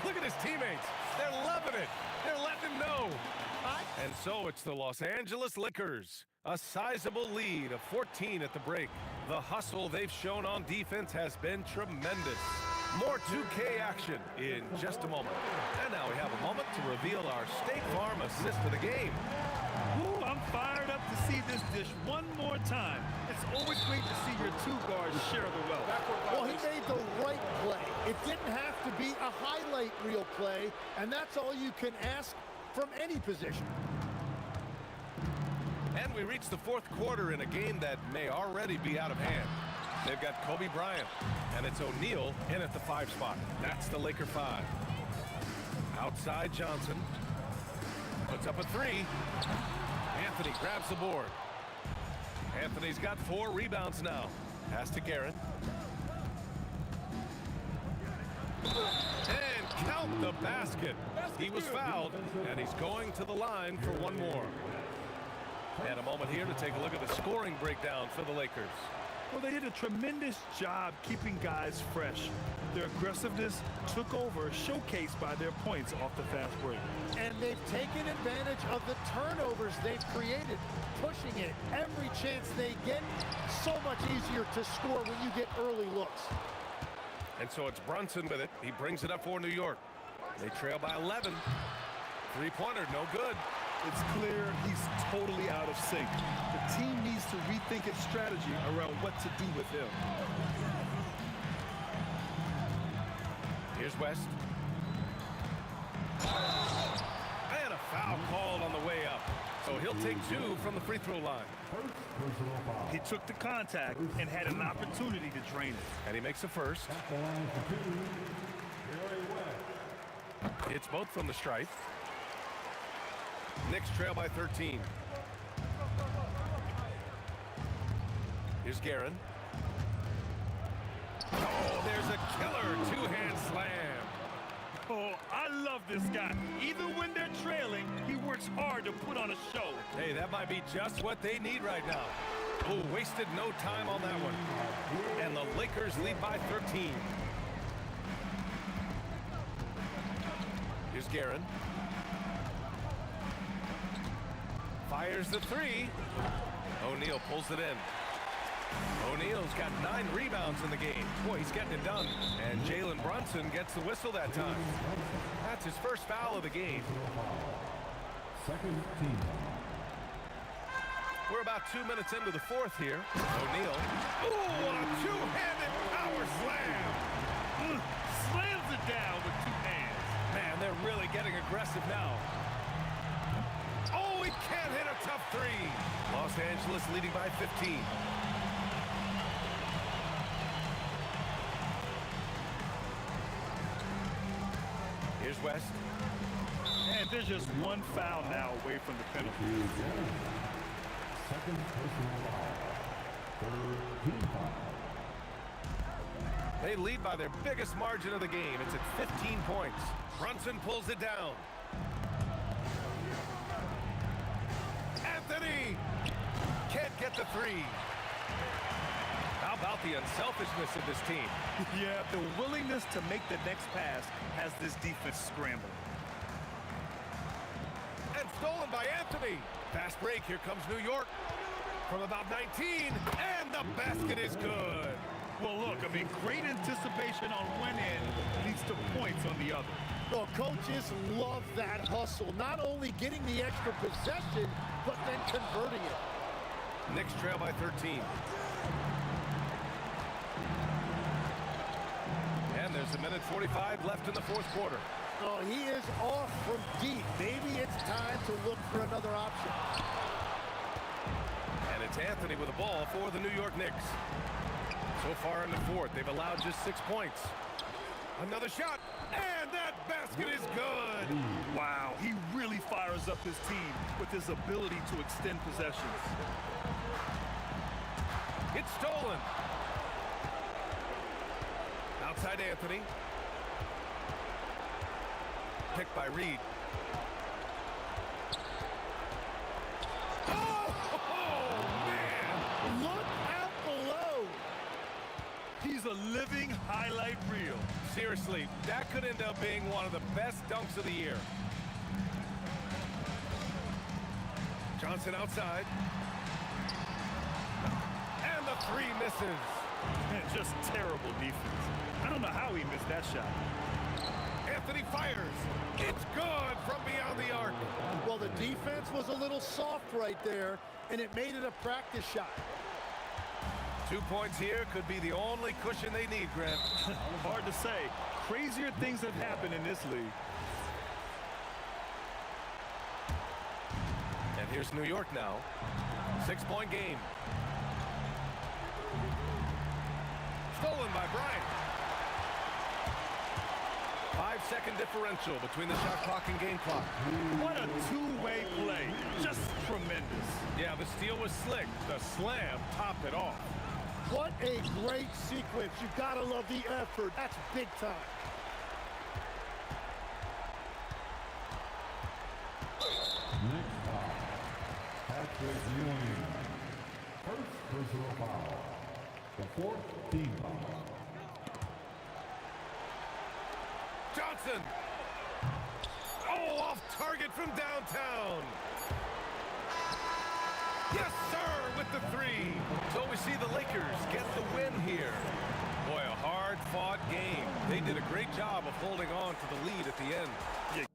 Look at his teammates. They're loving it. They're letting him know. And so it's the Los Angeles Lakers. A sizable lead of 14 at the break. The hustle they've shown on defense has been tremendous. More 2K action in just a moment. And now we have a moment to reveal our State Farm assist of the game. Ooh, I'm fired up to see this dish one more time. It's always great to see your 2 guards share the wealth. Well, he made the right play. It didn't have to be a highlight reel play, and that's all you can ask from any position. And we reach the 4th quarter in a game that may already be out of hand. They've got Kobe Bryant, and it's O'Neal in at the 5 spot. That's the Laker 5. Outside Johnson. Puts up a 3. Anthony grabs the board. Anthony's got 4 rebounds now. Pass to Guerin. And count the basket. He was fouled, and he's going to the line for 1 more. And a moment here to take a look at the scoring breakdown for the Lakers. Well, they did a tremendous job keeping guys fresh. Their aggressiveness took over, showcased by their points off the fast break. And they've taken advantage of the turnovers they've created, pushing it every chance they get. So much easier to score when you get early looks. And so it's Brunson with it. He brings it up for New York. They trail by 11. 3-pointer, no good. It's clear he's totally out of sync. The team needs to rethink its strategy around what to do with him. Here's West. And a foul called on the way up. So he'll take 2 from the free throw line. He took the contact and had an opportunity to drain it. And he makes the first. It's both from the stripe. Knicks trail by 13. Here's Guerin. Oh, there's a killer 2-hand slam. Oh, I love this guy. Even when they're trailing, he works hard to put on a show. Hey, that might be just what they need right now. Oh, wasted no time on that one. And the Lakers lead by 13. Here's Guerin. Fires the 3. O'Neal pulls it in. O'Neal's got 9 rebounds in the game. Boy, he's getting it done. And Jalen Brunson gets the whistle that time. That's his first foul of the game. Second team. We're about 2 minutes into the fourth here. O'Neal. Ooh, what a two-handed power slam. Slams it down with two hands. Man, they're really getting aggressive now. Oh, he can't hit a tough three. Los Angeles leading by 15. Here's West. And there's just one foul now away from the penalty. Second personal foul. Third team foul. They lead by their biggest margin of the game. It's at 15 points. Brunson pulls it down. Anthony can't get the three. How about the unselfishness of this team? Yeah, the willingness to make the next pass has this defense scrambled. And stolen by Anthony. Fast break. Here comes New York from about 19. And the basket is good. Well, look, I mean, great anticipation on one end leads to points on the other. Well, coaches love that hustle. Not only getting the extra possession, but then converting it. Knicks trail by 13. And there's a minute 45 left in the fourth quarter. Oh, he is off from deep. Maybe it's time to look for another option. And it's Anthony with the ball for the New York Knicks. So far in the fourth, they've allowed just 6 points. Another shot, and that basket is good. Wow, he really fires up his team with his ability to extend possessions. It's stolen. Outside Anthony. Picked by Reed. Oh, man! Look out below. He's a living highlight reel. Seriously, that could end up being one of the best dunks of the year. Johnson outside. And the three misses. Man, just terrible defense. I don't know how he missed that shot. Anthony fires. It's good from beyond the arc. Well, the defense was a little soft right there, and it made it a practice shot. 2 points here could be the only cushion they need, Grant. Hard to say. Crazier things have happened in this league. And here's New York now. 6-point game. Stolen by Bryant. 5-second differential between the shot clock and game clock. What a two-way play. Just tremendous. Yeah, the steal was slick. The slam topped it off. What a great sequence. You gotta love the effort. That's big time. Next foul. Patrick Ewing. First personal foul. The fourth team foul. Johnson. Oh, off target from downtown. Yes, sir, with the three. So we see the Lakers get the win here. Boy, a hard-fought game. They did a great job of holding on to the lead at the end. Yeah.